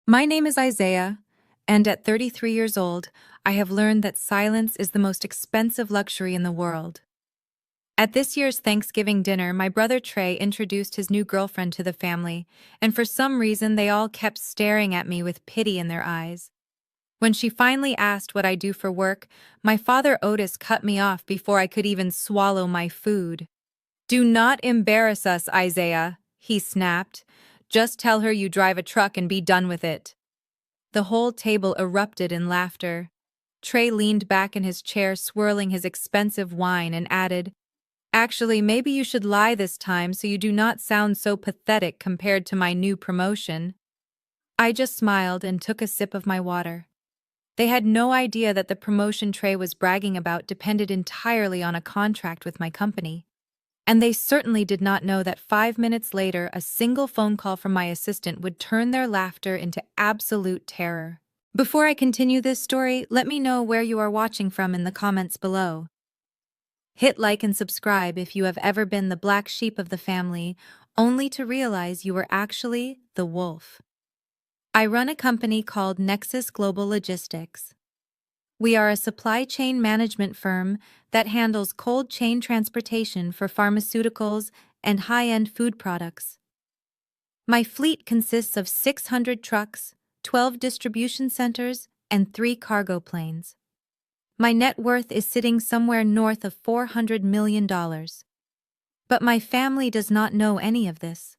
My name is Isaiah, and at 33 years old, I have learned that silence is the most expensive luxury in the world. At this year's Thanksgiving dinner, my brother Trey introduced his new girlfriend to the family, and for some reason they all kept staring at me with pity in their eyes. When she finally asked what I do for work, my father Otis cut me off before I could even swallow my food. "Do not embarrass us, Isaiah," he snapped. "Just tell her you drive a truck and be done with it." The whole table erupted in laughter. Trey leaned back in his chair, swirling his expensive wine, and added, "Actually, maybe you should lie this time so you do not sound so pathetic compared to my new promotion." I just smiled and took a sip of my water. They had no idea that the promotion Trey was bragging about depended entirely on a contract with my company. And they certainly did not know that 5 minutes later, a single phone call from my assistant would turn their laughter into absolute terror. Before I continue this story, let me know where you are watching from in the comments below. Hit like and subscribe if you have ever been the black sheep of the family, only to realize you were actually the wolf. I run a company called Nexus Global Logistics. We are a supply chain management firm that handles cold chain transportation for pharmaceuticals and high-end food products. My fleet consists of 600 trucks, 12 distribution centers, and 3 cargo planes. My net worth is sitting somewhere north of $400 million. But my family does not know any of this.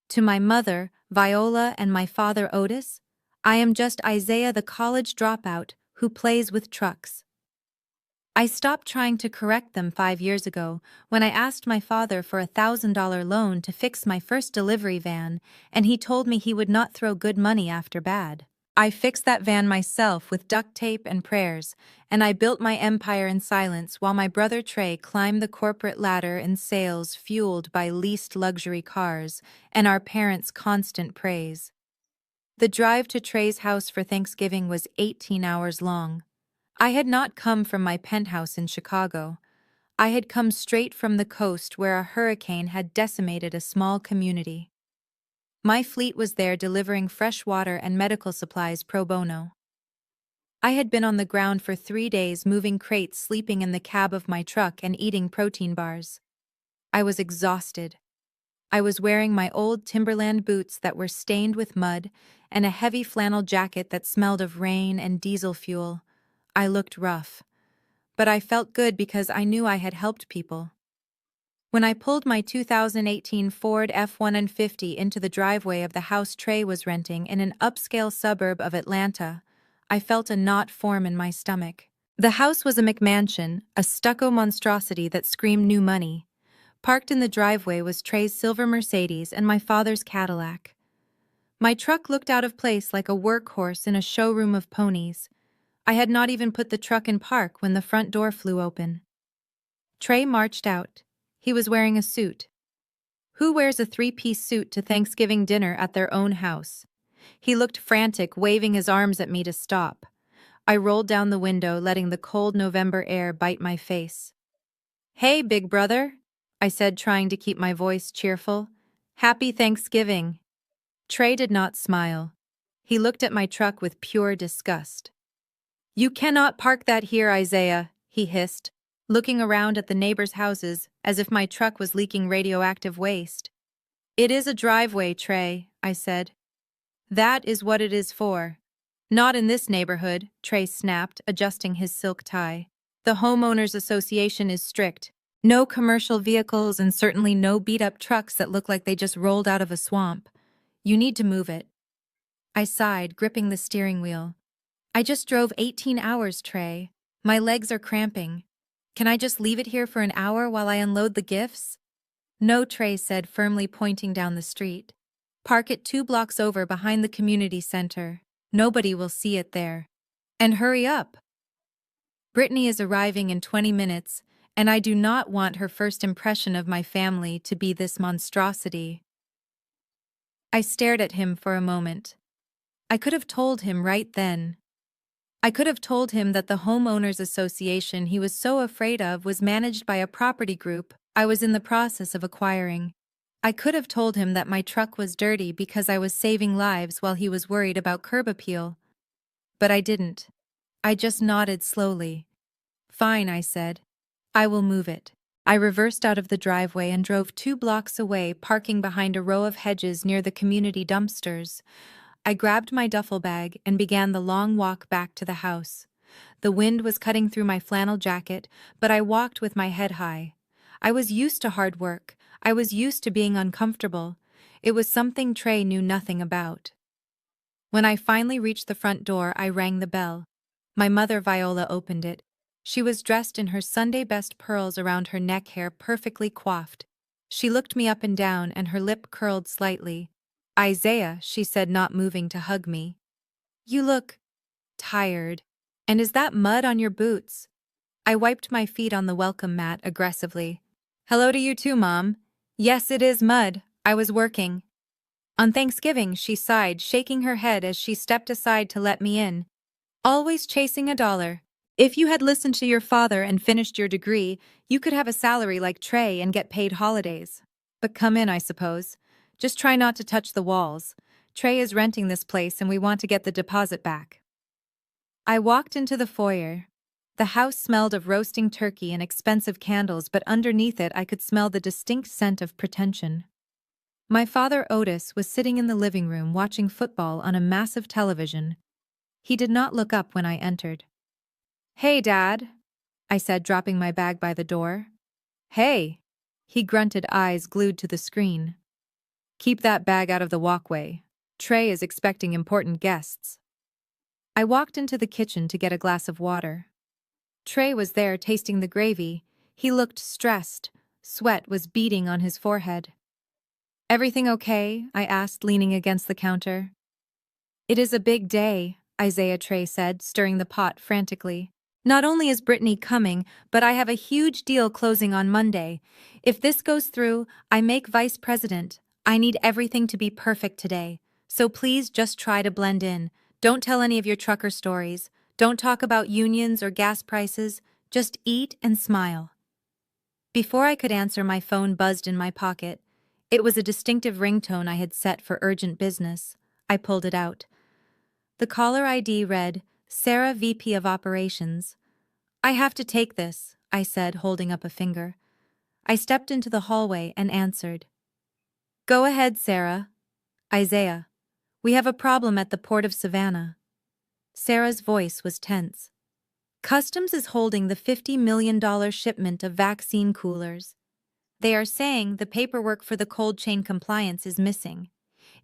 To my mother, Viola, and my father, Otis, I am just Isaiah, the college dropout who plays with trucks. I stopped trying to correct them 5 years ago when I asked my father for a $1,000 loan to fix my first delivery van, and he told me he would not throw good money after bad. I fixed that van myself with duct tape and prayers, and I built my empire in silence while my brother Trey climbed the corporate ladder in sales fueled by leased luxury cars and our parents' constant praise. The drive to Trey's house for Thanksgiving was 18 hours long. I had not come from my penthouse in Chicago. I had come straight from the coast where a hurricane had decimated a small community. My fleet was there delivering fresh water and medical supplies pro bono. I had been on the ground for 3 days moving crates, sleeping in the cab of my truck, and eating protein bars. I was exhausted. I was wearing my old Timberland boots that were stained with mud and a heavy flannel jacket that smelled of rain and diesel fuel. I looked rough, but I felt good because I knew I had helped people. When I pulled my 2018 Ford F-150 into the driveway of the house Trey was renting in an upscale suburb of Atlanta, I felt a knot form in my stomach. The house was a McMansion, a stucco monstrosity that screamed new money. Parked in the driveway was Trey's silver Mercedes and my father's Cadillac. My truck looked out of place like a workhorse in a showroom of ponies. I had not even put the truck in park when the front door flew open. Trey marched out. He was wearing a suit. Who wears a 3-piece suit to Thanksgiving dinner at their own house? He looked frantic, waving his arms at me to stop. I rolled down the window, letting the cold November air bite my face. "Hey, big brother," I said, trying to keep my voice cheerful. "Happy Thanksgiving." Trey did not smile. He looked at my truck with pure disgust. "You cannot park that here, Isaiah," he hissed, looking around at the neighbors' houses as if my truck was leaking radioactive waste. "It is a driveway, Trey," I said. "That is what it is for." "Not in this neighborhood," Trey snapped, adjusting his silk tie. "The homeowners association is strict. No commercial vehicles and certainly no beat-up trucks that look like they just rolled out of a swamp. You need to move it." I sighed, gripping the steering wheel. "I just drove 18 hours, Trey. My legs are cramping. Can I just leave it here for an hour while I unload the gifts?" "No," Trey said, firmly pointing down the street. "Park it 2 blocks over behind the community center. Nobody will see it there. And hurry up. Brittany is arriving in 20 minutes, and I do not want her first impression of my family to be this monstrosity." I stared at him for a moment. I could have told him right then. I could have told him that the homeowners association he was so afraid of was managed by a property group I was in the process of acquiring. I could have told him that my truck was dirty because I was saving lives while he was worried about curb appeal. But I didn't. I just nodded slowly. Fine, I said. I will move it. I reversed out of the driveway and drove 2 blocks away, parking behind a row of hedges near the community dumpsters. I grabbed my duffel bag and began the long walk back to the house. The wind was cutting through my flannel jacket, but I walked with my head high. I was used to hard work. I was used to being uncomfortable. It was something Trey knew nothing about. When I finally reached the front door, I rang the bell. My mother, Viola, opened it. She was dressed in her Sunday best, pearls around her neck, hair perfectly coiffed. She looked me up and down, and her lip curled slightly. "Isaiah," she said, not moving to hug me. "You look tired. And is that mud on your boots?" I wiped my feet on the welcome mat aggressively. "Hello to you too, Mom." "Yes, it is mud. I was working." "On Thanksgiving," she sighed, shaking her head as she stepped aside to let me in. "Always chasing a dollar. If you had listened to your father and finished your degree, you could have a salary like Trey and get paid holidays. But come in, I suppose. Just try not to touch the walls. Trey is renting this place and we want to get the deposit back." I walked into the foyer. The house smelled of roasting turkey and expensive candles, but underneath it I could smell the distinct scent of pretension. My father, Otis, was sitting in the living room watching football on a massive television. He did not look up when I entered. "Hey, Dad," I said, dropping my bag by the door. "Hey," he grunted, eyes glued to the screen. "Keep that bag out of the walkway. Trey is expecting important guests." I walked into the kitchen to get a glass of water. Trey was there, tasting the gravy. He looked stressed. Sweat was beading on his forehead. "Everything okay?" I asked, leaning against the counter. "It is a big day," Isaiah, Trey said, stirring the pot frantically. "Not only is Brittany coming, but I have a huge deal closing on Monday. If this goes through, I make vice president. I need everything to be perfect today. So please just try to blend in. Don't tell any of your trucker stories. Don't talk about unions or gas prices. Just eat and smile." Before I could answer, my phone buzzed in my pocket. It was a distinctive ringtone I had set for urgent business. I pulled it out. The caller ID read, "Sarah, VP of Operations." "I have to take this," I said, holding up a finger. I stepped into the hallway and answered. "Go ahead, Sarah." "Isaiah, we have a problem at the port of Savannah." Sarah's voice was tense. "Customs is holding the $50 million shipment of vaccine coolers. They are saying the paperwork for the cold chain compliance is missing.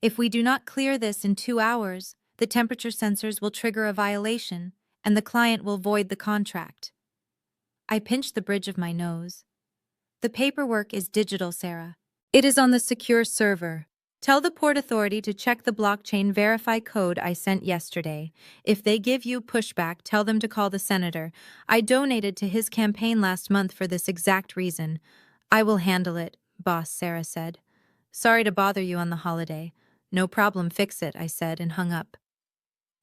If we do not clear this in 2 hours, the temperature sensors will trigger a violation, and the client will void the contract." I pinched the bridge of my nose. "The paperwork is digital, Sarah. It is on the secure server. Tell the Port Authority to check the blockchain verify code I sent yesterday. If they give you pushback, tell them to call the senator. I donated to his campaign last month for this exact reason." "I will handle it, boss," Sarah said. "Sorry to bother you on the holiday." "No problem, fix it," I said and hung up.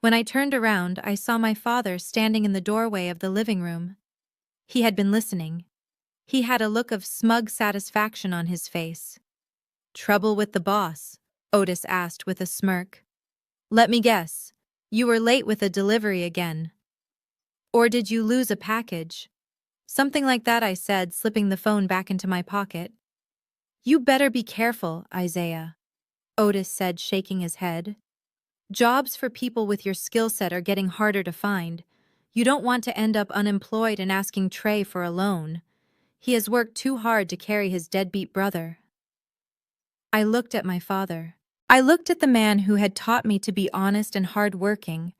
When I turned around, I saw my father standing in the doorway of the living room. He had been listening. He had a look of smug satisfaction on his face. "Trouble with the boss?" Otis asked with a smirk. "Let me guess. You were late with a delivery again. Or did you lose a package?" "Something like that," I said, slipping the phone back into my pocket. "You better be careful, Isaiah," Otis said, shaking his head. "Jobs for people with your skill set are getting harder to find. You don't want to end up unemployed and asking Trey for a loan. He has worked too hard to carry his deadbeat brother." I looked at my father. I looked at the man who had taught me to be honest and hard-working,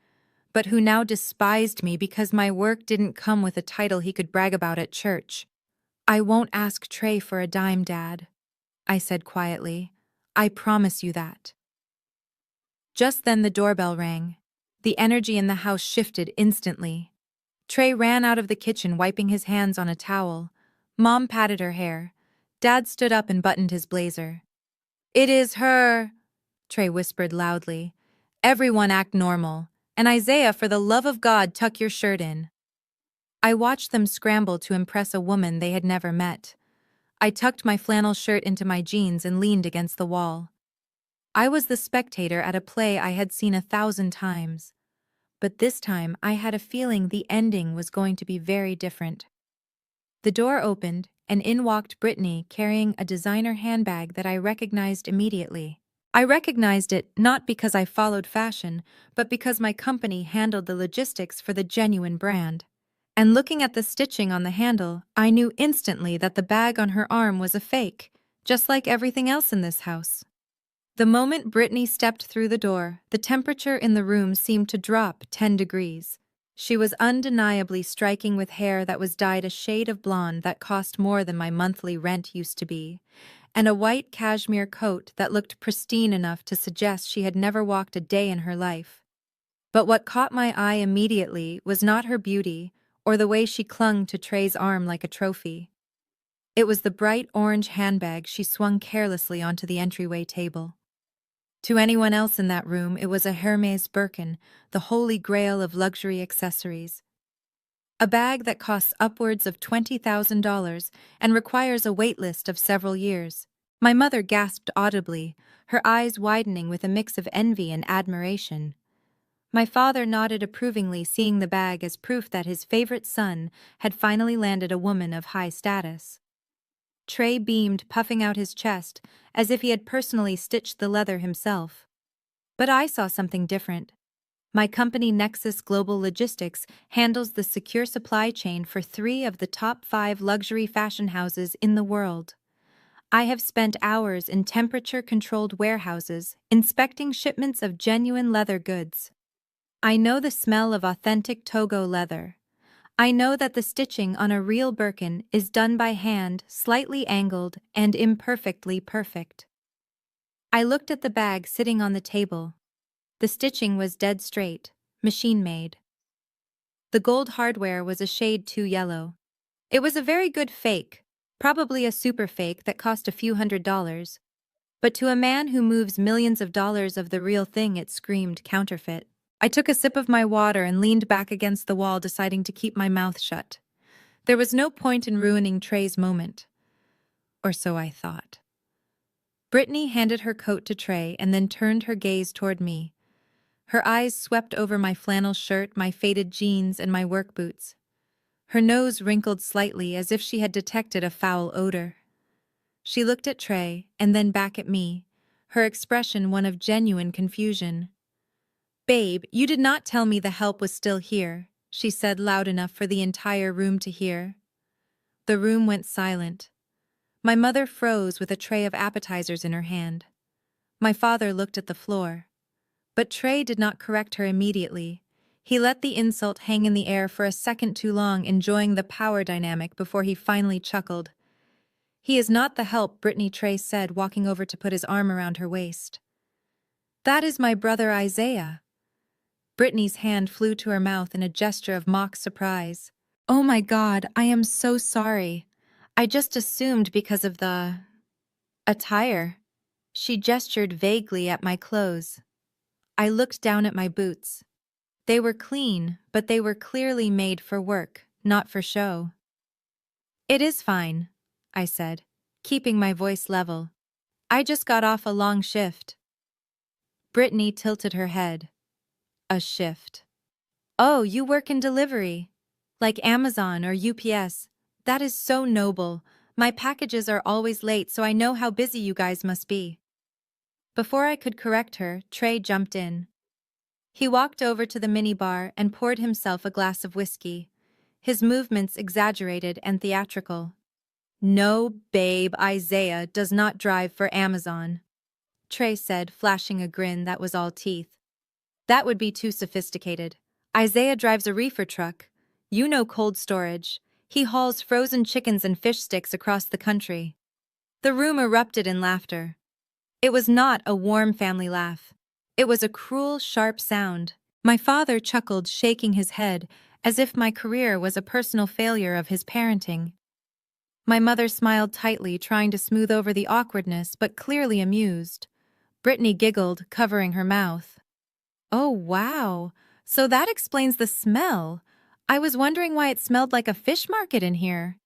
but who now despised me because my work didn't come with a title he could brag about at church. "I won't ask Trey for a dime, Dad," I said quietly. "I promise you that." Just then the doorbell rang. The energy in the house shifted instantly. Trey ran out of the kitchen, wiping his hands on a towel. Mom patted her hair. Dad stood up and buttoned his blazer. "It is her," Trey whispered loudly. "Everyone act normal. And Isaiah, for the love of God, tuck your shirt in." I watched them scramble to impress a woman they had never met. I tucked my flannel shirt into my jeans and leaned against the wall. I was the spectator at a play I had seen 1,000 times. But this time I had a feeling the ending was going to be very different. The door opened, and in walked Brittany carrying a designer handbag that I recognized immediately. I recognized it not because I followed fashion, but because my company handled the logistics for the genuine brand. And looking at the stitching on the handle, I knew instantly that the bag on her arm was a fake, just like everything else in this house. The moment Brittany stepped through the door, the temperature in the room seemed to drop 10 degrees. She was undeniably striking with hair that was dyed a shade of blonde that cost more than my monthly rent used to be, and a white cashmere coat that looked pristine enough to suggest she had never walked a day in her life. But what caught my eye immediately was not her beauty or the way she clung to Trey's arm like a trophy. It was the bright orange handbag she swung carelessly onto the entryway table. To anyone else in that room, it was a Hermes Birkin, the holy grail of luxury accessories. A bag that costs upwards of $20,000 and requires a wait list of several years. My mother gasped audibly, her eyes widening with a mix of envy and admiration. My father nodded approvingly, seeing the bag as proof that his favorite son had finally landed a woman of high status. Trey beamed, puffing out his chest, as if he had personally stitched the leather himself. But I saw something different. My company Nexus Global Logistics handles the secure supply chain for 3 of the top 5 luxury fashion houses in the world. I have spent hours in temperature-controlled warehouses inspecting shipments of genuine leather goods. I know the smell of authentic Togo leather. I know that the stitching on a real Birkin is done by hand, slightly angled and imperfectly perfect. I looked at the bag sitting on the table. The stitching was dead straight, machine-made. The gold hardware was a shade too yellow. It was a very good fake, probably a super fake that cost a few $100s. But to a man who moves millions of dollars of the real thing, it screamed counterfeit. I took a sip of my water and leaned back against the wall, deciding to keep my mouth shut. There was no point in ruining Trey's moment. Or so I thought. Brittany handed her coat to Trey and then turned her gaze toward me. Her eyes swept over my flannel shirt, my faded jeans, and my work boots. Her nose wrinkled slightly as if she had detected a foul odor. She looked at Trey and then back at me, her expression one of genuine confusion. "Babe, you did not tell me the help was still here," she said loud enough for the entire room to hear. The room went silent. My mother froze with a tray of appetizers in her hand. My father looked at the floor. But Trey did not correct her immediately. He let the insult hang in the air for a second too long, enjoying the power dynamic before he finally chuckled. "He is not the help," Brittany, Trey said, walking over to put his arm around her waist. "That is my brother Isaiah." Brittany's hand flew to her mouth in a gesture of mock surprise. "Oh my God, I am so sorry. I just assumed because of the attire." She gestured vaguely at my clothes. I looked down at my boots. They were clean, but they were clearly made for work, not for show. "It is fine," I said, keeping my voice level. "I just got off a long shift." Brittany tilted her head. "A shift? Oh, you work in delivery? Like Amazon or UPS? That is so noble. My packages are always late, so I know how busy you guys must be." Before I could correct her, Trey jumped in. He walked over to the minibar and poured himself a glass of whiskey, his movements exaggerated and theatrical. "No, babe, Isaiah does not drive for Amazon," Trey said, flashing a grin that was all teeth. "That would be too sophisticated. Isaiah drives a reefer truck. You know, cold storage. He hauls frozen chickens and fish sticks across the country." The room erupted in laughter. It was not a warm family laugh. It was a cruel, sharp sound. My father chuckled, shaking his head, as if my career was a personal failure of his parenting. My mother smiled tightly, trying to smooth over the awkwardness, but clearly amused. Brittany giggled, covering her mouth. "Oh, wow. So that explains the smell. I was wondering why it smelled like a fish market in here."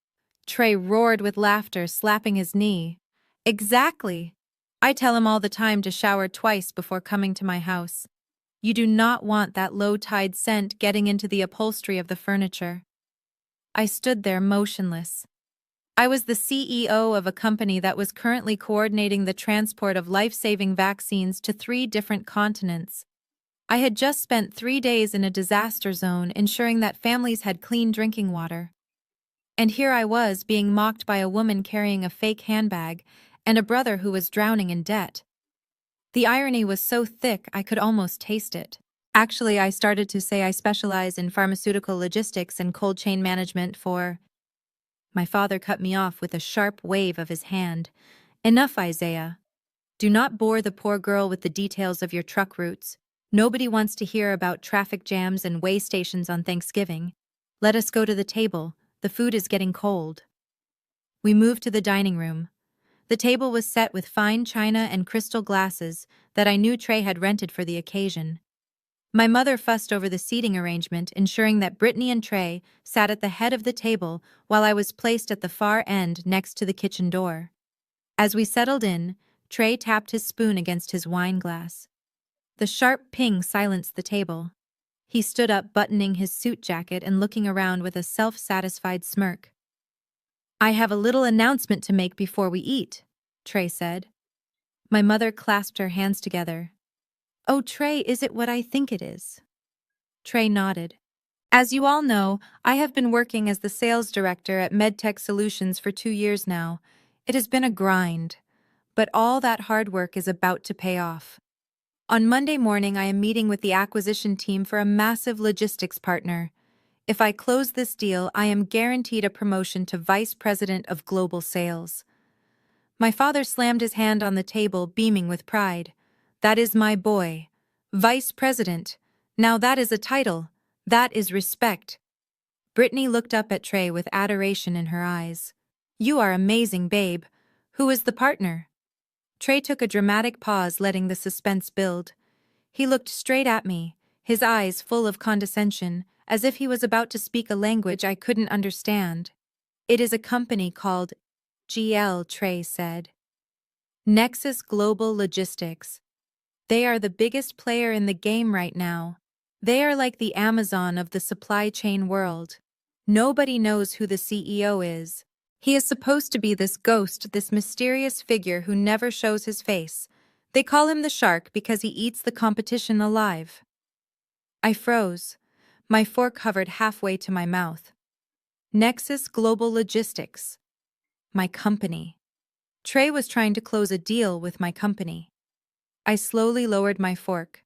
Trey roared with laughter, slapping his knee. Exactly. I tell him all the time to shower twice before coming to my house. You do not want that low-tide scent getting into the upholstery of the furniture. I stood there motionless. I was the CEO of a company that was currently coordinating the transport of life-saving vaccines to 3 different continents. I had just spent 3 days in a disaster zone ensuring that families had clean drinking water. And here I was being mocked by a woman carrying a fake handbag and a brother who was drowning in debt. The irony was so thick I could almost taste it. Actually, I started to say I specialize in pharmaceutical logistics and cold chain management for... My father cut me off with a sharp wave of his hand. Enough, Isaiah. Do not bore the poor girl with the details of your truck routes. Nobody wants to hear about traffic jams and way stations on Thanksgiving. Let us go to the table. The food is getting cold. We moved to the dining room. The table was set with fine china and crystal glasses that I knew Trey had rented for the occasion. My mother fussed over the seating arrangement, ensuring that Brittany and Trey sat at the head of the table while I was placed at the far end next to the kitchen door. As we settled in, Trey tapped his spoon against his wine glass. The sharp ping silenced the table. He stood up, buttoning his suit jacket and looking around with a self-satisfied smirk. I have a little announcement to make before we eat, Trey said. My mother clasped her hands together. Oh, Trey, is it what I think it is? Trey nodded. As you all know, I have been working as the sales director at MedTech Solutions for 2 years now. It has been a grind, but all that hard work is about to pay off. On Monday morning, I am meeting with the acquisition team for a massive logistics partner. If I close this deal, I am guaranteed a promotion to Vice President of Global Sales. My father slammed his hand on the table, beaming with pride. That is my boy. Vice President. Now that is a title. That is respect. Brittany looked up at Trey with adoration in her eyes. You are amazing, babe. Who is the partner? Trey took a dramatic pause, letting the suspense build. He looked straight at me, his eyes full of condescension, as if he was about to speak a language I couldn't understand. It is a company called GL, Trey said. Nexus Global Logistics. They are the biggest player in the game right now. They are like the Amazon of the supply chain world. Nobody knows who the CEO is. He is supposed to be this ghost, this mysterious figure who never shows his face. They call him the shark because he eats the competition alive. I froze. My fork hovered halfway to my mouth. Nexus Global Logistics. My company. Trey was trying to close a deal with my company. I slowly lowered my fork.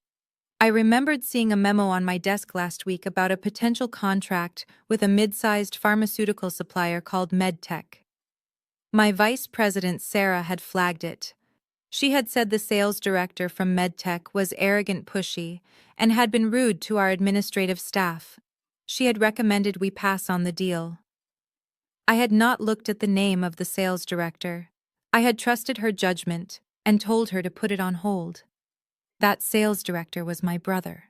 I remembered seeing a memo on my desk last week about a potential contract with a mid-sized pharmaceutical supplier called MedTech. My vice president, Sarah, had flagged it. She had said the sales director from MedTech was arrogant, pushy, and had been rude to our administrative staff. She had recommended we pass on the deal. I had not looked at the name of the sales director. I had trusted her judgment and told her to put it on hold. That sales director was my brother.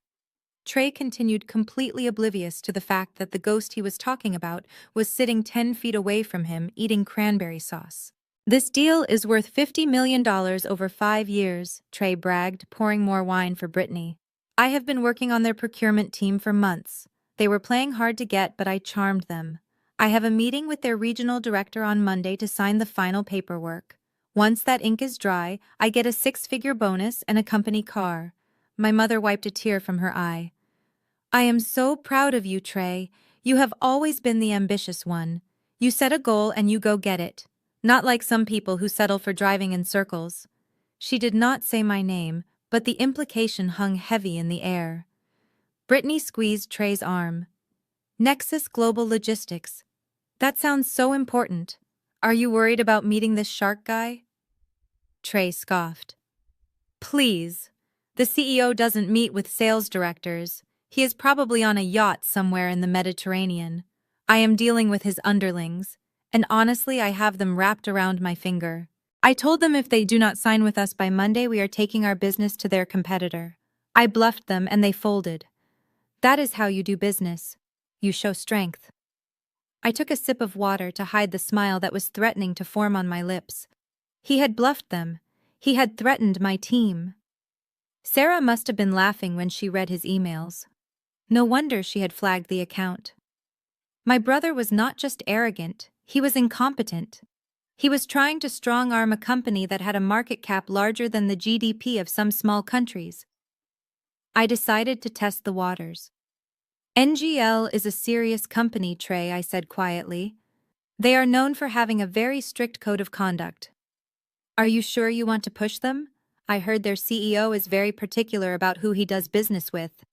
Trey continued, completely oblivious to the fact that the ghost he was talking about was sitting 10 feet away from him, eating cranberry sauce. This deal is worth $50 million over 5 years, Trey bragged, pouring more wine for Brittany. I have been working on their procurement team for months. They were playing hard to get, but I charmed them. I have a meeting with their regional director on Monday to sign the final paperwork. Once that ink is dry, I get a 6-figure bonus and a company car. My mother wiped a tear from her eye. I am so proud of you, Trey. You have always been the ambitious one. You set a goal and you go get it. Not like some people who settle for driving in circles. She did not say my name, but the implication hung heavy in the air. Brittany squeezed Trey's arm. Nexus Global Logistics. That sounds so important. Are you worried about meeting this shark guy? Trey scoffed. Please. The CEO doesn't meet with sales directors. He is probably on a yacht somewhere in the Mediterranean. I am dealing with his underlings, and honestly, I have them wrapped around my finger. I told them if they do not sign with us by Monday, we are taking our business to their competitor. I bluffed them and they folded. That is how you do business. You show strength. I took a sip of water to hide the smile that was threatening to form on my lips. He had bluffed them. He had threatened my team. Sarah must have been laughing when she read his emails. No wonder she had flagged the account. My brother was not just arrogant, he was incompetent. He was trying to strong-arm a company that had a market cap larger than the GDP of some small countries. I decided to test the waters. NGL is a serious company, Trey, I said quietly. They are known for having a very strict code of conduct. Are you sure you want to push them? I heard their CEO is very particular about who he does business with.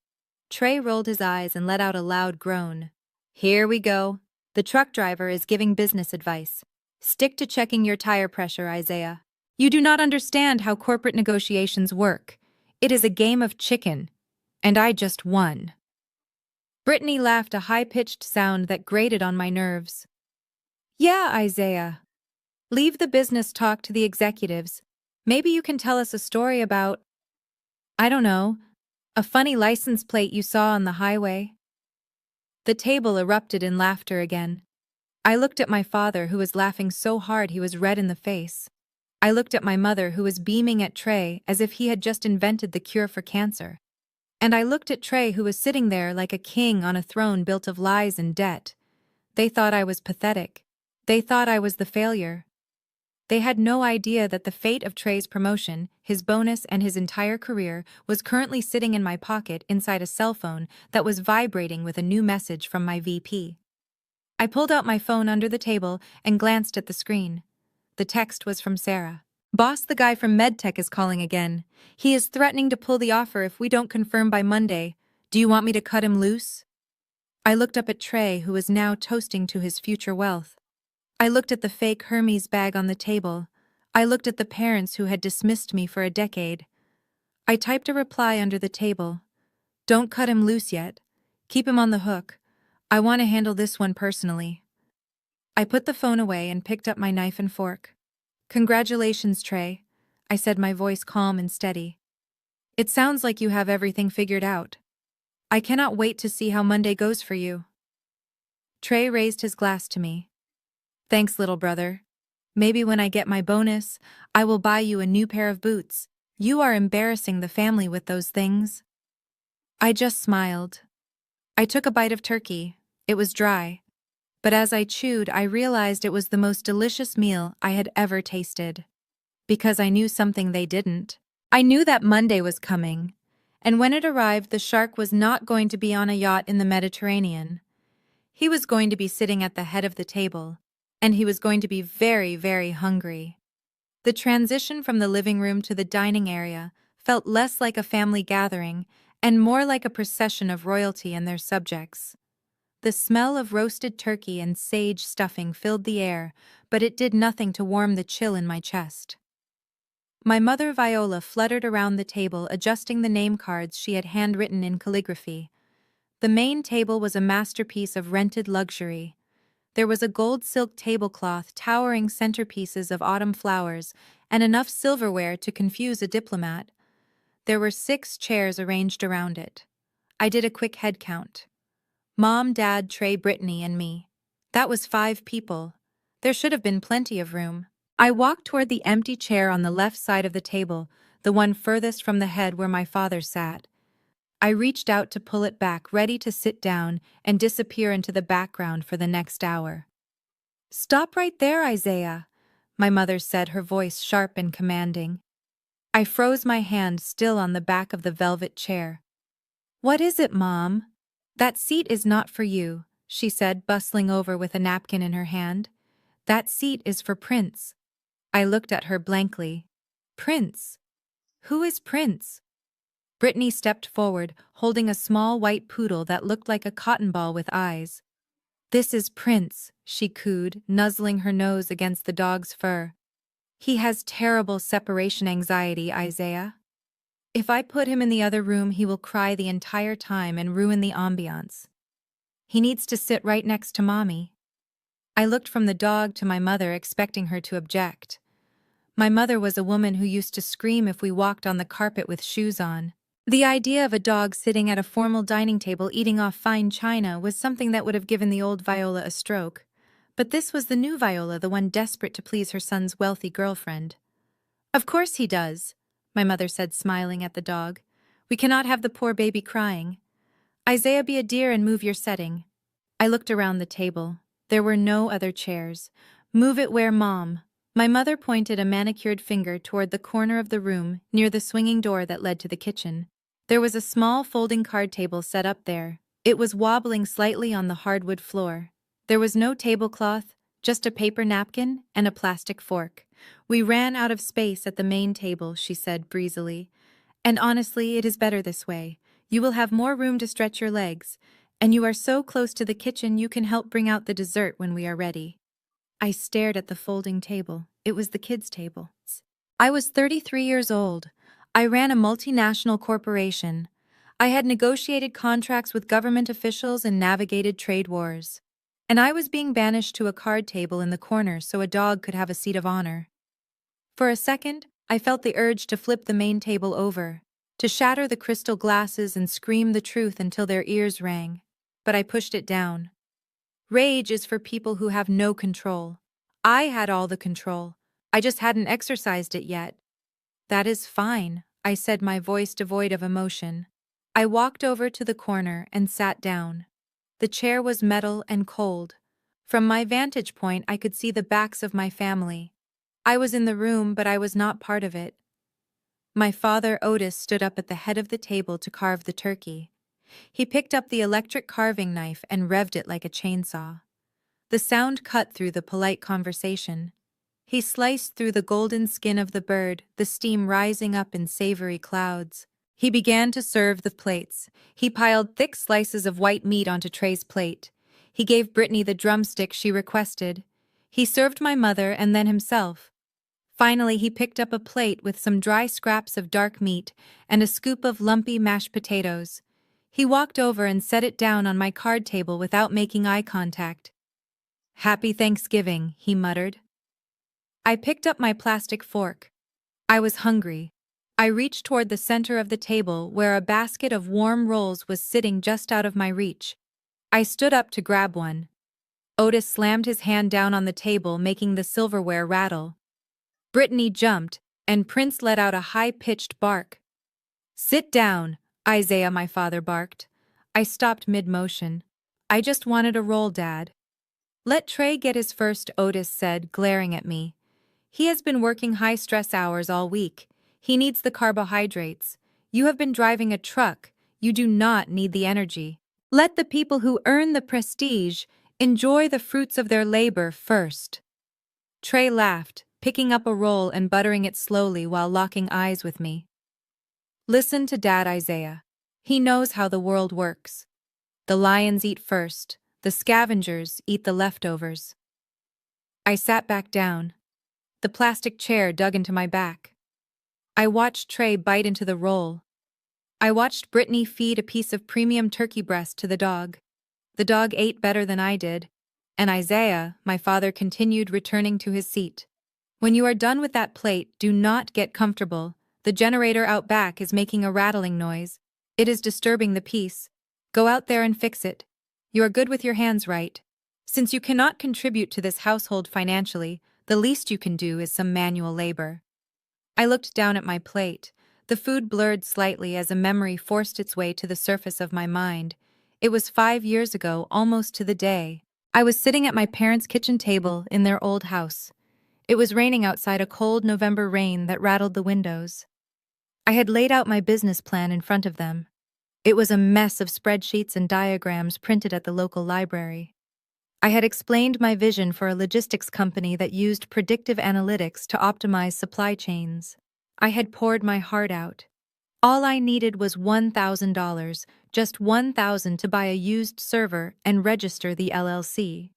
Trey rolled his eyes and let out a loud groan. Here we go. The truck driver is giving business advice. Stick to checking your tire pressure, Isaiah. You do not understand how corporate negotiations work. It is a game of chicken. And I just won. Brittany laughed, a high-pitched sound that grated on my nerves. Yeah, Isaiah. Leave the business talk to the executives. Maybe you can tell us a story about, I don't know, a funny license plate you saw on the highway. The table erupted in laughter again. I looked at my father, who was laughing so hard he was red in the face. I looked at my mother, who was beaming at Trey as if he had just invented the cure for cancer. And I looked at Trey, who was sitting there like a king on a throne built of lies and debt. They thought I was pathetic. They thought I was the failure. They had no idea that the fate of Trey's promotion, his bonus, and his entire career was currently sitting in my pocket inside a cell phone that was vibrating with a new message from my VP. I pulled out my phone under the table and glanced at the screen. The text was from Sarah. Boss, the guy from MedTech is calling again. He is threatening to pull the offer if we don't confirm by Monday. Do you want me to cut him loose? I looked up at Trey, who was now toasting to his future wealth. I looked at the fake Hermes bag on the table. I looked at the parents who had dismissed me for a decade. I typed a reply under the table. Don't cut him loose yet. Keep him on the hook. I want to handle this one personally. I put the phone away and picked up my knife and fork. Congratulations, Trey, I said, my voice calm and steady. It sounds like you have everything figured out. I cannot wait to see how Monday goes for you. Trey raised his glass to me. Thanks, little brother. Maybe when I get my bonus, I will buy you a new pair of boots. You are embarrassing the family with those things. I just smiled. I took a bite of turkey. It was dry. But as I chewed, I realized it was the most delicious meal I had ever tasted. Because I knew something they didn't. I knew that Monday was coming. And when it arrived, the shark was not going to be on a yacht in the Mediterranean. He was going to be sitting at the head of the table. And he was going to be very, very hungry. The transition from the living room to the dining area felt less like a family gathering and more like a procession of royalty and their subjects. The smell of roasted turkey and sage stuffing filled the air, but it did nothing to warm the chill in my chest. My mother Viola fluttered around the table, adjusting the name cards she had handwritten in calligraphy. The main table was a masterpiece of rented luxury. There was a gold silk tablecloth, towering centerpieces of autumn flowers, and enough silverware to confuse a diplomat. There were 6 chairs arranged around it. I did a quick head count. Mom, Dad, Trey, Brittany, and me. That was 5 people. There should have been plenty of room. I walked toward the empty chair on the left side of the table, the one furthest from the head where my father sat. I reached out to pull it back, ready to sit down and disappear into the background for the next hour. Stop right there, Isaiah, my mother said, her voice sharp and commanding. I froze, my hand still on the back of the velvet chair. What is it, Mom? That seat is not for you, she said, bustling over with a napkin in her hand. That seat is for Prince. I looked at her blankly. Prince? Who is Prince? Brittany stepped forward, holding a small white poodle that looked like a cotton ball with eyes. This is Prince, she cooed, nuzzling her nose against the dog's fur. He has terrible separation anxiety, Isaiah. If I put him in the other room, he will cry the entire time and ruin the ambiance. He needs to sit right next to Mommy. I looked from the dog to my mother, expecting her to object. My mother was a woman who used to scream if we walked on the carpet with shoes on. The idea of a dog sitting at a formal dining table eating off fine china was something that would have given the old Viola a stroke. But this was the new Viola, the one desperate to please her son's wealthy girlfriend. "Of course he does," my mother said, smiling at the dog. "We cannot have the poor baby crying. Isaiah, be a dear and move your setting." I looked around the table. There were no other chairs. "Move it where, Mom?" My mother pointed a manicured finger toward the corner of the room near the swinging door that led to the kitchen. There was a small folding card table set up there. It was wobbling slightly on the hardwood floor. There was no tablecloth, just a paper napkin and a plastic fork. "We ran out of space at the main table," she said breezily. "And honestly, it is better this way. You will have more room to stretch your legs, and you are so close to the kitchen you can help bring out the dessert when we are ready." I stared at the folding table. It was the kids' table. I was 33 years old. I ran a multinational corporation. I had negotiated contracts with government officials and navigated trade wars. And I was being banished to a card table in the corner so a dog could have a seat of honor. For a second, I felt the urge to flip the main table over, to shatter the crystal glasses and scream the truth until their ears rang. But I pushed it down. Rage is for people who have no control. I had all the control. I just hadn't exercised it yet. "That is fine," I said, my voice devoid of emotion. I walked over to the corner and sat down. The chair was metal and cold. From my vantage point, I could see the backs of my family. I was in the room, but I was not part of it. My father, Otis, stood up at the head of the table to carve the turkey. He picked up the electric carving knife and revved it like a chainsaw. The sound cut through the polite conversation. He sliced through the golden skin of the bird, the steam rising up in savory clouds. He began to serve the plates. He piled thick slices of white meat onto Trey's plate. He gave Brittany the drumstick she requested. He served my mother and then himself. Finally, he picked up a plate with some dry scraps of dark meat and a scoop of lumpy mashed potatoes. He walked over and set it down on my card table without making eye contact. "Happy Thanksgiving," he muttered. I picked up my plastic fork. I was hungry. I reached toward the center of the table where a basket of warm rolls was sitting just out of my reach. I stood up to grab one. Otis slammed his hand down on the table, making the silverware rattle. Brittany jumped, and Prince let out a high-pitched bark. "Sit down," Isaiah, my father barked. I stopped mid-motion. "I just wanted a roll, Dad." "Let Trey get his first," Otis said, glaring at me. "He has been working high-stress hours all week. He needs the carbohydrates. You have been driving a truck. You do not need the energy. Let the people who earn the prestige enjoy the fruits of their labor first." Trey laughed, picking up a roll and buttering it slowly while locking eyes with me. "Listen to Dad, Isaiah. He knows how the world works. The lions eat first. The scavengers eat the leftovers." I sat back down. The plastic chair dug into my back. I watched Trey bite into the roll. I watched Brittany feed a piece of premium turkey breast to the dog. The dog ate better than I did. And Isaiah, my father continued, returning to his seat. "When you are done with that plate, do not get comfortable. The generator out back is making a rattling noise. It is disturbing the peace. Go out there and fix it. You are good with your hands, right? Since you cannot contribute to this household financially, the least you can do is some manual labor." I looked down at my plate. The food blurred slightly as a memory forced its way to the surface of my mind. It was 5 years ago, almost to the day. I was sitting at my parents' kitchen table in their old house. It was raining outside, a cold November rain that rattled the windows. I had laid out my business plan in front of them. It was a mess of spreadsheets and diagrams printed at the local library. I had explained my vision for a logistics company that used predictive analytics to optimize supply chains. I had poured my heart out. All I needed was $1,000, just $1,000 to buy a used server and register the LLC.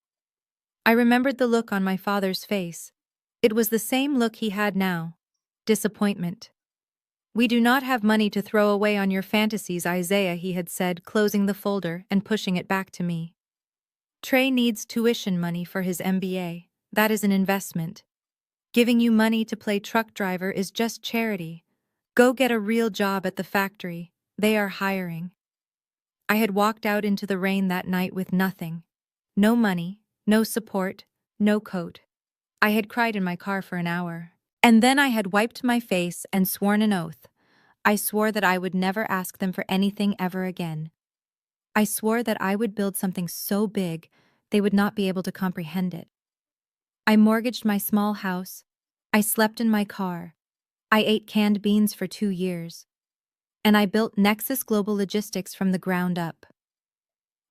I remembered the look on my father's face. It was the same look he had now. Disappointment. "We do not have money to throw away on your fantasies, Isaiah," he had said, closing the folder and pushing it back to me. "Trey needs tuition money for his MBA. That is an investment. Giving you money to play truck driver is just charity. Go get a real job at the factory. They are hiring. I had walked out into the rain that night with nothing. No money, no support, no coat. I had cried in my car for an hour. And then I had wiped my face and sworn an oath. I swore that I would never ask them for anything ever again. I swore that I would build something so big they would not be able to comprehend it. I mortgaged my small house. I slept in my car. I ate canned beans for 2 years. And I built Nexus Global Logistics from the ground up.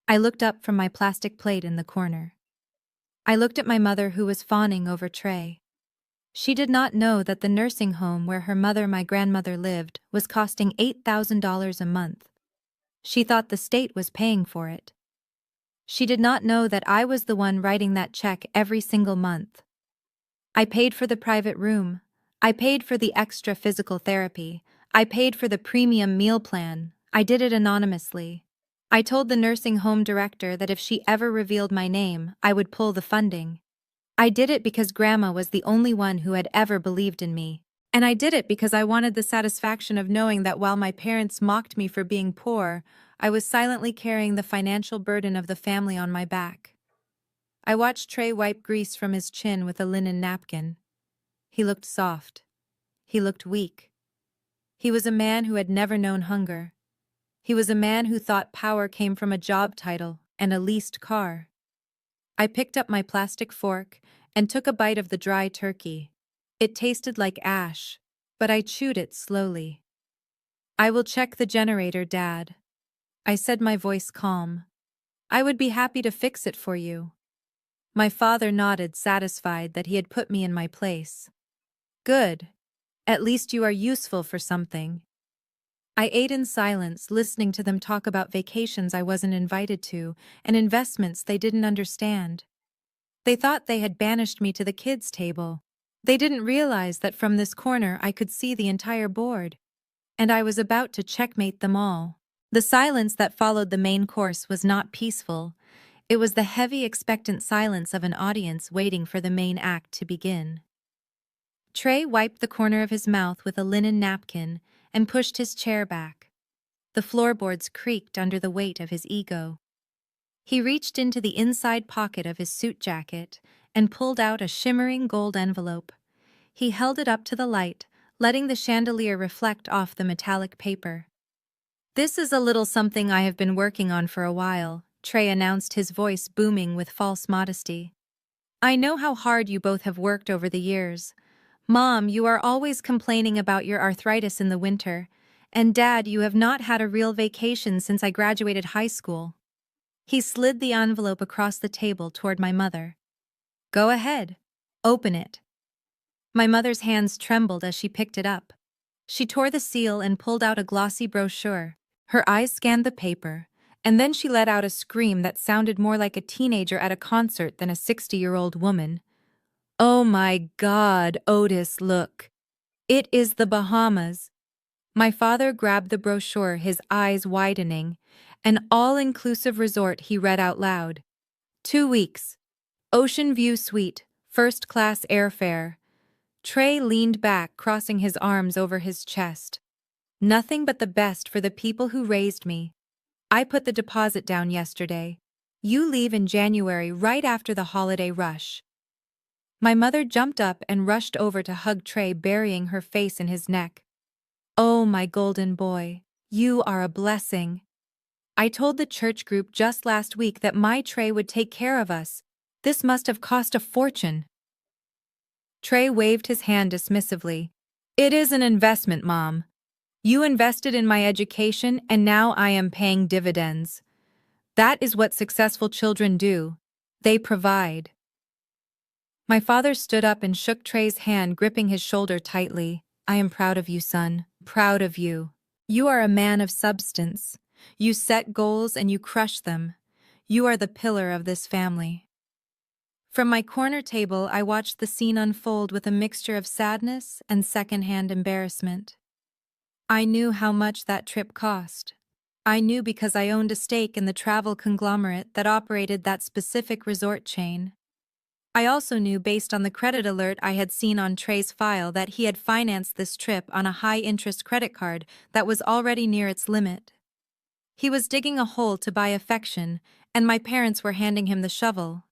I looked up from my plastic plate in the corner. I looked at my mother who was fawning over Trey. She did not know that the nursing home where her mother, my grandmother, lived was costing $8,000 a month. She thought the state was paying for it. She did not know that I was the one writing that check every single month. I paid for the private room. I paid for the extra physical therapy. I paid for the premium meal plan. I did it anonymously. I told the nursing home director that if she ever revealed my name, I would pull the funding. I did it because Grandma was the only one who had ever believed in me. And I did it because I wanted the satisfaction of knowing that while my parents mocked me for being poor, I was silently carrying the financial burden of the family on my back. I watched Trey wipe grease from his chin with a linen napkin. He looked soft. He looked weak. He was a man who had never known hunger. He was a man who thought power came from a job title and a leased car. I picked up my plastic fork and took a bite of the dry turkey. It tasted like ash, but I chewed it slowly. "I will check the generator, Dad," I said, my voice calm. "I would be happy to fix it for you." My father nodded, satisfied that he had put me in my place. "Good. At least you are useful for something." I ate in silence, listening to them talk about vacations I wasn't invited to and investments they didn't understand. They thought they had banished me to the kids' table. They didn't realize that from this corner I could see the entire board. And I was about to checkmate them all. The silence that followed the main course was not peaceful. It was the heavy, expectant silence of an audience waiting for the main act to begin. Trey wiped the corner of his mouth with a linen napkin and pushed his chair back. The floorboards creaked under the weight of his ego. He reached into the inside pocket of his suit jacket and pulled out a shimmering gold envelope. He held it up to the light, letting the chandelier reflect off the metallic paper. "This is a little something I have been working on for a while," Trey announced, his voice booming with false modesty. "I know how hard you both have worked over the years. Mom, you are always complaining about your arthritis in the winter, and Dad, you have not had a real vacation since I graduated high school." He slid the envelope across the table toward my mother. "Go ahead. Open it." My mother's hands trembled as she picked it up. She tore the seal and pulled out a glossy brochure. Her eyes scanned the paper, and then she let out a scream that sounded more like a teenager at a concert than a 60-year-old woman. "Oh my God, Otis, look. It is the Bahamas." My father grabbed the brochure, his eyes widening. "An all-inclusive resort," he read out loud. "2 weeks. Ocean view suite, first-class airfare." Trey leaned back, crossing his arms over his chest. "Nothing but the best for the people who raised me. I put the deposit down yesterday. You leave in January, right after the holiday rush." My mother jumped up and rushed over to hug Trey, burying her face in his neck. "Oh, my golden boy, you are a blessing. I told the church group just last week that my Trey would take care of us. This must have cost a fortune." Trey waved his hand dismissively. "It is an investment, Mom. You invested in my education, and now I am paying dividends. That is what successful children do. They provide." My father stood up and shook Trey's hand, gripping his shoulder tightly. "I am proud of you, son. Proud of you. You are a man of substance. You set goals and you crush them. You are the pillar of this family." From my corner table, I watched the scene unfold with a mixture of sadness and secondhand embarrassment. I knew how much that trip cost. I knew because I owned a stake in the travel conglomerate that operated that specific resort chain. I also knew based on the credit alert I had seen on Trey's file that he had financed this trip on a high-interest credit card that was already near its limit. He was digging a hole to buy affection, and my parents were handing him the shovel.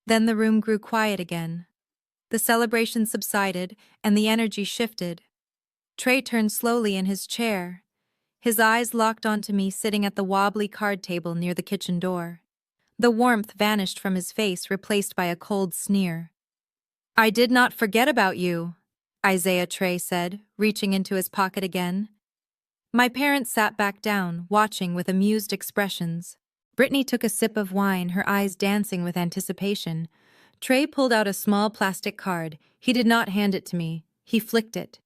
Then the room grew quiet again. The celebration subsided, and the energy shifted. Trey turned slowly in his chair. His eyes locked onto me sitting at the wobbly card table near the kitchen door. The warmth vanished from his face, replaced by a cold sneer. "I did not forget about you," Isaiah Trey said, reaching into his pocket again. My parents sat back down, watching with amused expressions. Brittany took a sip of wine, her eyes dancing with anticipation. Trey pulled out a small plastic card. He did not hand it to me. He flicked it.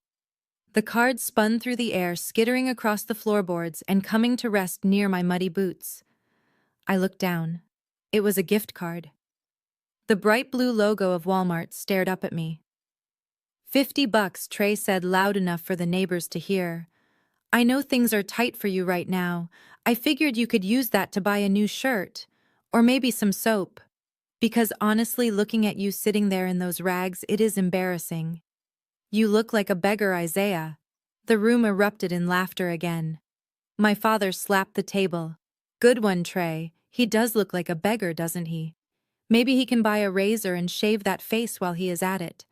The card spun through the air, skittering across the floorboards and coming to rest near my muddy boots. I looked down. It was a gift card. The bright blue logo of Walmart stared up at me. $50, Trey said loud enough for the neighbors to hear. "I know things are tight for you right now. I figured you could use that to buy a new shirt. Or maybe some soap. Because honestly, looking at you sitting there in those rags, it is embarrassing. You look like a beggar, Isaiah." The room erupted in laughter again. My father slapped the table. "Good one, Trey. He does look like a beggar, doesn't he? Maybe he can buy a razor and shave that face while he is at it."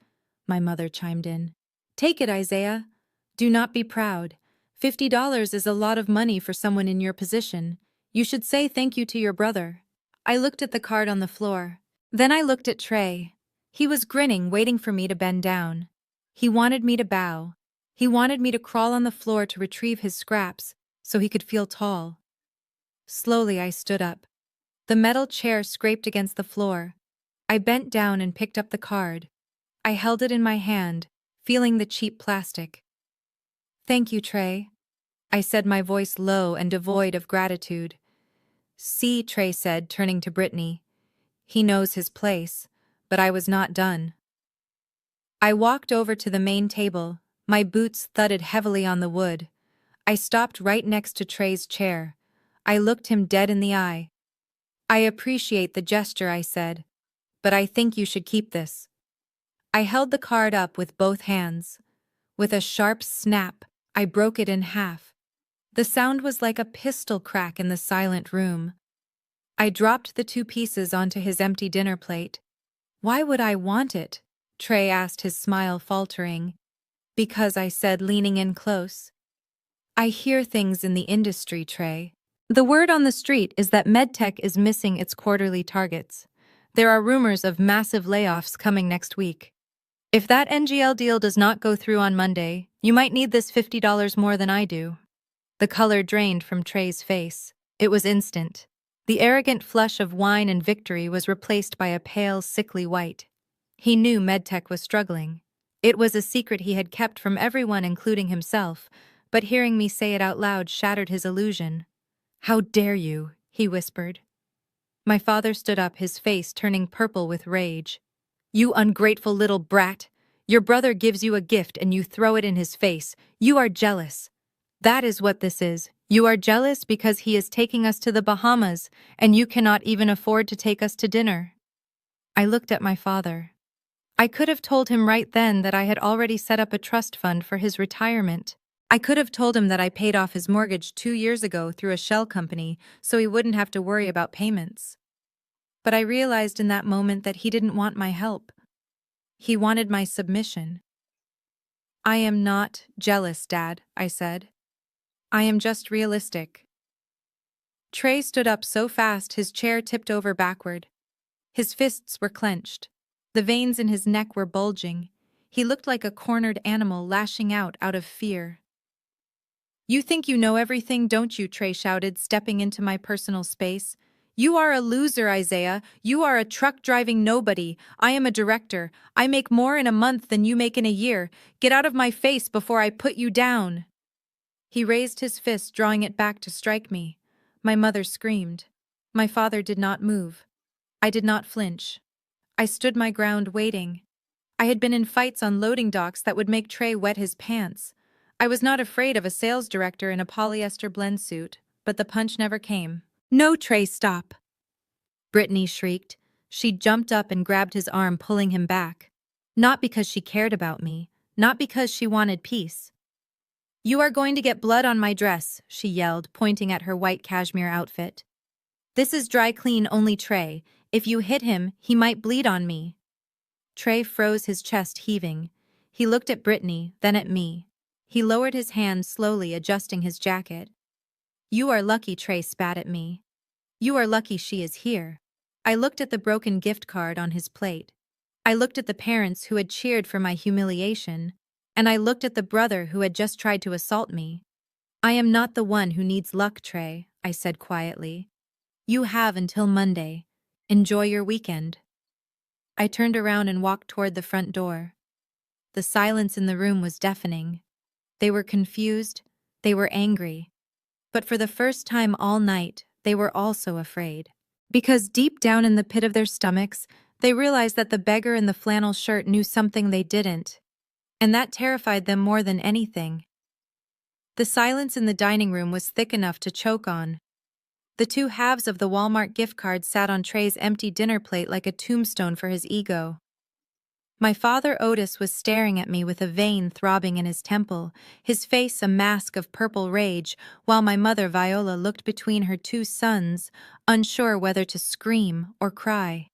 My mother chimed in. "Take it, Isaiah. Do not be proud. $50 is a lot of money for someone in your position. You should say thank you to your brother." I looked at the card on the floor. Then I looked at Trey. He was grinning, waiting for me to bend down. He wanted me to bow. He wanted me to crawl on the floor to retrieve his scraps, so he could feel tall. Slowly I stood up. The metal chair scraped against the floor. I bent down and picked up the card. I held it in my hand, feeling the cheap plastic. "Thank you, Trey," I said, my voice low and devoid of gratitude. "See," Trey said, turning to Brittany. "He knows his place," but I was not done. I walked over to the main table. My boots thudded heavily on the wood. I stopped right next to Trey's chair. I looked him dead in the eye. "I appreciate the gesture," I said, "but I think you should keep this." I held the card up with both hands. With a sharp snap, I broke it in half. The sound was like a pistol crack in the silent room. I dropped the two pieces onto his empty dinner plate. "Why would I want it?" Trey asked, his smile faltering. "Because," I said, leaning in close. "I hear things in the industry, Trey. The word on the street is that MedTech is missing its quarterly targets. There are rumors of massive layoffs coming next week. If that NGL deal does not go through on Monday, you might need this $50 more than I do." The color drained from Trey's face. It was instant. The arrogant flush of wine and victory was replaced by a pale, sickly white. He knew MedTech was struggling. It was a secret he had kept from everyone, including himself, but hearing me say it out loud shattered his illusion. "How dare you?" he whispered. My father stood up, his face turning purple with rage. "You ungrateful little brat! Your brother gives you a gift and you throw it in his face. You are jealous. That is what this is. You are jealous because he is taking us to the Bahamas, and you cannot even afford to take us to dinner." I looked at my father. I could have told him right then that I had already set up a trust fund for his retirement. I could have told him that I paid off his mortgage 2 years ago through a shell company so he wouldn't have to worry about payments. But I realized in that moment that he didn't want my help. He wanted my submission. "I am not jealous, Dad," I said. "I am just realistic." Trey stood up so fast his chair tipped over backward. His fists were clenched. The veins in his neck were bulging. He looked like a cornered animal lashing out of fear. "You think you know everything, don't you?" Trey shouted, stepping into my personal space. "You are a loser, Isaiah. You are a truck-driving nobody. I am a director. I make more in a month than you make in a year. Get out of my face before I put you down." He raised his fist, drawing it back to strike me. My mother screamed. My father did not move. I did not flinch. I stood my ground, waiting. I had been in fights on loading docks that would make Trey wet his pants. I was not afraid of a sales director in a polyester blend suit, but the punch never came. "No, Trey, stop!" Brittany shrieked. She jumped up and grabbed his arm, pulling him back. Not because she cared about me, not because she wanted peace. "You are going to get blood on my dress," she yelled, pointing at her white cashmere outfit. "This is dry clean only, Trey. If you hit him, he might bleed on me." Trey froze, his chest heaving. He looked at Brittany, then at me. He lowered his hand slowly, adjusting his jacket. "You are lucky," Trey spat at me. "You are lucky she is here." I looked at the broken gift card on his plate. I looked at the parents who had cheered for my humiliation, and I looked at the brother who had just tried to assault me. "I am not the one who needs luck, Trey," I said quietly. "You have until Monday. Enjoy your weekend." I turned around and walked toward the front door. The silence in the room was deafening. They were confused, they were angry. But for the first time all night, they were also afraid. Because deep down in the pit of their stomachs, they realized that the beggar in the flannel shirt knew something they didn't. And that terrified them more than anything. The silence in the dining room was thick enough to choke on. The two halves of the Walmart gift card sat on Trey's empty dinner plate like a tombstone for his ego. My father Otis was staring at me with a vein throbbing in his temple, his face a mask of purple rage, while my mother Viola looked between her two sons, unsure whether to scream or cry.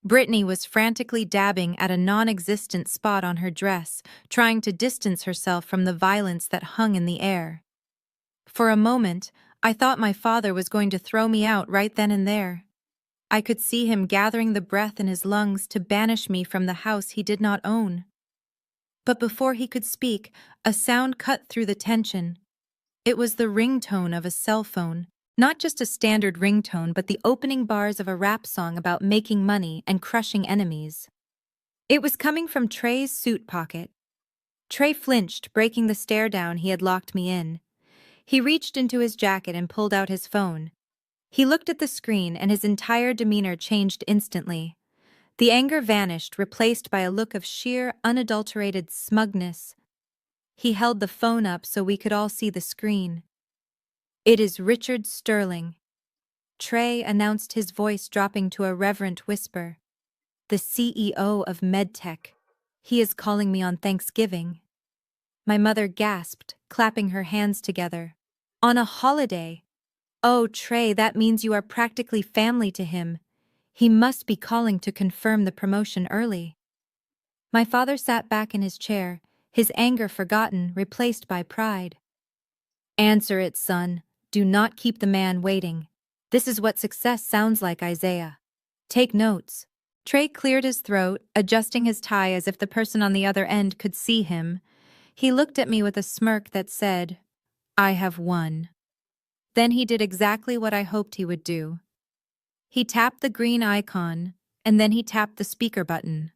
Brittany was frantically dabbing at a non-existent spot on her dress, trying to distance herself from the violence that hung in the air. For a moment, I thought my father was going to throw me out right then and there. I could see him gathering the breath in his lungs to banish me from the house he did not own. But before he could speak, a sound cut through the tension. It was the ringtone of a cell phone, not just a standard ringtone, but the opening bars of a rap song about making money and crushing enemies. It was coming from Trey's suit pocket. Trey flinched, breaking the stare down he had locked me in. He reached into his jacket and pulled out his phone. He looked at the screen and his entire demeanor changed instantly. The anger vanished, replaced by a look of sheer, unadulterated smugness. He held the phone up so we could all see the screen. "It is Richard Sterling," Trey announced, his voice dropping to a reverent whisper. "The CEO of MedTech. He is calling me on Thanksgiving." My mother gasped, clapping her hands together. "On a holiday? Oh, Trey, that means you are practically family to him. He must be calling to confirm the promotion early." My father sat back in his chair, his anger forgotten, replaced by pride. "Answer it, son. Do not keep the man waiting. This is what success sounds like, Isaiah. Take notes." Trey cleared his throat, adjusting his tie as if the person on the other end could see him. He looked at me with a smirk that said, "I have won." Then he did exactly what I hoped he would do. He tapped the green icon, and then he tapped the speaker button.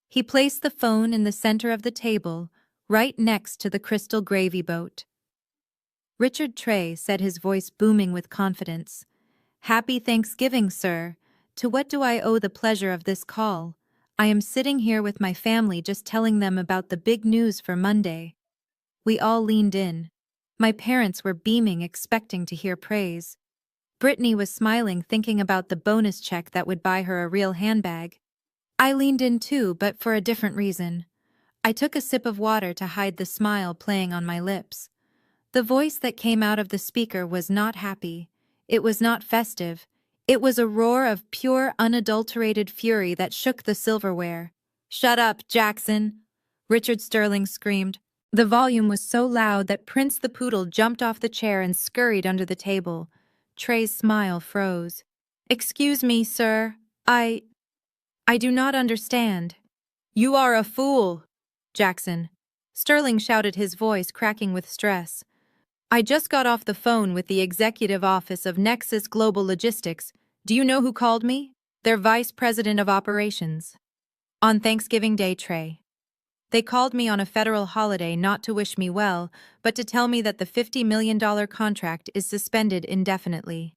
He placed the phone in the center of the table, right next to the crystal gravy boat. "Richard Trey," said, his voice booming with confidence. "Happy Thanksgiving, sir. To what do I owe the pleasure of this call? I am sitting here with my family just telling them about the big news for Monday." We all leaned in. My parents were beaming, expecting to hear praise. Brittany was smiling, thinking about the bonus check that would buy her a real handbag. I leaned in too, but for a different reason. I took a sip of water to hide the smile playing on my lips. The voice that came out of the speaker was not happy. It was not festive. It was a roar of pure, unadulterated fury that shook the silverware. "Shut up, Jackson!" Richard Sterling screamed. The volume was so loud that Prince the poodle jumped off the chair and scurried under the table. Trey's smile froze. "Excuse me, sir. I do not understand." "You are a fool, Jackson," Sterling shouted, his voice cracking with stress. "I just got off the phone with the executive office of Nexus Global Logistics. Do you know who called me? Their vice president of operations. On Thanksgiving Day, Trey. They called me on a federal holiday not to wish me well, but to tell me that the $50 million contract is suspended indefinitely."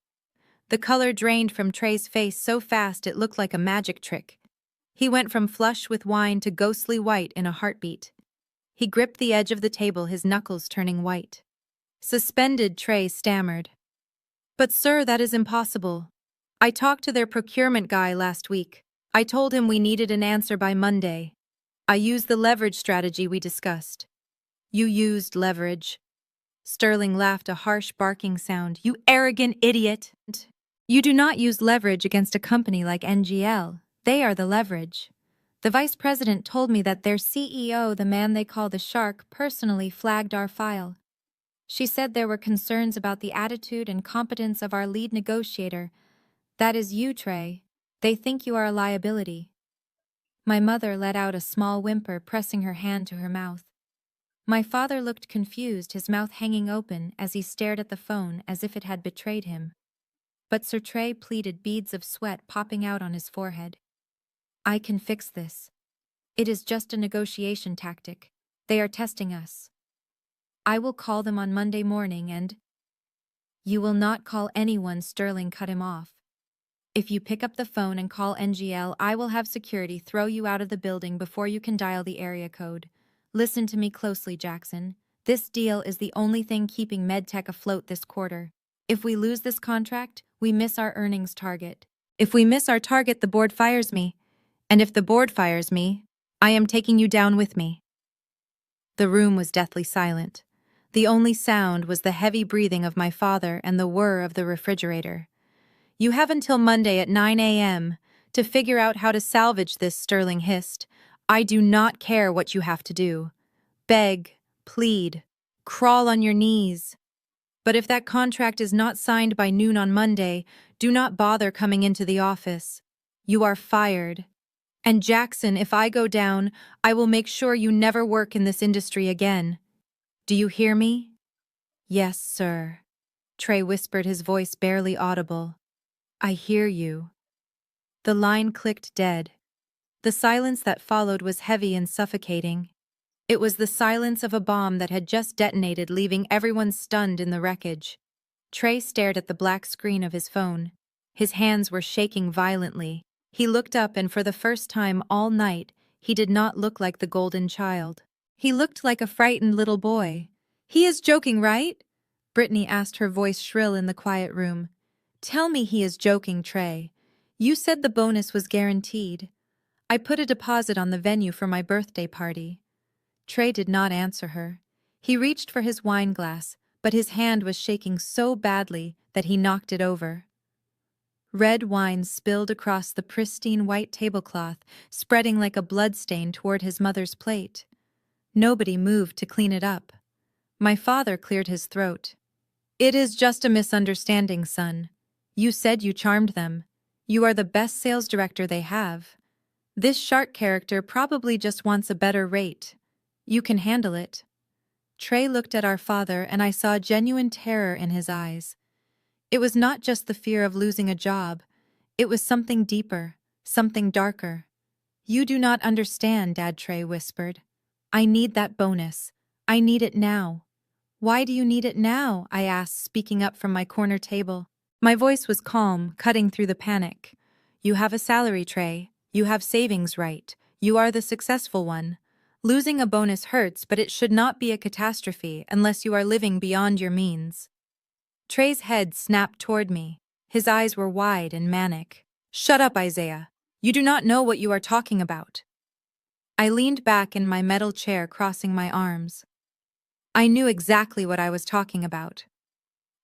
The color drained from Trey's face so fast it looked like a magic trick. He went from flush with wine to ghostly white in a heartbeat. He gripped the edge of the table, his knuckles turning white. "Suspended," Trey stammered. "But sir, that is impossible." I talked to their procurement guy last week. I told him we needed an answer by Monday. I used the leverage strategy we discussed. You used leverage. Sterling laughed a harsh barking sound. You arrogant idiot! You do not use leverage against a company like NGL. They are the leverage. The vice president told me that their CEO, the man they call the Shark, personally flagged our file. She said there were concerns about the attitude and competence of our lead negotiator. That is you, Trey. They think you are a liability. My mother let out a small whimper, pressing her hand to her mouth. My father looked confused, his mouth hanging open as he stared at the phone as if it had betrayed him. But Sir Trey pleaded, beads of sweat popping out on his forehead. I can fix this. It is just a negotiation tactic. They are testing us. I will call them on Monday morning and... You will not call anyone, Sterling cut him off. If you pick up the phone and call NGL, I will have security throw you out of the building before you can dial the area code. Listen to me closely, Jackson. This deal is the only thing keeping MedTech afloat this quarter. If we lose this contract, we miss our earnings target. If we miss our target, the board fires me. And if the board fires me, I am taking you down with me. The room was deathly silent. The only sound was the heavy breathing of my father and the whir of the refrigerator. You have until Monday at 9 a.m. to figure out how to salvage this, Sterling hissed. I do not care what you have to do. Beg, plead, crawl on your knees. But if that contract is not signed by noon on Monday, do not bother coming into the office. You are fired. And Jackson, if I go down, I will make sure you never work in this industry again. Do you hear me? Yes, sir. Trey whispered, his voice barely audible. I hear you. The line clicked dead. The silence that followed was heavy and suffocating. It was the silence of a bomb that had just detonated, leaving everyone stunned in the wreckage. Trey stared at the black screen of his phone. His hands were shaking violently. He looked up, and for the first time all night, he did not look like the golden child. He looked like a frightened little boy. He is joking, right? Brittany asked, her voice shrill in the quiet room. Tell me he is joking, Trey. You said the bonus was guaranteed. I put a deposit on the venue for my birthday party. Trey did not answer her. He reached for his wine glass, but his hand was shaking so badly that he knocked it over. Red wine spilled across the pristine white tablecloth, spreading like a bloodstain toward his mother's plate. Nobody moved to clean it up. My father cleared his throat. It is just a misunderstanding, son. You said you charmed them. You are the best sales director they have. This shark character probably just wants a better rate. You can handle it. Trey looked at our father, and I saw genuine terror in his eyes. It was not just the fear of losing a job. It was something deeper, something darker. You do not understand, Dad, Trey whispered. I need that bonus. I need it now. Why do you need it now? I asked, speaking up from my corner table. My voice was calm, cutting through the panic. You have a salary, Trey. You have savings, right? You are the successful one. Losing a bonus hurts, but it should not be a catastrophe unless you are living beyond your means. Trey's head snapped toward me. His eyes were wide and manic. Shut up, Isaiah. You do not know what you are talking about. I leaned back in my metal chair, crossing my arms. I knew exactly what I was talking about.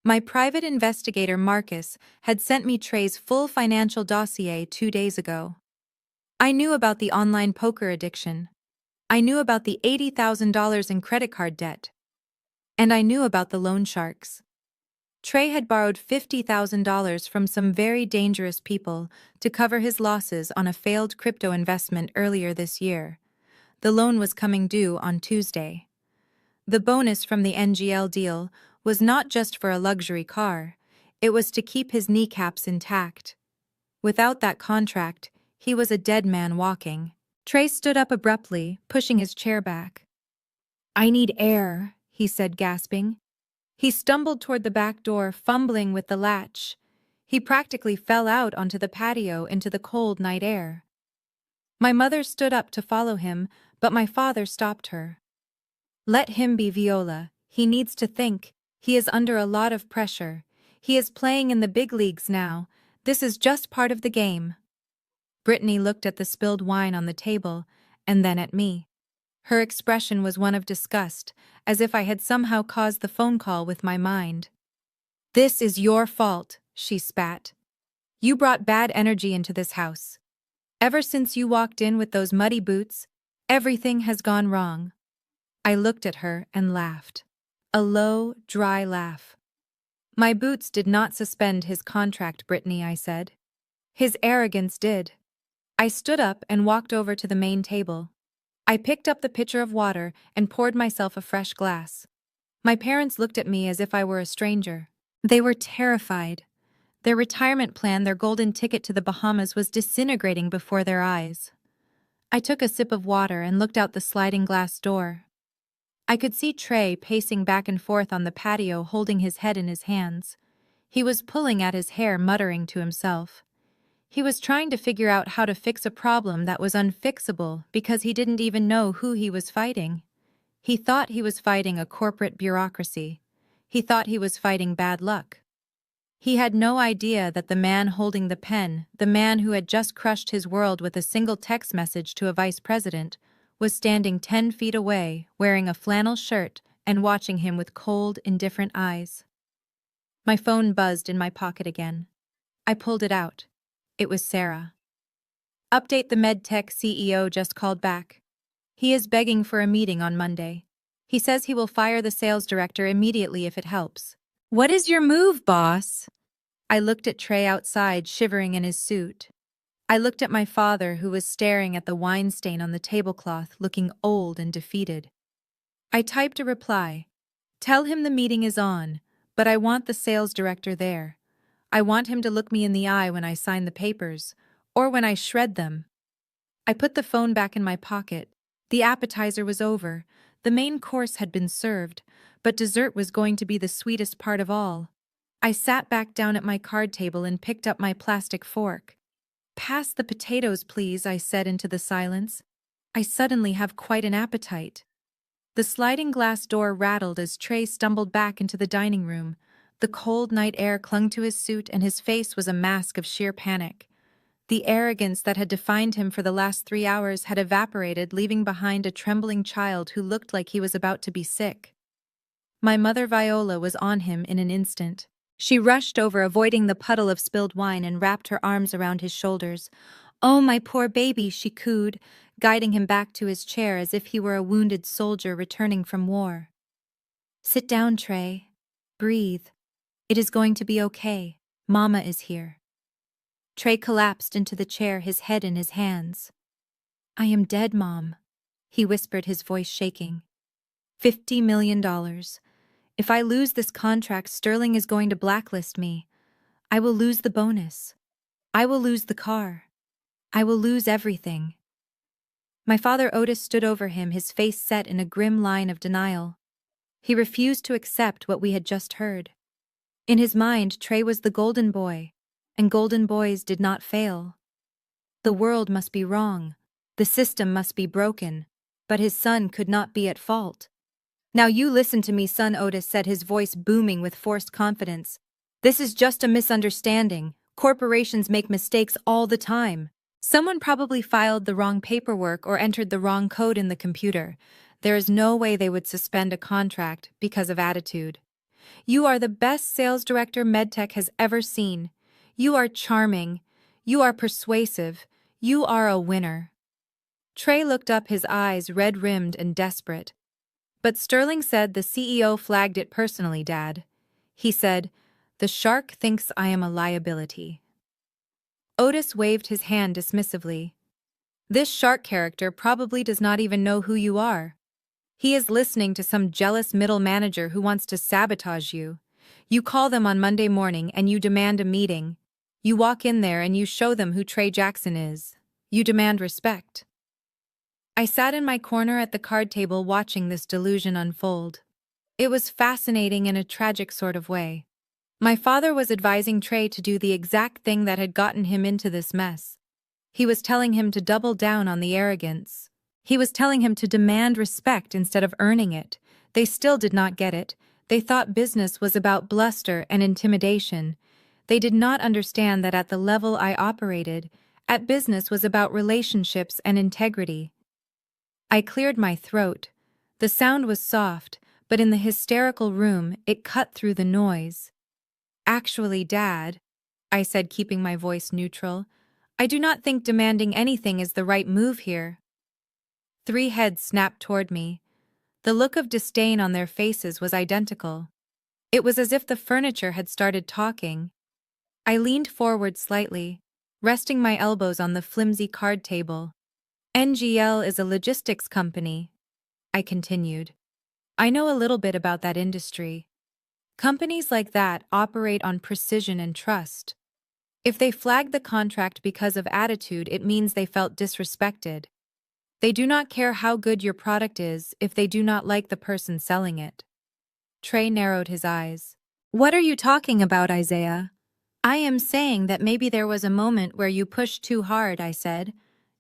My private investigator, Marcus, had sent me Trey's full financial dossier 2 days ago. I knew about the online poker addiction. I knew about the $80,000 in credit card debt. And I knew about the loan sharks. Trey had borrowed $50,000 from some very dangerous people to cover his losses on a failed crypto investment earlier this year. The loan was coming due on Tuesday. The bonus from the NGL deal was not just for a luxury car, it was to keep his kneecaps intact. Without that contract, he was a dead man walking. Trey stood up abruptly, pushing his chair back. I need air, he said, gasping. He stumbled toward the back door, fumbling with the latch. He practically fell out onto the patio into the cold night air. My mother stood up to follow him, but my father stopped her. Let him be, Viola. He needs to think. He is under a lot of pressure. He is playing in the big leagues now. This is just part of the game. Brittany looked at the spilled wine on the table, and then at me. Her expression was one of disgust, as if I had somehow caused the phone call with my mind. "This is your fault," she spat. "You brought bad energy into this house. Ever since you walked in with those muddy boots, everything has gone wrong." I looked at her and laughed. A low, dry laugh. "My boots did not suspend his contract, Brittany," I said. "His arrogance did." I stood up and walked over to the main table. I picked up the pitcher of water and poured myself a fresh glass. My parents looked at me as if I were a stranger. They were terrified. Their retirement plan, their golden ticket to the Bahamas, was disintegrating before their eyes. I took a sip of water and looked out the sliding glass door. I could see Trey pacing back and forth on the patio, holding his head in his hands. He was pulling at his hair, muttering to himself. He was trying to figure out how to fix a problem that was unfixable because he didn't even know who he was fighting. He thought he was fighting a corporate bureaucracy. He thought he was fighting bad luck. He had no idea that the man holding the pen, the man who had just crushed his world with a single text message to a vice president, was standing 10 feet away, wearing a flannel shirt and watching him with cold, indifferent eyes. My phone buzzed in my pocket again. I pulled it out. It was Sarah. "Update: the MedTech CEO just called back. He is begging for a meeting on Monday. He says he will fire the sales director immediately if it helps." "What is your move, boss?" I looked at Trey outside, shivering in his suit. I looked at my father, who was staring at the wine stain on the tablecloth, looking old and defeated. I typed a reply. "Tell him the meeting is on, but I want the sales director there. I want him to look me in the eye when I sign the papers, or when I shred them." I put the phone back in my pocket. The appetizer was over. The main course had been served, but dessert was going to be the sweetest part of all. I sat back down at my card table and picked up my plastic fork. "Pass the potatoes, please," I said into the silence. I suddenly have quite an appetite. The sliding glass door rattled as Trey stumbled back into the dining room. The cold night air clung to his suit, and his face was a mask of sheer panic. The arrogance that had defined him for the last 3 hours had evaporated, leaving behind a trembling child who looked like he was about to be sick. My mother Viola was on him in an instant. She rushed over, avoiding the puddle of spilled wine, and wrapped her arms around his shoulders. "Oh, my poor baby," she cooed, guiding him back to his chair as if he were a wounded soldier returning from war. "Sit down, Trey. Breathe. It is going to be okay. Mama is here." Trey collapsed into the chair, his head in his hands. "I am dead, Mom," he whispered, his voice shaking. $50 million. If I lose this contract, Sterling is going to blacklist me. I will lose the bonus. I will lose the car. I will lose everything." My father Otis stood over him, his face set in a grim line of denial. He refused to accept what we had just heard. In his mind, Trey was the golden boy, and golden boys did not fail. The world must be wrong. The system must be broken. But his son could not be at fault. "Now you listen to me, son," Otis said, his voice booming with forced confidence. "This is just a misunderstanding. Corporations make mistakes all the time. Someone probably filed the wrong paperwork or entered the wrong code in the computer. There is no way they would suspend a contract because of attitude. You are the best sales director MedTech has ever seen. You are charming. You are persuasive. You are a winner." Trey looked up, his eyes red-rimmed and desperate. "But Sterling said the CEO flagged it personally, Dad. He said, 'The shark thinks I am a liability.'" Otis waved his hand dismissively. "This shark character probably does not even know who you are. He is listening to some jealous middle manager who wants to sabotage you. You call them on Monday morning and you demand a meeting. You walk in there and you show them who Trey Jackson is. You demand respect." I sat in my corner at the card table watching this delusion unfold. It was fascinating in a tragic sort of way. My father was advising Trey to do the exact thing that had gotten him into this mess. He was telling him to double down on the arrogance. He was telling him to demand respect instead of earning it. They still did not get it. They thought business was about bluster and intimidation. They did not understand that at the level I operated, at business was about relationships and integrity. I cleared my throat. The sound was soft, but in the hysterical room, it cut through the noise. Actually, Dad, I said, keeping my voice neutral, I do not think demanding anything is the right move here. 3 heads snapped toward me. The look of disdain on their faces was identical. It was as if the furniture had started talking. I leaned forward slightly, resting my elbows on the flimsy card table. NGL is a logistics company, I continued. I know a little bit about that industry. Companies like that operate on precision and trust. If they flag the contract because of attitude, it means they felt disrespected. They do not care how good your product is if they do not like the person selling it. Trey narrowed his eyes. What are you talking about, Isaiah? I am saying that maybe there was a moment where you pushed too hard, I said.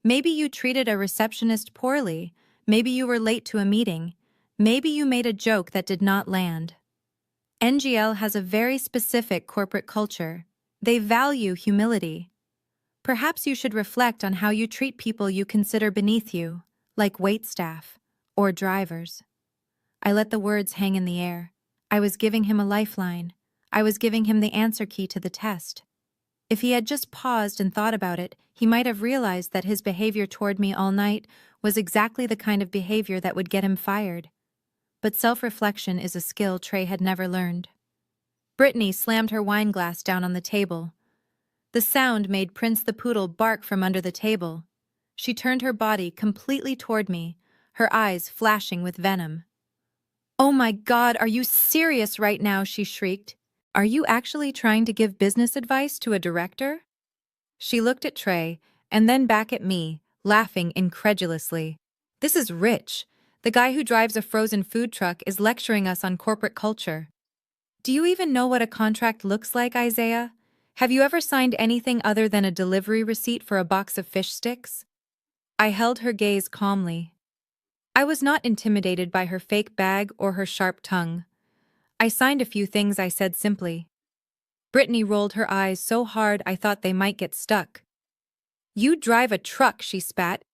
Maybe you treated a receptionist poorly. Maybe you were late to a meeting. Maybe you made a joke that did not land. NGL has a very specific corporate culture. They value humility. Perhaps you should reflect on how you treat people you consider beneath you, like waitstaff or drivers. I let the words hang in the air. I was giving him a lifeline. I was giving him the answer key to the test. If he had just paused and thought about it, he might have realized that his behavior toward me all night was exactly the kind of behavior that would get him fired. But self-reflection is a skill Trey had never learned. Brittany slammed her wine glass down on the table. The sound made Prince the poodle bark from under the table. She turned her body completely toward me, her eyes flashing with venom. "Oh my God, are you serious right now?" she shrieked. "Are you actually trying to give business advice to a director?" She looked at Trey, and then back at me, laughing incredulously. "This is Rich. The guy who drives a frozen food truck is lecturing us on corporate culture. Do you even know what a contract looks like, Isaiah? Have you ever signed anything other than a delivery receipt for a box of fish sticks?" I held her gaze calmly. I was not intimidated by her fake bag or her sharp tongue. I signed a few things, I said simply. Brittany rolled her eyes so hard I thought they might get stuck. "You drive a truck," she spat.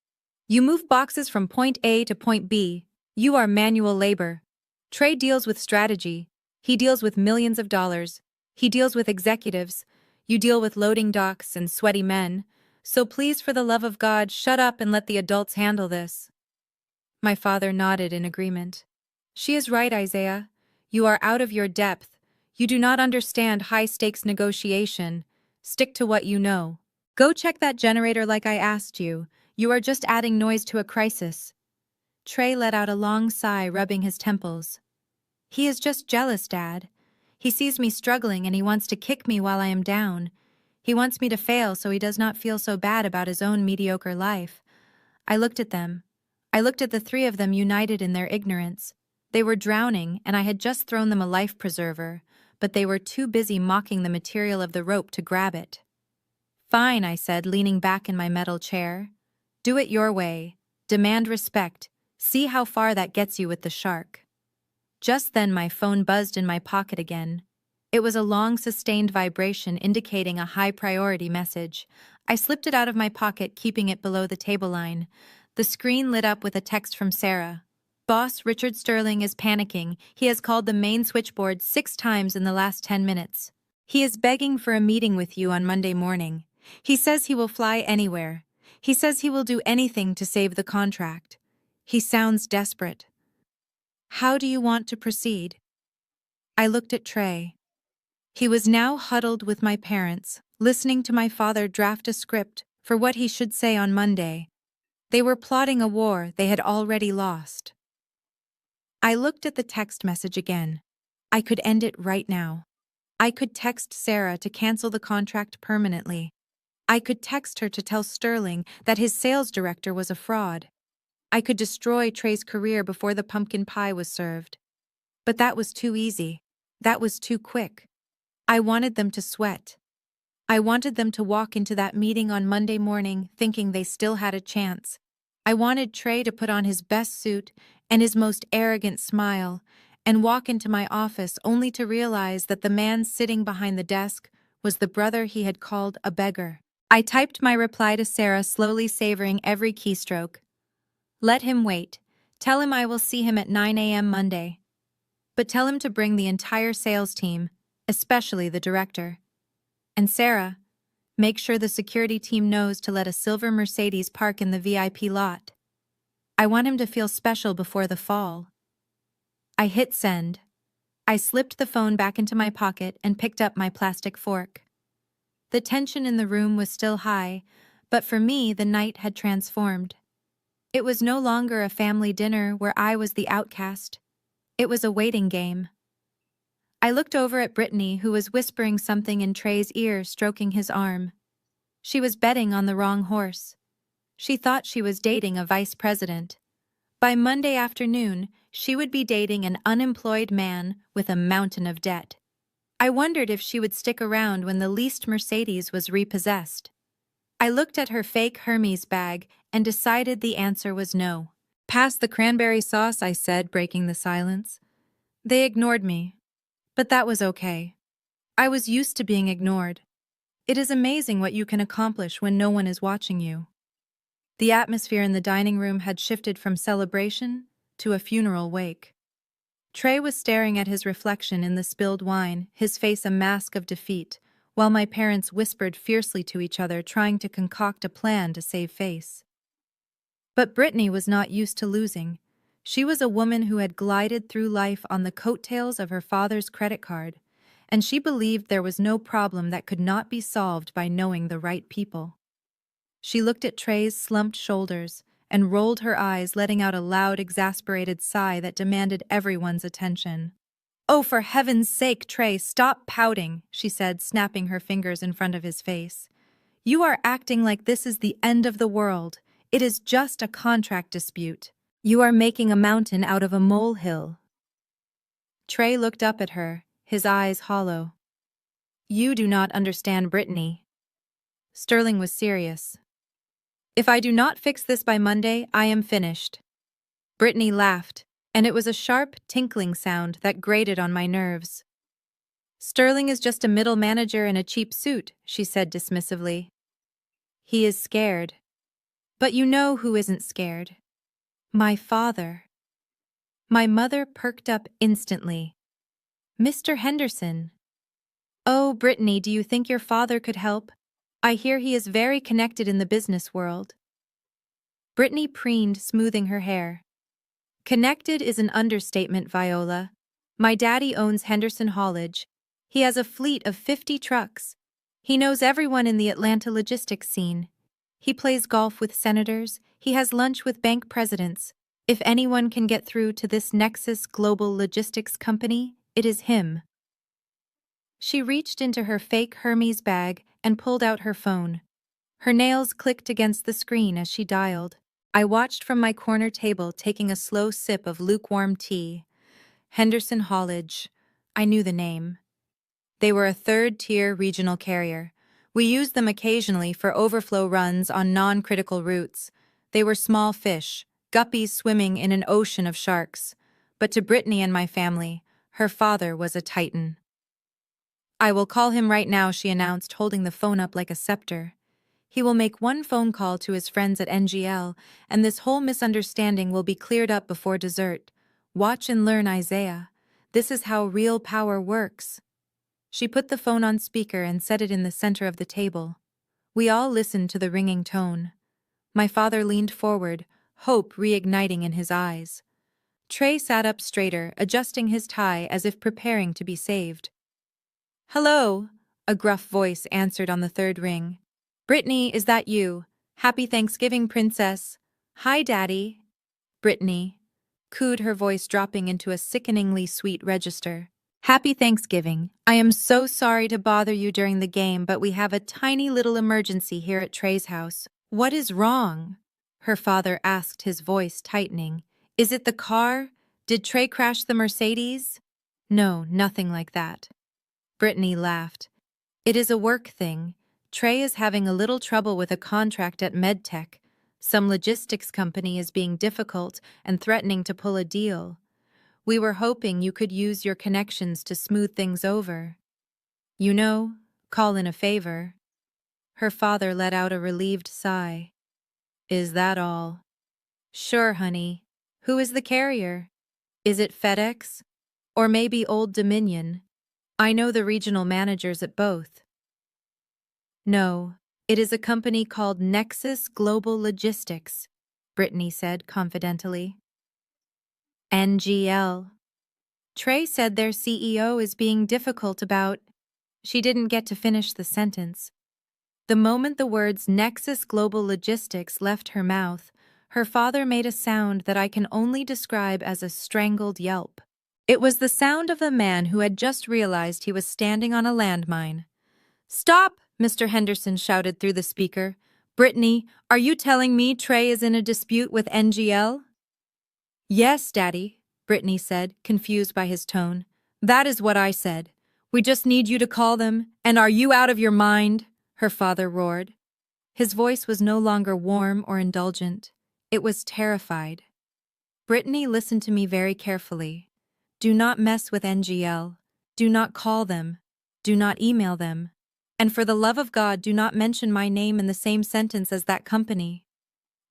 "You move boxes from point A to point B. You are manual labor. Trey deals with strategy. He deals with millions of dollars. He deals with executives. You deal with loading docks and sweaty men. So please, for the love of God, shut up and let the adults handle this." My father nodded in agreement. "She is right, Isaiah. You are out of your depth. You do not understand high-stakes negotiation. Stick to what you know. Go check that generator like I asked you. You are just adding noise to a crisis." Trey let out a long sigh, rubbing his temples. "He is just jealous, Dad. He sees me struggling and he wants to kick me while I am down. He wants me to fail so he does not feel so bad about his own mediocre life." I looked at them. I looked at the 3 of them united in their ignorance. They were drowning, and I had just thrown them a life preserver, but they were too busy mocking the material of the rope to grab it. "Fine," I said, leaning back in my metal chair. "Do it your way. Demand respect. See how far that gets you with the shark." Just then my phone buzzed in my pocket again. It was a long, sustained vibration indicating a high-priority message. I slipped it out of my pocket, keeping it below the table line. The screen lit up with a text from Sarah. "Boss, Richard Sterling is panicking. He has called the main switchboard 6 times in the last 10 minutes. He is begging for a meeting with you on Monday morning. He says he will fly anywhere. He says he will do anything to save the contract. He sounds desperate. How do you want to proceed?" I looked at Trey. He was now huddled with my parents, listening to my father draft a script for what he should say on Monday. They were plotting a war they had already lost. I looked at the text message again. I could end it right now. I could text Sarah to cancel the contract permanently. I could text her to tell Sterling that his sales director was a fraud. I could destroy Trey's career before the pumpkin pie was served. But that was too easy. That was too quick. I wanted them to sweat. I wanted them to walk into that meeting on Monday morning thinking they still had a chance. I wanted Trey to put on his best suit and his most arrogant smile and walk into my office only to realize that the man sitting behind the desk was the brother he had called a beggar. I typed my reply to Sarah, slowly savoring every keystroke. Let him wait. Tell him I will see him at 9 a.m. Monday. But tell him to bring the entire sales team, especially the director. And Sarah, make sure the security team knows to let a silver Mercedes park in the VIP lot. I want him to feel special before the fall. I hit send. I slipped the phone back into my pocket and picked up my plastic fork. The tension in the room was still high, but for me the night had transformed. It was no longer a family dinner where I was the outcast. It was a waiting game. I looked over at Brittany, who was whispering something in Trey's ear, stroking his arm. She was betting on the wrong horse. She thought she was dating a vice president. By Monday afternoon, she would be dating an unemployed man with a mountain of debt. I wondered if she would stick around when the leased Mercedes was repossessed. I looked at her fake Hermes bag and decided the answer was no. Pass the cranberry sauce, I said, breaking the silence. They ignored me. But that was okay. I was used to being ignored. It is amazing what you can accomplish when no one is watching you. The atmosphere in the dining room had shifted from celebration to a funeral wake. Trey was staring at his reflection in the spilled wine, his face a mask of defeat, while my parents whispered fiercely to each other, trying to concoct a plan to save face. But Brittany was not used to losing. She was a woman who had glided through life on the coattails of her father's credit card, and she believed there was no problem that could not be solved by knowing the right people. She looked at Trey's slumped shoulders and rolled her eyes, letting out a loud, exasperated sigh that demanded everyone's attention. "Oh, for heaven's sake, Trey, stop pouting," she said, snapping her fingers in front of his face. "You are acting like this is the end of the world. It is just a contract dispute. You are making a mountain out of a molehill." Trey looked up at her, his eyes hollow. "You do not understand Brittany." Sterling was serious. "If I do not fix this by Monday, I am finished." Brittany laughed, and it was a sharp, tinkling sound that grated on my nerves. "Sterling is just a middle manager in a cheap suit," she said dismissively. "He is scared. But you know who isn't scared? My father." My mother perked up instantly. "Mr. Henderson." "Oh, Brittany, do you think your father could help? I hear he is very connected in the business world." Brittany preened, smoothing her hair. "Connected is an understatement, Viola. My daddy owns Henderson Haulage. He has a fleet of 50 trucks. He knows everyone in the Atlanta logistics scene. He plays golf with senators. He has lunch with bank presidents. If anyone can get through to this Nexus Global Logistics company, it is him." She reached into her fake Hermes bag and pulled out her phone. Her nails clicked against the screen as she dialed. I watched from my corner table, taking a slow sip of lukewarm tea. Henderson Haulage. I knew the name. They were a third-tier regional carrier. We used them occasionally for overflow runs on non-critical routes. They were small fish, guppies swimming in an ocean of sharks. But to Brittany and my family, her father was a titan. "I will call him right now," she announced, holding the phone up like a scepter. "He will make one phone call to his friends at NGL, and this whole misunderstanding will be cleared up before dessert. Watch and learn, Isaiah. This is how real power works." She put the phone on speaker and set it in the center of the table. We all listened to the ringing tone. My father leaned forward, hope reigniting in his eyes. Trey sat up straighter, adjusting his tie as if preparing to be saved. "Hello," a gruff voice answered on the third ring. "Brittany, is that you? Happy Thanksgiving, princess." "Hi, Daddy." Brittany cooed, her voice dropping into a sickeningly sweet register. "Happy Thanksgiving. I am so sorry to bother you during the game, but we have a tiny little emergency here at Trey's house." "What is wrong?" her father asked, his voice tightening. "Is it the car? Did Trey crash the Mercedes?" "No, nothing like that." Brittany laughed. "It is a work thing. Trey is having a little trouble with a contract at MedTech. Some logistics company is being difficult and threatening to pull a deal. We were hoping you could use your connections to smooth things over. You know, Call in a favor. Her father let out a relieved sigh. Is that all? Sure, honey. Who is the carrier? Is it FedEx? Or maybe Old Dominion? I know the regional managers at both. No, it is a company called Nexus Global Logistics, Brittany said confidently. NGL. Trey said their CEO is being difficult about. She didn't get to finish the sentence. The moment the words Nexus Global Logistics left her mouth, her father made a sound that I can only describe as a strangled yelp. It was the sound of a man who had just realized he was standing on a landmine. Stop! Mr. Henderson shouted through the speaker. Brittany, are you telling me Trey is in a dispute with NGL? Yes, Daddy, Brittany said, confused by his tone. That is what I said. We just need you to call them, and are you out of your mind? Her father roared. His voice was no longer warm or indulgent. It was terrified. Brittany listened to me very carefully. Do not mess with NGL. Do not call them. Do not email them. And for the love of God, do not mention my name in the same sentence as that company.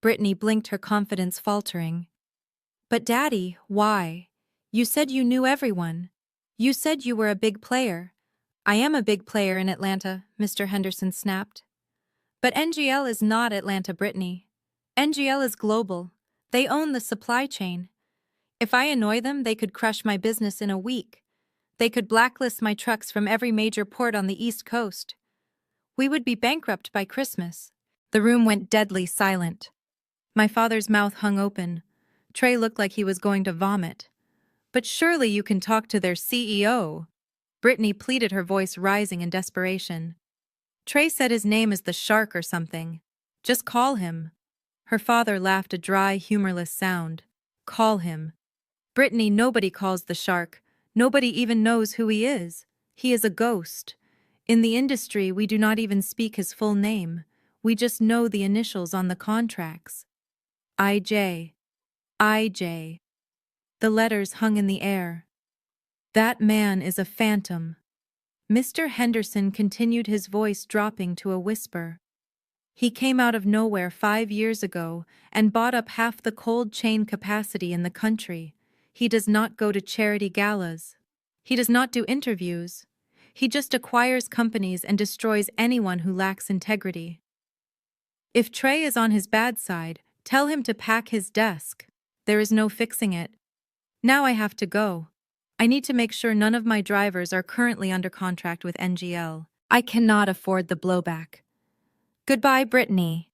Brittany blinked, her confidence faltering. But Daddy, why? You said you knew everyone. You said you were a big player. I am a big player in Atlanta, Mr. Henderson snapped. But NGL is not Atlanta, Brittany. NGL is global. They own the supply chain. If I annoy them, they could crush my business in a week. They could blacklist my trucks from every major port on the East Coast. We would be bankrupt by Christmas. The room went deadly silent. My father's mouth hung open. Trey looked like he was going to vomit. But surely you can talk to their CEO. Brittany pleaded, her voice rising in desperation. Trey said his name is the Shark or something. Just call him. Her father laughed, a dry, humorless sound. Call him. Brittany, nobody calls the Shark. Nobody even knows who he is. He is a ghost. In the industry, we do not even speak his full name. We just know the initials on the contracts. IJ. IJ. The letters hung in the air. That man is a phantom. Mr. Henderson continued, his voice dropping to a whisper. He came out of nowhere 5 years ago and bought up half the cold chain capacity in the country. He does not go to charity galas. He does not do interviews. He just acquires companies and destroys anyone who lacks integrity. If Trey is on his bad side, tell him to pack his desk. There is no fixing it. Now I have to go. I need to make sure none of my drivers are currently under contract with NGL. I cannot afford the blowback. Goodbye, Brittany.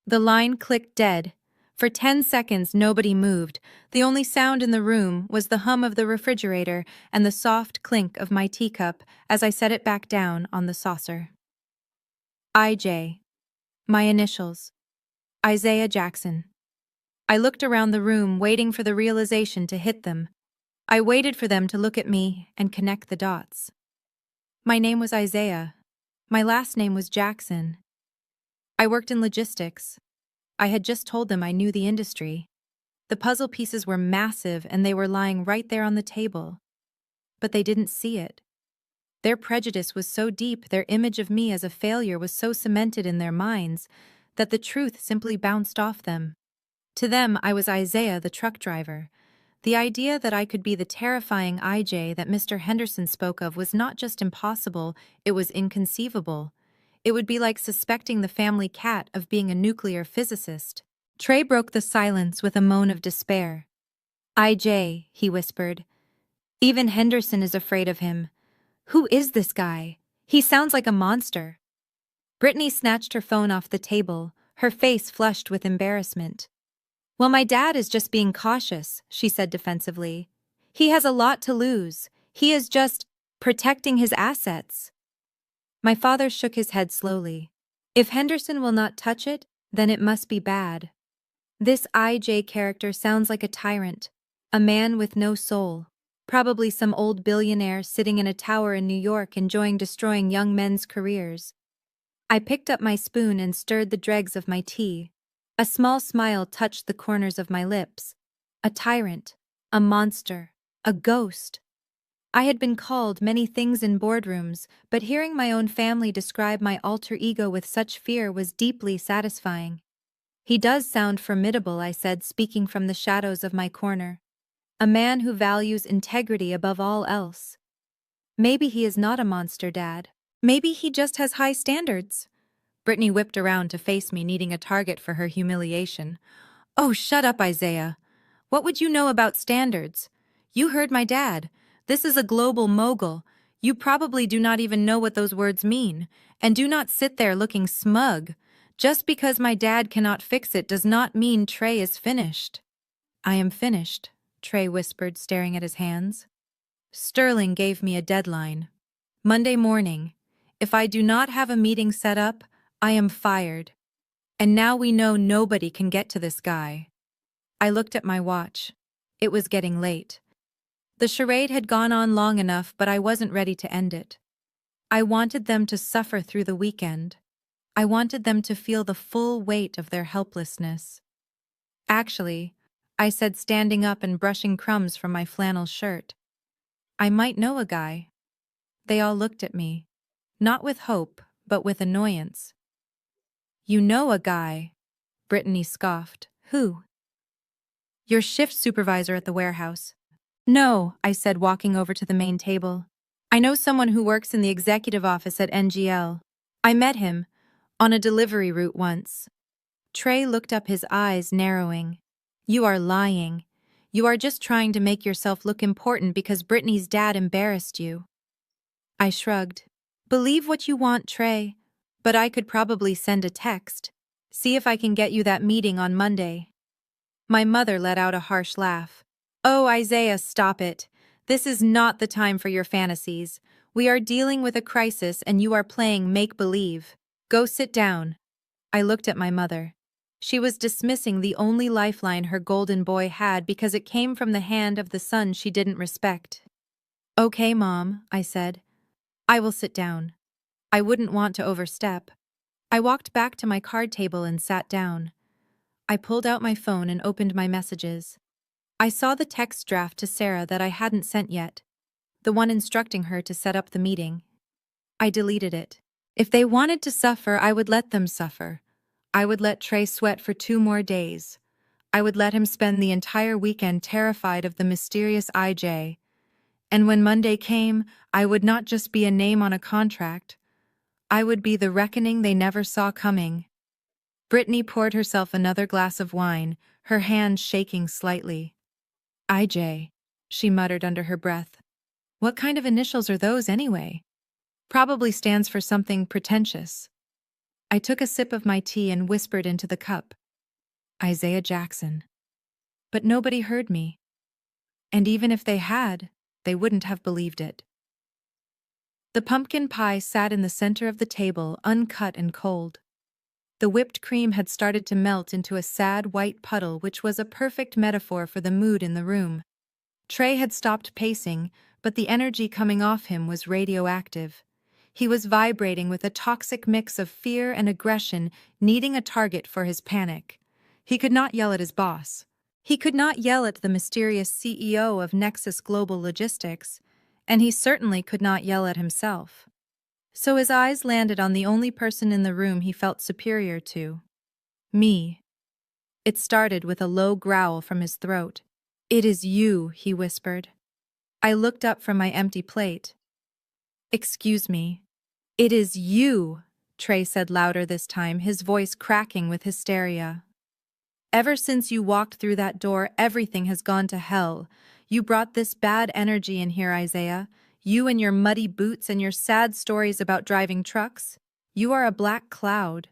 The line clicked dead. For 10 seconds, nobody moved. The only sound in the room was the hum of the refrigerator and the soft clink of my teacup as I set it back down on the saucer. IJ. My initials. Isaiah Jackson. I looked around the room, waiting for the realization to hit them. I waited for them to look at me and connect the dots. My name was Isaiah. My last name was Jackson. I worked in logistics. I had just told them I knew the industry. The puzzle pieces were massive and they were lying right there on the table. But they didn't see it. Their prejudice was so deep, their image of me as a failure was so cemented in their minds that the truth simply bounced off them. To them, I was Isaiah, the truck driver. The idea that I could be the terrifying IJ that Mr. Henderson spoke of was not just impossible, it was inconceivable. It would be like suspecting the family cat of being a nuclear physicist. Trey broke the silence with a moan of despair. IJ, he whispered. Even Henderson is afraid of him. Who is this guy? He sounds like a monster. Brittany snatched her phone off the table, her face flushed with embarrassment. Well, my dad is just being cautious, she said defensively. He has a lot to lose. He is just protecting his assets. My father shook his head slowly. If Henderson will not touch it, then it must be bad. This IJ character sounds like a tyrant, a man with no soul. Probably some old billionaire sitting in a tower in New York enjoying destroying young men's careers. I picked up my spoon and stirred the dregs of my tea. A small smile touched the corners of my lips. A tyrant, a monster, a ghost. I had been called many things in boardrooms, but hearing my own family describe my alter ego with such fear was deeply satisfying. "He does sound formidable," I said, speaking from the shadows of my corner. "A man who values integrity above all else. Maybe he is not a monster, Dad. Maybe he just has high standards." Brittany whipped around to face me, needing a target for her humiliation. "Oh, shut up, Isaiah. What would you know about standards? You heard my dad. This is a global mogul. You probably do not even know what those words mean. And do not sit there looking smug. Just because my dad cannot fix it does not mean Trey is finished." "I am finished," Trey whispered, staring at his hands. "Sterling gave me a deadline. Monday morning. If I do not have a meeting set up, I am fired. And now we know nobody can get to this guy." I looked at my watch. It was getting late. The charade had gone on long enough, but I wasn't ready to end it. I wanted them to suffer through the weekend. I wanted them to feel the full weight of their helplessness. "Actually," I said, standing up and brushing crumbs from my flannel shirt, "I might know a guy." They all looked at me, not with hope, but with annoyance. "You know a guy," Brittany scoffed. "Who?" "Your shift supervisor at the warehouse." "No," I said, walking over to the main table. "I know someone who works in the executive office at NGL. I met him on a delivery route once." Trey looked up, his eyes narrowing. "You are lying. You are just trying to make yourself look important because Brittany's dad embarrassed you." I shrugged. "Believe what you want, Trey, but I could probably send a text. See if I can get you that meeting on Monday." My mother let out a harsh laugh. "Oh, Isaiah, stop it. This is not the time for your fantasies. We are dealing with a crisis and you are playing make-believe. Go sit down." I looked at my mother. She was dismissing the only lifeline her golden boy had because it came from the hand of the son she didn't respect. "Okay, Mom," I said. "I will sit down. I wouldn't want to overstep." I walked back to my card table and sat down. I pulled out my phone and opened my messages. I saw the text draft to Sarah that I hadn't sent yet, the one instructing her to set up the meeting. I deleted it. If they wanted to suffer, I would let them suffer. I would let Trey sweat for 2 more days. I would let him spend the entire weekend terrified of the mysterious IJ. And when Monday came, I would not just be a name on a contract. I would be the reckoning they never saw coming. Brittany poured herself another glass of wine, her hand shaking slightly. "IJ," she muttered under her breath. "What kind of initials are those anyway? Probably stands for something pretentious." I took a sip of my tea and whispered into the cup, "Isaiah Jackson." But nobody heard me. And even if they had, they wouldn't have believed it. The pumpkin pie sat in the center of the table, uncut and cold. The whipped cream had started to melt into a sad white puddle, which was a perfect metaphor for the mood in the room. Trey had stopped pacing, but the energy coming off him was radioactive. He was vibrating with a toxic mix of fear and aggression, needing a target for his panic. He could not yell at his boss. He could not yell at the mysterious CEO of Nexus Global Logistics, and he certainly could not yell at himself. So his eyes landed on the only person in the room he felt superior to. Me. It started with a low growl from his throat. "It is you," he whispered. I looked up from my empty plate. "Excuse me." "It is you," Trey said louder this time, his voice cracking with hysteria. "Ever since you walked through that door, everything has gone to hell. You brought this bad energy in here, Isaiah. You and your muddy boots and your sad stories about driving trucks. You are a black cloud."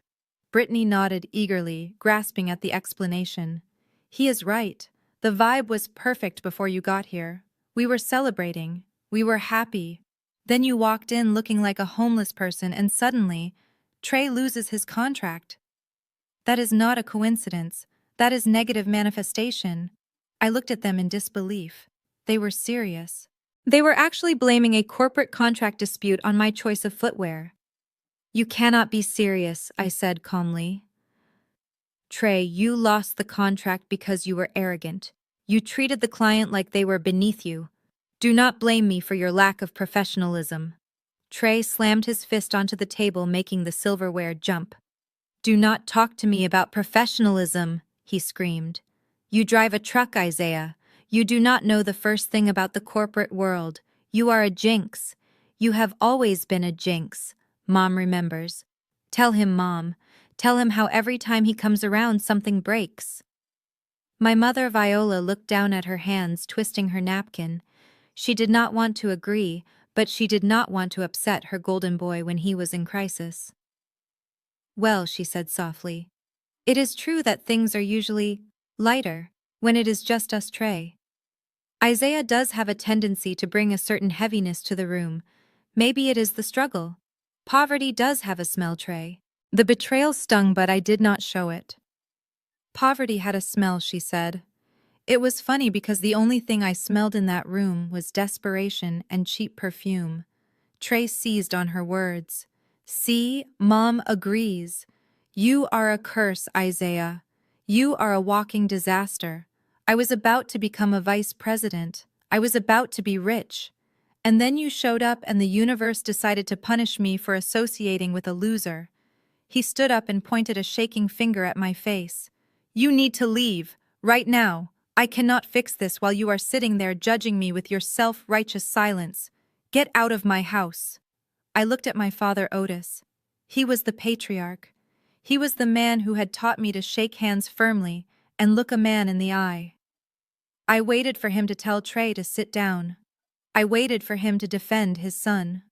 Brittany nodded eagerly, grasping at the explanation. "He is right. The vibe was perfect before you got here. We were celebrating. We were happy. Then you walked in looking like a homeless person and suddenly, Trey loses his contract. That is not a coincidence. That is negative manifestation." I looked at them in disbelief. They were serious. They were actually blaming a corporate contract dispute on my choice of footwear. "You cannot be serious," I said calmly. "Trey, you lost the contract because you were arrogant. You treated the client like they were beneath you. Do not blame me for your lack of professionalism. Trey slammed his fist onto the table, making the silverware jump. Do not talk to me about professionalism, he screamed. You drive a truck, Isaiah. You do not know the first thing about the corporate world. You are a jinx. You have always been a jinx. Mom remembers. Tell him, Mom. Tell him how every time he comes around something breaks. My mother Viola looked down at her hands, twisting her napkin. She did not want to agree, but she did not want to upset her golden boy when he was in crisis. Well, she said softly, it is true that things are usually lighter when it is just us, Trey. Isaiah does have a tendency to bring a certain heaviness to the room. Maybe it is the struggle. Poverty does have a smell, Trey. The betrayal stung, but I did not show it. Poverty had a smell, she said. It was funny because the only thing I smelled in that room was desperation and cheap perfume. Trey seized on her words. See, Mom agrees. You are a curse, Isaiah. You are a walking disaster. I was about to become a vice president. I was about to be rich. And then you showed up and the universe decided to punish me for associating with a loser. He stood up and pointed a shaking finger at my face. You need to leave, right now. I cannot fix this while you are sitting there judging me with your self-righteous silence. Get out of my house. I looked at my father, Otis. He was the patriarch. He was the man who had taught me to shake hands firmly and look a man in the eye. I waited for him to tell Trey to sit down. I waited for him to defend his son.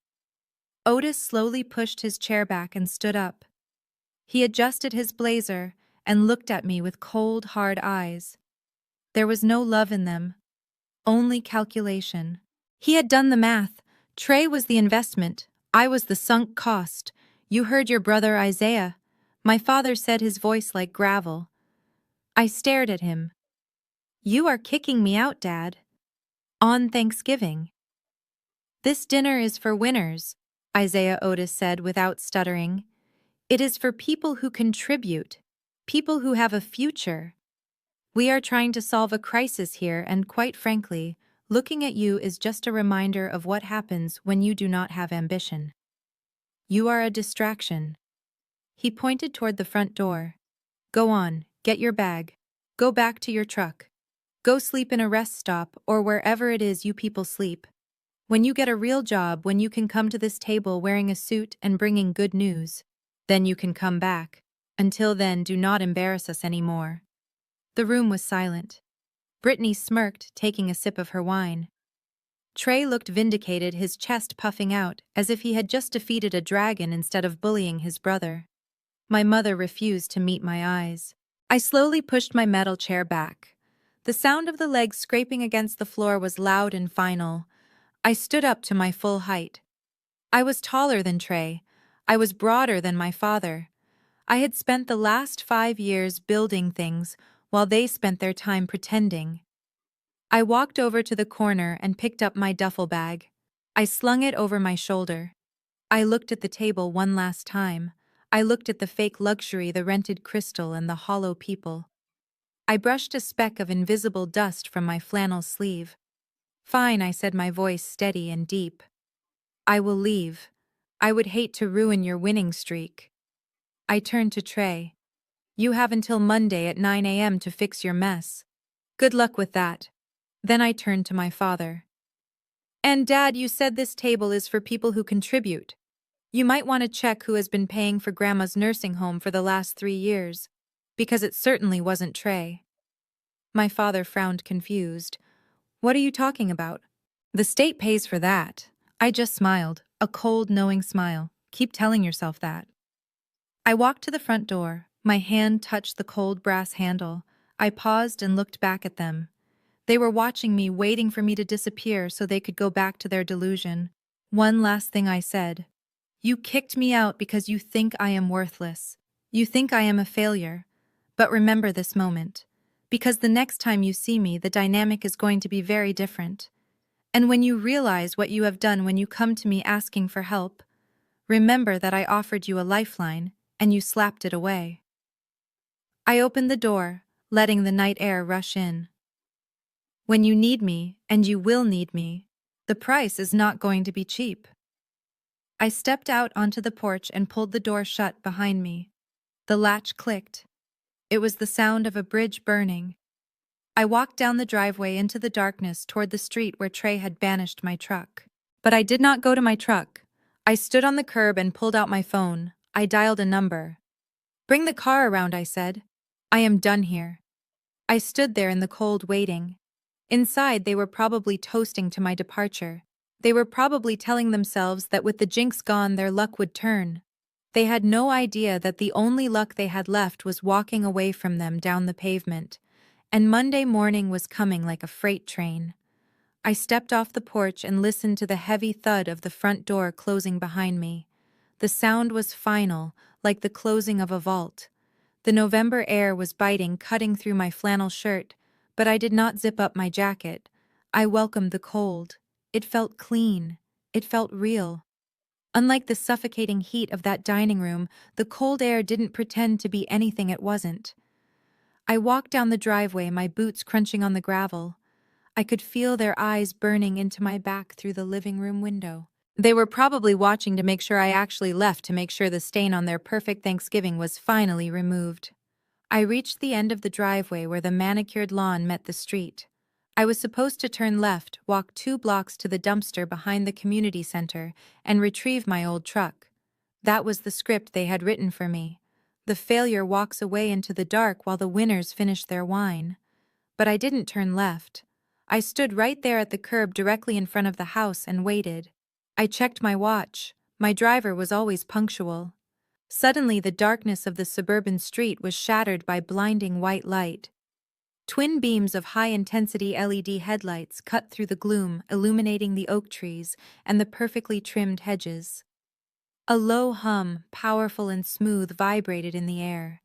Otis slowly pushed his chair back and stood up. He adjusted his blazer and looked at me with cold, hard eyes. There was no love in them, only calculation. He had done the math. Trey was the investment. I was the sunk cost. You heard your brother Isaiah. My father said, his voice like gravel. I stared at him. You are kicking me out, Dad. On Thanksgiving. This dinner is for winners, Isaiah Otis said without stuttering. It is for people who contribute, people who have a future. We are trying to solve a crisis here, and quite frankly, looking at you is just a reminder of what happens when you do not have ambition. You are a distraction. He pointed toward the front door. Go on, get your bag. Go back to your truck. Go sleep in a rest stop or wherever it is you people sleep. When you get a real job, when you can come to this table wearing a suit and bringing good news, then you can come back. Until then, do not embarrass us anymore. The room was silent. Brittany smirked, taking a sip of her wine. Trey looked vindicated, his chest puffing out, as if he had just defeated a dragon instead of bullying his brother. My mother refused to meet my eyes. I slowly pushed my metal chair back. The sound of the legs scraping against the floor was loud and final. I stood up to my full height. I was taller than Trey. I was broader than my father. I had spent the last 5 years building things, while they spent their time pretending. I walked over to the corner and picked up my duffel bag. I slung it over my shoulder. I looked at the table one last time. I looked at the fake luxury, the rented crystal, and the hollow people. I brushed a speck of invisible dust from my flannel sleeve. Fine, I said, my voice steady and deep. I will leave. I would hate to ruin your winning streak. I turned to Trey. You have until Monday at 9 a.m. to fix your mess. Good luck with that. Then I turned to my father. And Dad, you said this table is for people who contribute. You might want to check who has been paying for Grandma's nursing home for the last 3 years, because it certainly wasn't Trey. My father frowned, confused. What are you talking about? The state pays for that. I just smiled, a cold, knowing smile. Keep telling yourself that. I walked to the front door. My hand touched the cold brass handle. I paused and looked back at them. They were watching me, waiting for me to disappear so they could go back to their delusion. One last thing I said. You kicked me out because you think I am worthless. You think I am a failure. But remember this moment. Because the next time you see me, the dynamic is going to be very different. And when you realize what you have done when you come to me asking for help, remember that I offered you a lifeline, and you slapped it away. I opened the door, letting the night air rush in. When you need me, and you will need me, The price is not going to be cheap. I stepped out onto the porch and pulled the door shut behind me. The latch clicked. It was the sound of a bridge burning. I walked down the driveway into the darkness toward the street where Trey had banished my truck. But I did not go to my truck. I stood on the curb and pulled out my phone. I dialed a number. "Bring the car around," I said. "I am done here." I stood there in the cold waiting. Inside, they were probably toasting to my departure. They were probably telling themselves that with the jinx gone, their luck would turn. They had no idea that the only luck they had left was walking away from them down the pavement, and Monday morning was coming like a freight train. I stepped off the porch and listened to the heavy thud of the front door closing behind me. The sound was final, like the closing of a vault. The November air was biting, cutting through my flannel shirt, but I did not zip up my jacket. I welcomed the cold. It felt clean. It felt real. Unlike the suffocating heat of that dining room, the cold air didn't pretend to be anything it wasn't. I walked down the driveway, my boots crunching on the gravel. I could feel their eyes burning into my back through the living room window. They were probably watching to make sure I actually left, to make sure the stain on their perfect Thanksgiving was finally removed. I reached the end of the driveway where the manicured lawn met the street. I was supposed to turn left, walk 2 blocks to the dumpster behind the community center, and retrieve my old truck. That was the script they had written for me. The failure walks away into the dark while the winners finish their wine. But I didn't turn left. I stood right there at the curb directly in front of the house and waited. I checked my watch. My driver was always punctual. Suddenly, the darkness of the suburban street was shattered by blinding white light. Twin beams of high-intensity LED headlights cut through the gloom, illuminating the oak trees and the perfectly trimmed hedges. A low hum, powerful and smooth, vibrated in the air.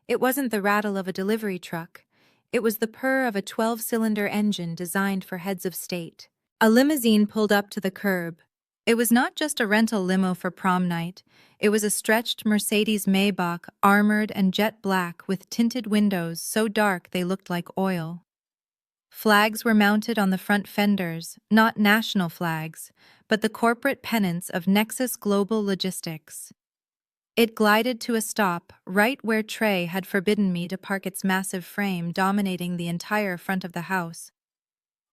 It wasn't the rattle of a delivery truck. It was the purr of a 12-cylinder engine designed for heads of state. A limousine pulled up to the curb. It was not just a rental limo for prom night. It was a stretched Mercedes Maybach, armored and jet black with tinted windows so dark they looked like oil. Flags were mounted on the front fenders, not national flags, but the corporate pennants of Nexus Global Logistics. It glided to a stop right where Trey had forbidden me to park, its massive frame dominating the entire front of the house.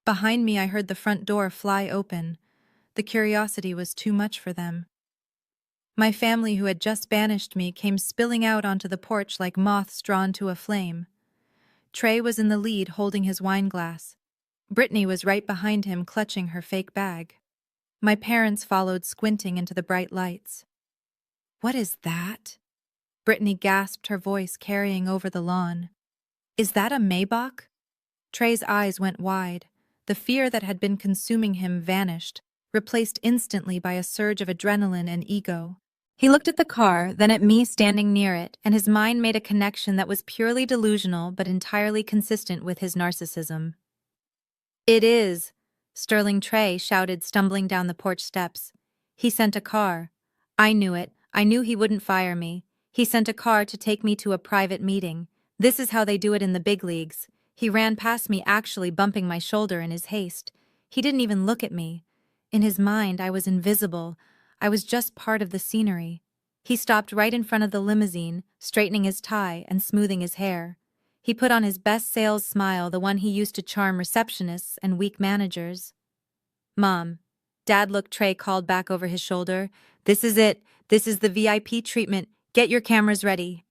Behind me, I heard the front door fly open. The curiosity was too much for them. My family, who had just banished me, came spilling out onto the porch like moths drawn to a flame. Trey was in the lead, holding his wine glass. Brittany was right behind him, clutching her fake bag. My parents followed, squinting into the bright lights. "What is that?" Brittany gasped, her voice carrying over the lawn. "Is that a Maybach?" Trey's eyes went wide. The fear that had been consuming him vanished, replaced instantly by a surge of adrenaline and ego. He looked at the car, then at me standing near it, and his mind made a connection that was purely delusional but entirely consistent with his narcissism. "It is," Sterling Trey shouted, stumbling down the porch steps. "He sent a car. I knew it. I knew he wouldn't fire me. He sent a car to take me to a private meeting. This is how they do it in the big leagues." He ran past me, actually bumping my shoulder in his haste. He didn't even look at me. In his mind, I was invisible. I was just part of the scenery. He stopped right in front of the limousine, straightening his tie and smoothing his hair. He put on his best sales smile, the one he used to charm receptionists and weak managers. "Mom." Dad looked, Trey called back over his shoulder. "This is it. This is the VIP treatment. Get your cameras ready."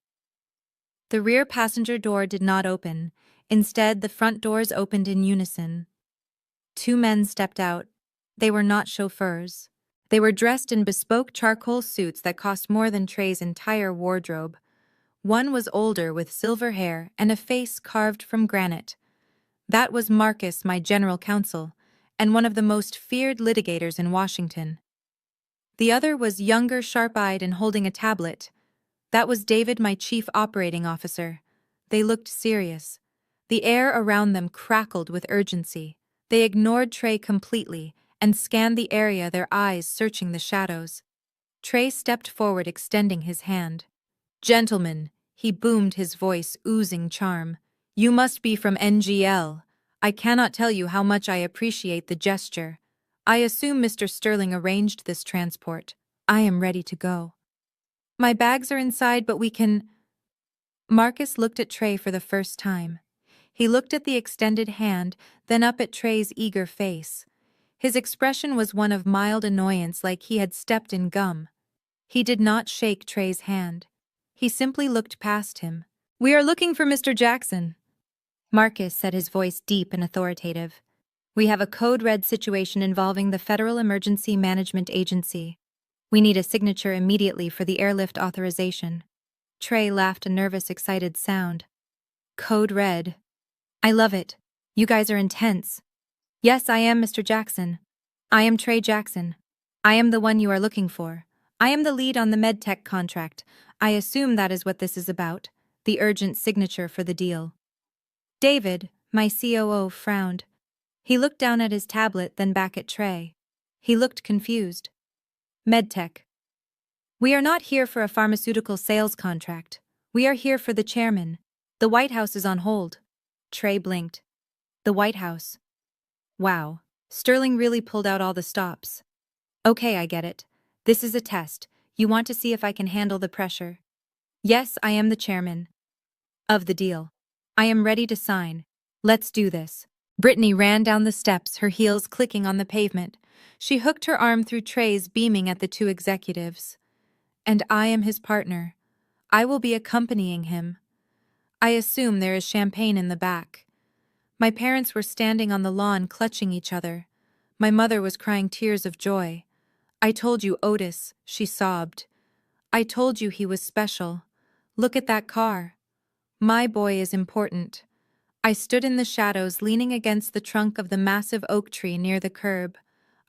The rear passenger door did not open. Instead, the front doors opened in unison. 2 men stepped out. They were not chauffeurs. They were dressed in bespoke charcoal suits that cost more than Trey's entire wardrobe. One was older, with silver hair and a face carved from granite. That was Marcus, my general counsel, and one of the most feared litigators in Washington. The other was younger, sharp-eyed, and holding a tablet. That was David, my chief operating officer. They looked serious. The air around them crackled with urgency. They ignored Trey completely and scanned the area, their eyes searching the shadows. Trey stepped forward, extending his hand. "Gentlemen," he boomed, his voice oozing charm. "You must be from NGL. I cannot tell you how much I appreciate the gesture. I assume Mr. Sterling arranged this transport. I am ready to go. My bags are inside, but we can... Marcus looked at Trey for the first time. He looked at the extended hand, then up at Trey's eager face. His expression was one of mild annoyance, like he had stepped in gum. He did not shake Trey's hand. He simply looked past him. "We are looking for Mr. Jackson," Marcus said, his voice deep and authoritative. "We have a code red situation involving the Federal Emergency Management Agency. We need a signature immediately for the airlift authorization." Trey laughed a nervous, excited sound. "Code red. I love it. You guys are intense." "Yes, I am Mr. Jackson. I am Trey Jackson. I am the one you are looking for. I am the lead on the medtech contract. I assume that is what this is about, the urgent signature for the deal." David, my COO, frowned. He looked down at his tablet, then back at Trey. He looked confused. "Medtech. We are not here for a pharmaceutical sales contract. We are here for the chairman. The White House is on hold." Trey blinked. The White House. Wow. Sterling really pulled out all the stops. "Okay, I get it. This is a test. You want to see if I can handle the pressure." "Yes, I am the chairman of the deal. I am ready to sign. Let's do this." Brittany ran down the steps, her heels clicking on the pavement. She hooked her arm through Trey's, beaming at the two executives. "And I am his partner. I will be accompanying him. I assume there is champagne in the back." My parents were standing on the lawn clutching each other. My mother was crying tears of joy. "I told you, Otis," she sobbed. "I told you he was special. Look at that car. My boy is important." I stood in the shadows, leaning against the trunk of the massive oak tree near the curb.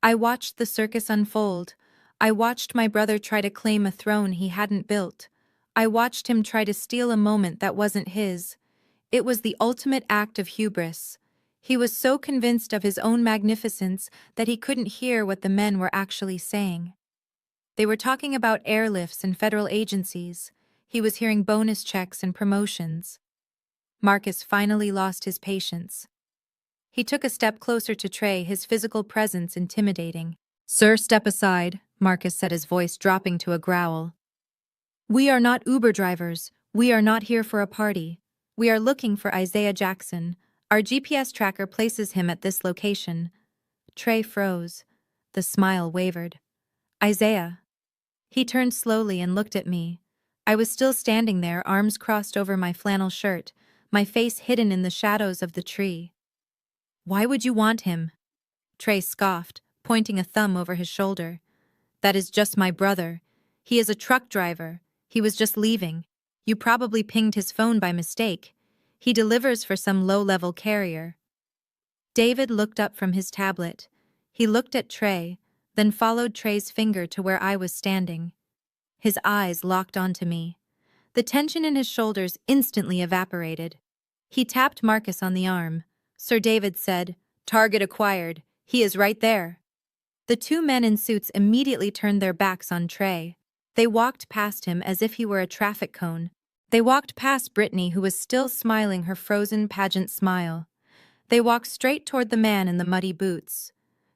I watched the circus unfold. I watched my brother try to claim a throne he hadn't built. I watched him try to steal a moment that wasn't his. It was the ultimate act of hubris. He was so convinced of his own magnificence that he couldn't hear what the men were actually saying. They were talking about airlifts and federal agencies. He was hearing bonus checks and promotions. Marcus finally lost his patience. He took a step closer to Trey, his physical presence intimidating. "Sir, step aside," Marcus said, his voice dropping to a growl. "We are not Uber drivers. We are not here for a party. We are looking for Isaiah Jackson. Our GPS tracker places him at this location." Trey froze. The smile wavered. "Isaiah." He turned slowly and looked at me. I was still standing there, arms crossed over my flannel shirt, my face hidden in the shadows of the tree. "Why would you want him?" Trey scoffed, pointing a thumb over his shoulder. "That is just my brother. He is a truck driver. He was just leaving. You probably pinged his phone by mistake. He delivers for some low-level carrier." David looked up from his tablet. He looked at Trey, then followed Trey's finger to where I was standing. His eyes locked onto me. The tension in his shoulders instantly evaporated. He tapped Marcus on the arm. Sir David said, "Target acquired. He is right there." The two men in suits immediately turned their backs on Trey. They walked past him as if he were a traffic cone. They walked past Brittany, who was still smiling her frozen pageant smile. They walked straight toward the man in the muddy boots.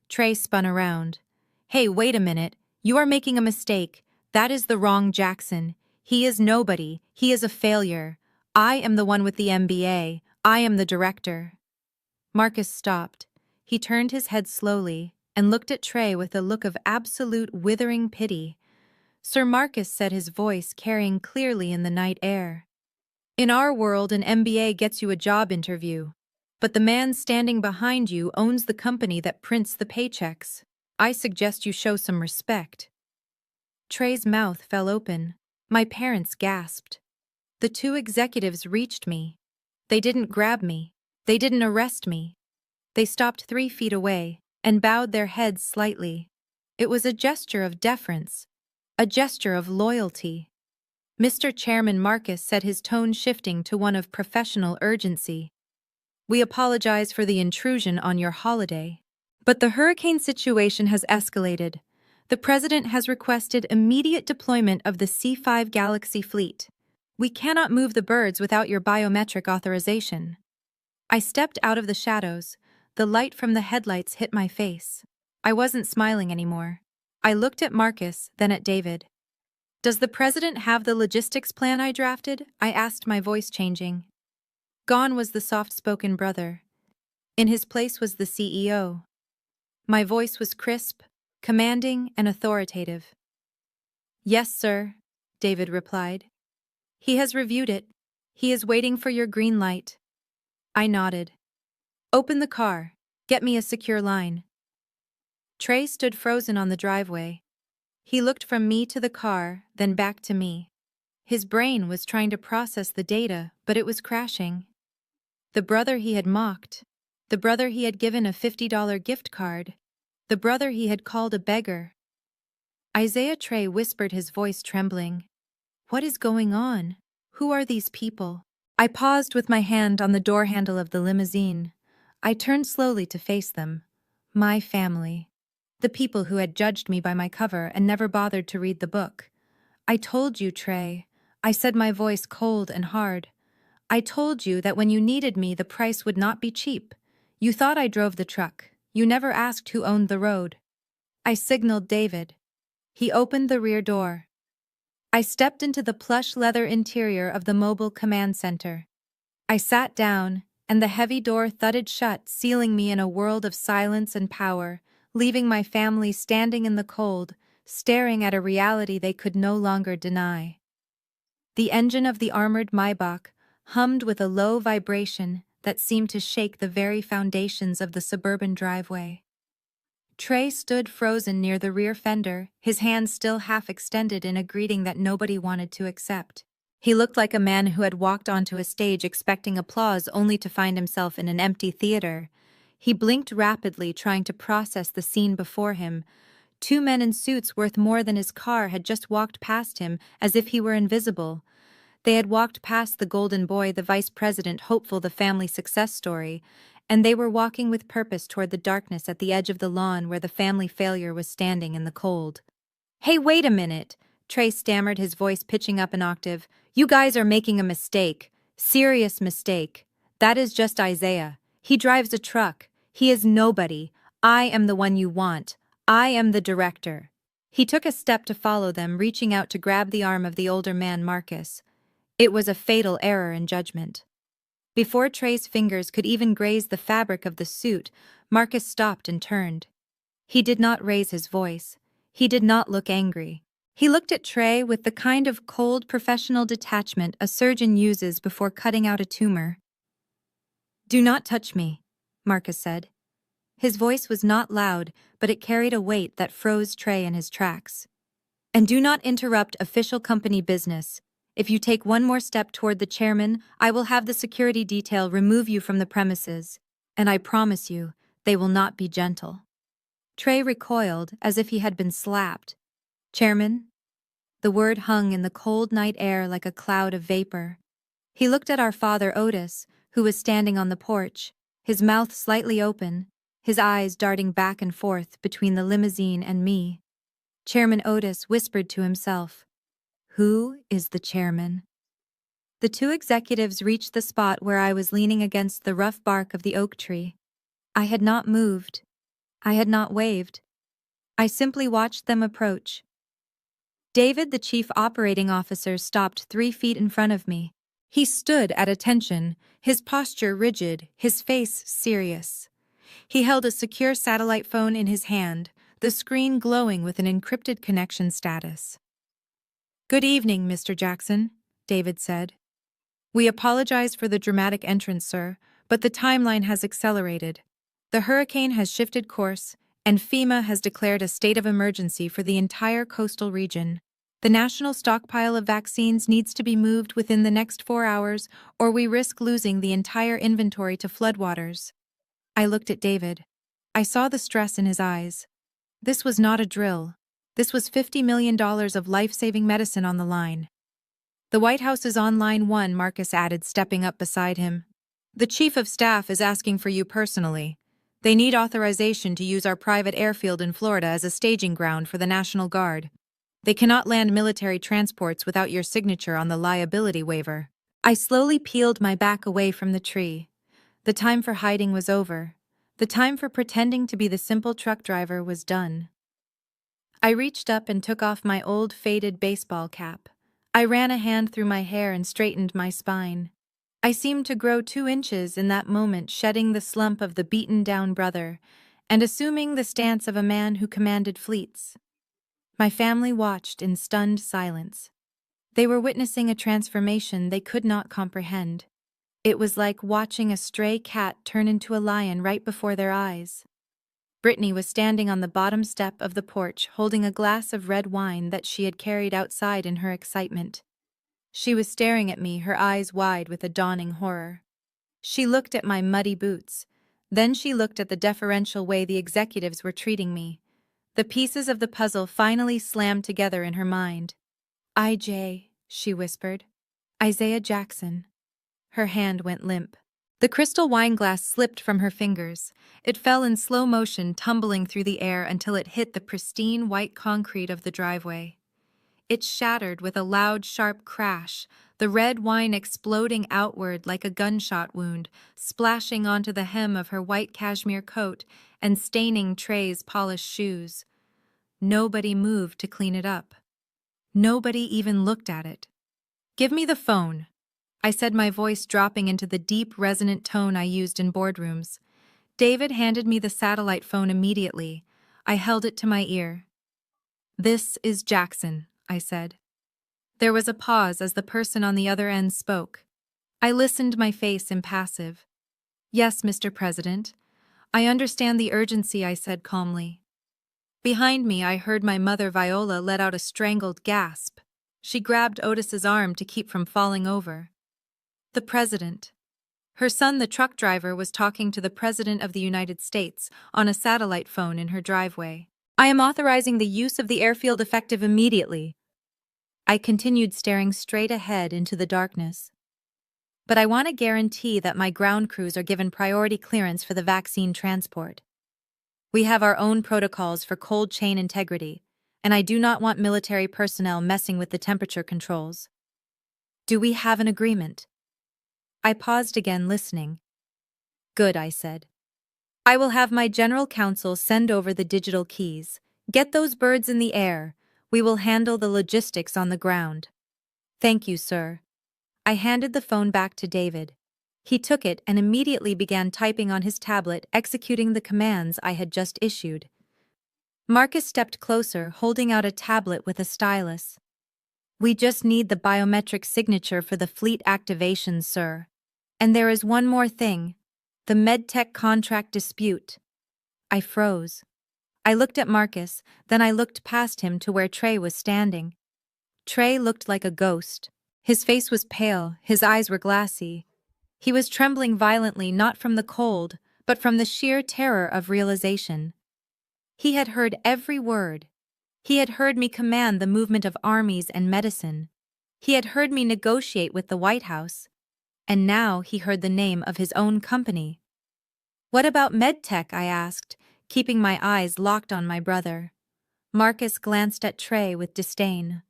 Trey spun around. "Hey, wait a minute. You are making a mistake. That is the wrong Jackson. He is nobody. He is a failure. I am the one with the MBA. I am the director." Marcus stopped. He turned his head slowly and looked at Trey with a look of absolute withering pity. Sir Marcus said, his voice carrying clearly in the night air. "In our world, an MBA gets you a job interview. But the man standing behind you owns the company that prints the paychecks. I suggest you show some respect." Trey's mouth fell open. My parents gasped. The two executives reached me. They didn't grab me. They didn't arrest me. They stopped 3 feet away and bowed their heads slightly. It was a gesture of deference, a gesture of loyalty. "Mr. Chairman," Marcus said, his tone shifting to one of professional urgency, "we apologize for the intrusion on your holiday. But the hurricane situation has escalated. The President has requested immediate deployment of the C-5 Galaxy fleet. We cannot move the birds without your biometric authorization." I stepped out of the shadows. The light from the headlights hit my face. I wasn't smiling anymore. I looked at Marcus, then at David. "Does the president have the logistics plan I drafted?" I asked, my voice changing. Gone was the soft-spoken brother. In his place was the CEO. My voice was crisp, commanding, and authoritative. "Yes, sir," David replied. "He has reviewed it. He is waiting for your green light." I nodded. "Open the car. Get me a secure line." Trey stood frozen on the driveway. He looked from me to the car, then back to me. His brain was trying to process the data, but it was crashing. The brother he had mocked. The brother he had given a $50 gift card. The brother he had called a beggar. Isaiah Trey whispered, his voice trembling. "What is going on? Who are these people?" I paused with my hand on the door handle of the limousine. I turned slowly to face them. My family. The people who had judged me by my cover and never bothered to read the book. "I told you, Trey," I said, my voice cold and hard. "I told you that when you needed me, the price would not be cheap. You thought I drove the truck. You never asked who owned the road." I signaled David. He opened the rear door. I stepped into the plush leather interior of the mobile command center. I sat down, and the heavy door thudded shut, sealing me in a world of silence and power, leaving my family standing in the cold, staring at a reality they could no longer deny. The engine of the armored Maybach hummed with a low vibration that seemed to shake the very foundations of the suburban driveway. Trey stood frozen near the rear fender, his hands still half extended in a greeting that nobody wanted to accept. He looked like a man who had walked onto a stage expecting applause only to find himself in an empty theater. He blinked rapidly, trying to process the scene before him. Two men in suits worth more than his car had just walked past him as if he were invisible. They had walked past the golden boy, the vice president, hopeful, the family success story, and they were walking with purpose toward the darkness at the edge of the lawn where the family failure was standing in the cold. "Hey, wait a minute," Trey stammered, his voice pitching up an octave. "You guys are making a mistake. Serious mistake. That is just Isaiah. He drives a truck. He is nobody. I am the one you want. I am the director." He took a step to follow them, reaching out to grab the arm of the older man, Marcus. It was a fatal error in judgment. Before Trey's fingers could even graze the fabric of the suit, Marcus stopped and turned. He did not raise his voice. He did not look angry. He looked at Trey with the kind of cold, professional detachment a surgeon uses before cutting out a tumor. "Do not touch me," Marcus said. His voice was not loud, but it carried a weight that froze Trey in his tracks. "And do not interrupt official company business. If you take one more step toward the chairman, I will have the security detail remove you from the premises. And I promise you, they will not be gentle." Trey recoiled as if he had been slapped. "Chairman?" The word hung in the cold night air like a cloud of vapor. He looked at our father, Otis, who was standing on the porch, his mouth slightly open, his eyes darting back and forth between the limousine and me. Chairman Otis whispered to himself, "Who is the chairman?" The two executives reached the spot where I was leaning against the rough bark of the oak tree. I had not moved. I had not waved. I simply watched them approach. David, the chief operating officer, stopped 3 feet in front of me. He stood at attention, his posture rigid, his face serious. He held a secure satellite phone in his hand, the screen glowing with an encrypted connection status. "Good evening, Mr. Jackson," David said. "We apologize for the dramatic entrance, sir, but the timeline has accelerated. The hurricane has shifted course, and FEMA has declared a state of emergency for the entire coastal region. The national stockpile of vaccines needs to be moved within the next 4 hours, or we risk losing the entire inventory to floodwaters." I looked at David. I saw the stress in his eyes. This was not a drill. This was $50 million of life-saving medicine on the line. "The White House is on line 1, Marcus added, stepping up beside him. "The Chief of Staff is asking for you personally. They need authorization to use our private airfield in Florida as a staging ground for the National Guard. They cannot land military transports without your signature on the liability waiver." I slowly peeled my back away from the tree. The time for hiding was over. The time for pretending to be the simple truck driver was done. I reached up and took off my old faded baseball cap. I ran a hand through my hair and straightened my spine. I seemed to grow 2 inches in that moment, shedding the slump of the beaten-down brother and assuming the stance of a man who commanded fleets. My family watched in stunned silence. They were witnessing a transformation they could not comprehend. It was like watching a stray cat turn into a lion right before their eyes. Brittany was standing on the bottom step of the porch holding a glass of red wine that she had carried outside in her excitement. She was staring at me, her eyes wide with a dawning horror. She looked at my muddy boots. Then she looked at the deferential way the executives were treating me. The pieces of the puzzle finally slammed together in her mind. IJ, she whispered. Isaiah Jackson. Her hand went limp. The crystal wine glass slipped from her fingers. It fell in slow motion, tumbling through the air until it hit the pristine white concrete of the driveway. It shattered with a loud, sharp crash, the red wine exploding outward like a gunshot wound, splashing onto the hem of her white cashmere coat and staining Trey's polished shoes. Nobody moved to clean it up. Nobody even looked at it. "Give me the phone," I said, my voice dropping into the deep, resonant tone I used in boardrooms. David handed me the satellite phone immediately. I held it to my ear. "This is Jackson," I said. There was a pause as the person on the other end spoke. I listened, my face impassive. "Yes, Mr. President. I understand the urgency," I said calmly. Behind me, I heard my mother Viola let out a strangled gasp. She grabbed Otis's arm to keep from falling over. The president. Her son, the truck driver, was talking to the President of the United States on a satellite phone in her driveway. "I am authorizing the use of the airfield effective immediately." I continued staring straight ahead into the darkness. "But I want to guarantee that my ground crews are given priority clearance for the vaccine transport. We have our own protocols for cold chain integrity, and I do not want military personnel messing with the temperature controls. Do we have an agreement?" I paused again, listening. "Good," I said. "I will have my general counsel send over the digital keys. Get those birds in the air. We will handle the logistics on the ground." "Thank you, sir." I handed the phone back to David. He took it and immediately began typing on his tablet, executing the commands I had just issued. Marcus stepped closer, holding out a tablet with a stylus. "We just need the biometric signature for the fleet activation, sir. And there is one more thing. The medtech contract dispute." I froze. I looked at Marcus, then I looked past him to where Trey was standing. Trey looked like a ghost. His face was pale, his eyes were glassy. He was trembling violently, not from the cold, but from the sheer terror of realization. He had heard every word. He had heard me command the movement of armies and medicine. He had heard me negotiate with the White House. And now he heard the name of his own company. "What about MedTech?" I asked, keeping my eyes locked on my brother. Marcus glanced at Trey with disdain.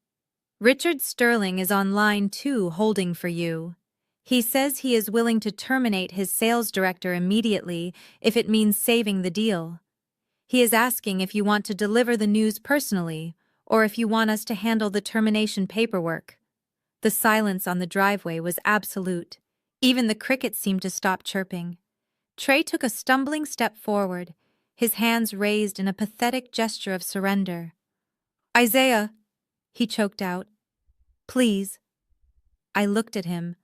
"Richard Sterling is on line 2 holding for you. He says he is willing to terminate his sales director immediately if it means saving the deal. He is asking if you want to deliver the news personally or if you want us to handle the termination paperwork." The silence on the driveway was absolute. Even the crickets seemed to stop chirping. Trey took a stumbling step forward, his hands raised in a pathetic gesture of surrender. "Isaiah," he choked out. "Please." I looked at him.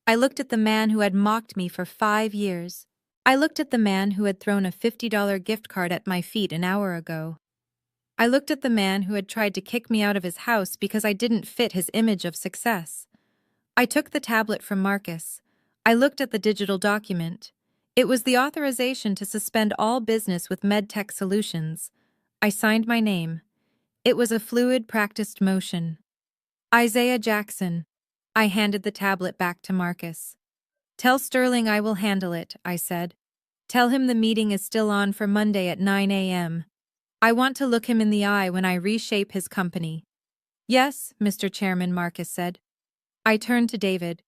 I looked at the man who had mocked me for 5 years. I looked at the man who had thrown a $50 gift card at my feet an hour ago. I looked at the man who had tried to kick me out of his house because I didn't fit his image of success. I took the tablet from Marcus. I looked at the digital document. It was the authorization to suspend all business with MedTech Solutions. I signed my name. It was a fluid, practiced motion. "Isaiah Jackson." I handed the tablet back to Marcus. "Tell Sterling I will handle it," I said. "Tell him the meeting is still on for Monday at 9 a.m. I want to look him in the eye when I reshape his company." "Yes, Mr. Chairman," Marcus said. I turned to David.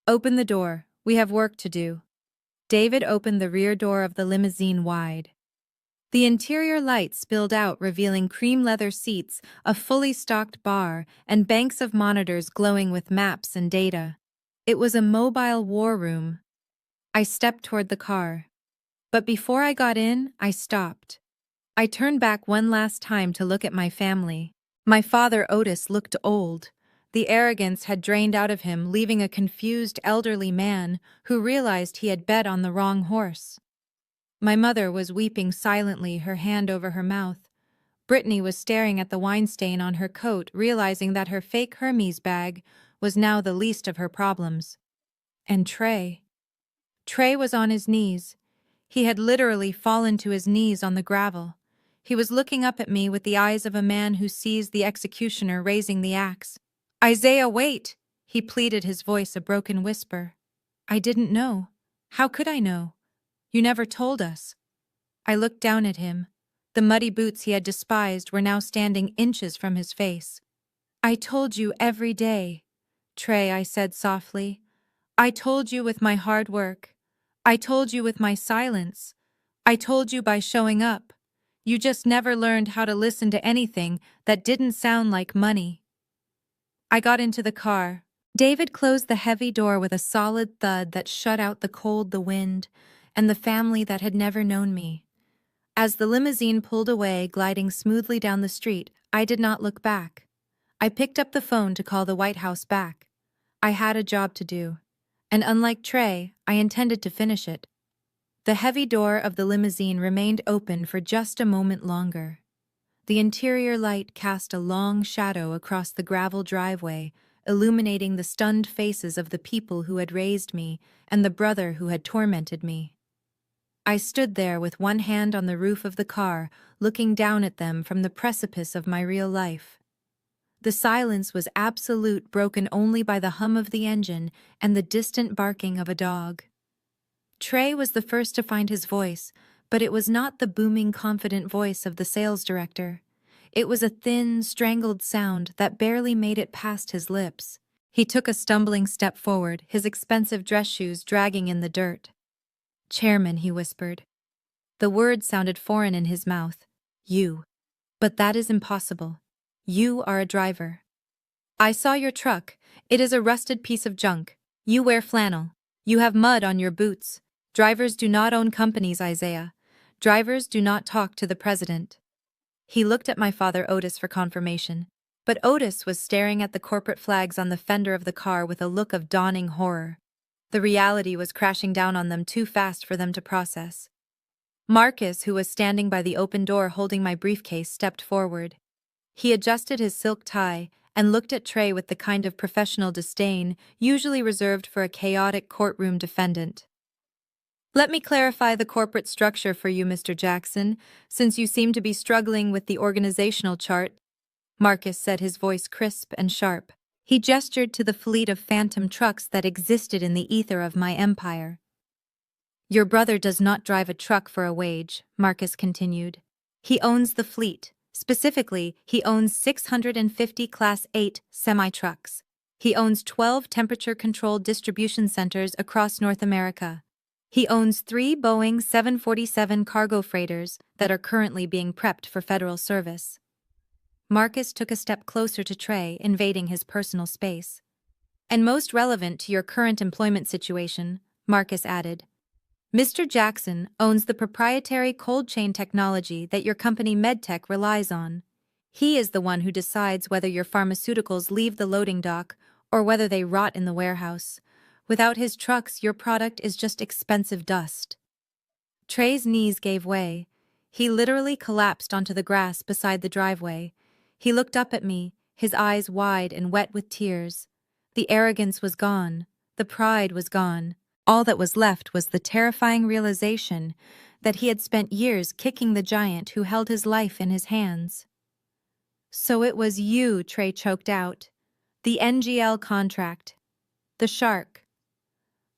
"Open the door. We have work to do." David opened the rear door of the limousine wide. The interior light spilled out, revealing cream leather seats, a fully stocked bar, and banks of monitors glowing with maps and data. It was a mobile war room. I stepped toward the car. But before I got in, I stopped. I turned back one last time to look at my family. My father, Otis, looked old. The arrogance had drained out of him, leaving a confused elderly man who realized he had bet on the wrong horse. My mother was weeping silently, her hand over her mouth. Brittany was staring at the wine stain on her coat, realizing that her fake Hermes bag was now the least of her problems. And Trey. Trey was on his knees. He had literally fallen to his knees on the gravel. He was looking up at me with the eyes of a man who sees the executioner raising the axe. "Isaiah, wait!" he pleaded, his voice a broken whisper. "I didn't know. How could I know? You never told us." I looked down at him. The muddy boots he had despised were now standing inches from his face. "I told you every day, Trey," I said softly. "I told you with my hard work. I told you with my silence. I told you by showing up. You just never learned how to listen to anything that didn't sound like money." I got into the car. David closed the heavy door with a solid thud that shut out the cold, the wind, and the family that had never known me. As the limousine pulled away, gliding smoothly down the street, I did not look back. I picked up the phone to call the White House back. I had a job to do. And unlike Trey, I intended to finish it. The heavy door of the limousine remained open for just a moment longer. The interior light cast a long shadow across the gravel driveway, illuminating the stunned faces of the people who had raised me and the brother who had tormented me. I stood there with one hand on the roof of the car, looking down at them from the precipice of my real life. The silence was absolute, broken only by the hum of the engine and the distant barking of a dog. Trey was the first to find his voice, but it was not the booming, confident voice of the sales director. It was a thin, strangled sound that barely made it past his lips. He took a stumbling step forward, his expensive dress shoes dragging in the dirt. "Chairman," he whispered. The word sounded foreign in his mouth. "You. But that is impossible. You are a driver. I saw your truck. It is a rusted piece of junk. You wear flannel. You have mud on your boots. Drivers do not own companies, Isaiah. Drivers do not talk to the president." He looked at my father Otis for confirmation, but Otis was staring at the corporate flags on the fender of the car with a look of dawning horror. The reality was crashing down on them too fast for them to process. Marcus, who was standing by the open door holding my briefcase, stepped forward. He adjusted his silk tie and looked at Trey with the kind of professional disdain usually reserved for a chaotic courtroom defendant. "Let me clarify the corporate structure for you, Mr. Jackson, since you seem to be struggling with the organizational chart," Marcus said, his voice crisp and sharp. He gestured to the fleet of phantom trucks that existed in the ether of my empire. "Your brother does not drive a truck for a wage," Marcus continued. "He owns the fleet. Specifically, he owns 650 Class 8 semi-trucks. He owns 12 temperature-controlled distribution centers across North America. He owns 3 Boeing 747 cargo freighters that are currently being prepped for federal service." Marcus took a step closer to Trey, invading his personal space. "And most relevant to your current employment situation," Marcus added, "Mr. Jackson owns the proprietary cold chain technology that your company MedTech relies on. He is the one who decides whether your pharmaceuticals leave the loading dock or whether they rot in the warehouse. Without his trucks, your product is just expensive dust." Trey's knees gave way. He literally collapsed onto the grass beside the driveway. He looked up at me, his eyes wide and wet with tears. The arrogance was gone. The pride was gone. All that was left was the terrifying realization that he had spent years kicking the giant who held his life in his hands. "So it was you," Trey choked out. "The NGL contract. The shark."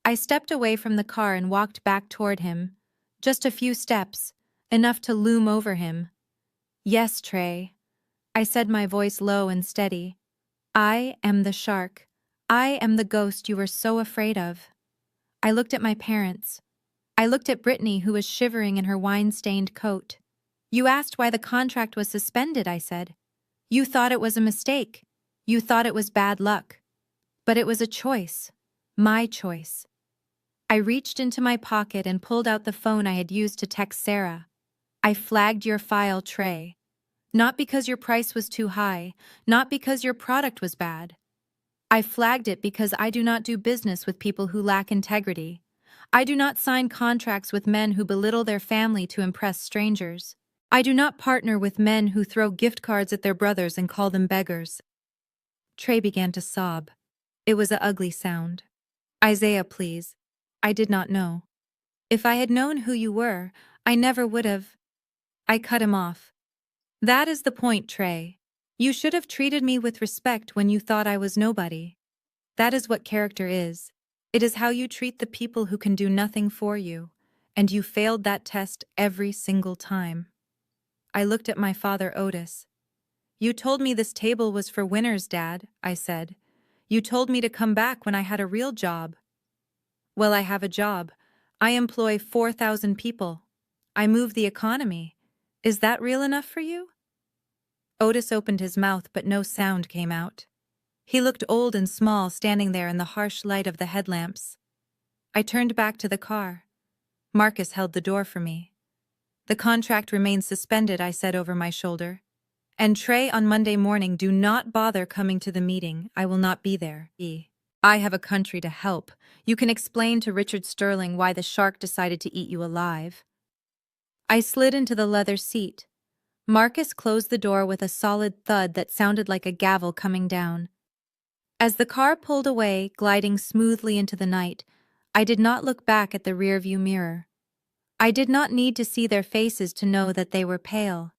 I stepped away from the car and walked back toward him. Just a few steps, enough to loom over him. "Yes, Trey," I said, my voice low and steady. "I am the shark. I am the ghost you were so afraid of." I looked at my parents. I looked at Brittany, who was shivering in her wine-stained coat. You asked why the contract was suspended, I said. You thought it was a mistake. You thought it was bad luck. But it was a choice. My choice. I reached into my pocket and pulled out the phone I had used to text Sarah. I flagged your file, Trey. Not because your price was too high, not because your product was bad. I flagged it because I do not do business with people who lack integrity. I do not sign contracts with men who belittle their family to impress strangers. I do not partner with men who throw gift cards at their brothers and call them beggars. Trey began to sob. It was an ugly sound. Isaiah, please. I did not know. If I had known who you were, I never would have. I cut him off. That is the point, Trey. You should have treated me with respect when you thought I was nobody. That is what character is. It is how you treat the people who can do nothing for you, and you failed that test every single time. I looked at my father, Otis. You told me this table was for winners, Dad, I said. You told me to come back when I had a real job. Well, I have a job. I employ 4,000 people. I move the economy. Is that real enough for you? Otis opened his mouth, but no sound came out. He looked old and small, standing there in the harsh light of the headlamps. I turned back to the car. Marcus held the door for me. The contract remains suspended, I said over my shoulder. And Trey, on Monday morning, do not bother coming to the meeting. I will not be there. I have a country to help. You can explain to Richard Sterling why the shark decided to eat you alive. I slid into the leather seat. Marcus closed the door with a solid thud that sounded like a gavel coming down. As the car pulled away, gliding smoothly into the night, I did not look back at the rearview mirror. I did not need to see their faces to know that they were pale.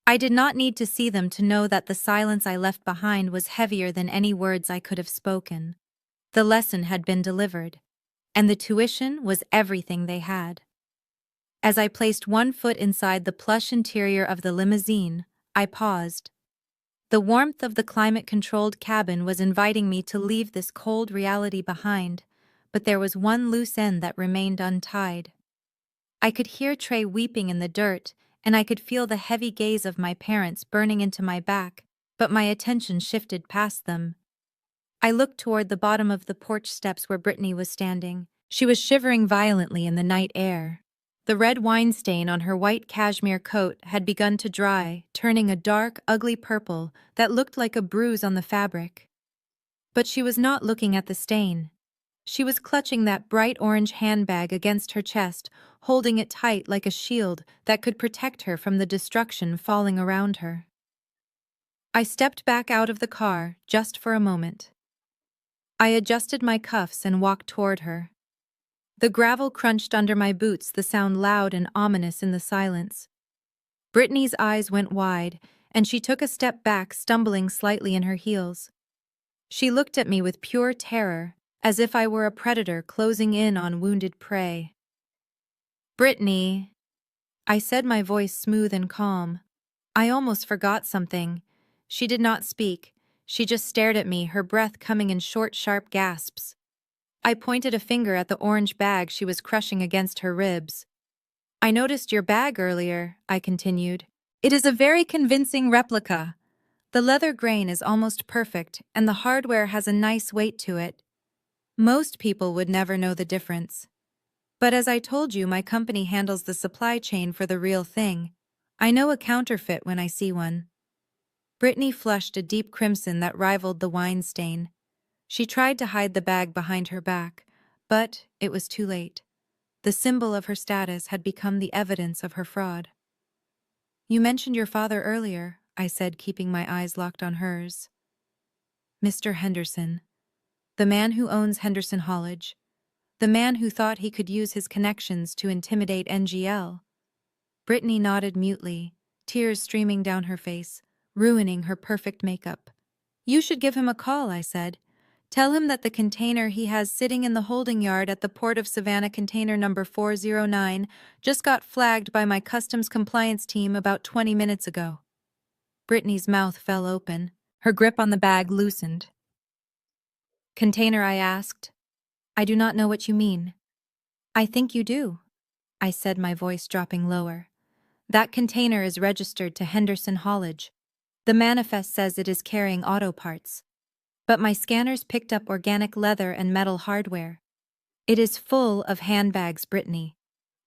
I did not need to see them to know that the silence I left behind was heavier than any words I could have spoken. The lesson had been delivered, and the tuition was everything they had. As I placed one foot inside the plush interior of the limousine, I paused. The warmth of the climate-controlled cabin was inviting me to leave this cold reality behind, but there was one loose end that remained untied. I could hear Trey weeping in the dirt, and I could feel the heavy gaze of my parents burning into my back, but my attention shifted past them. I looked toward the bottom of the porch steps where Brittany was standing. She was shivering violently in the night air. The red wine stain on her white cashmere coat had begun to dry, turning a dark, ugly purple that looked like a bruise on the fabric. But she was not looking at the stain. She was clutching that bright orange handbag against her chest, holding it tight like a shield that could protect her from the destruction falling around her. I stepped back out of the car, just for a moment. I adjusted my cuffs and walked toward her. The gravel crunched under my boots, the sound loud and ominous in the silence. Brittany's eyes went wide, and she took a step back, stumbling slightly in her heels. She looked at me with pure terror, as if I were a predator closing in on wounded prey. Brittany, I said, my voice smooth and calm. I almost forgot something. She did not speak. She just stared at me, her breath coming in short, sharp gasps. I pointed a finger at the orange bag she was crushing against her ribs. I noticed your bag earlier, I continued. It is a very convincing replica. The leather grain is almost perfect, and the hardware has a nice weight to it. Most people would never know the difference. But as I told you, my company handles the supply chain for the real thing. I know a counterfeit when I see one. Brittany flushed a deep crimson that rivaled the wine stain. She tried to hide the bag behind her back, but it was too late. The symbol of her status had become the evidence of her fraud. You mentioned your father earlier, I said, keeping my eyes locked on hers. Mr. Henderson. The man who owns Henderson Hollage. The man who thought he could use his connections to intimidate NGL. Brittany nodded mutely, tears streaming down her face, ruining her perfect makeup. You should give him a call, I said. Tell him that the container he has sitting in the holding yard at the Port of Savannah, container number 409, just got flagged by my customs compliance team about 20 minutes ago. Brittany's mouth fell open. Her grip on the bag loosened. Container, I asked. I do not know what you mean. I think you do, I said, my voice dropping lower. That container is registered to Henderson Haulage. The manifest says it is carrying auto parts. But my scanners picked up organic leather and metal hardware. It is full of handbags, Brittany.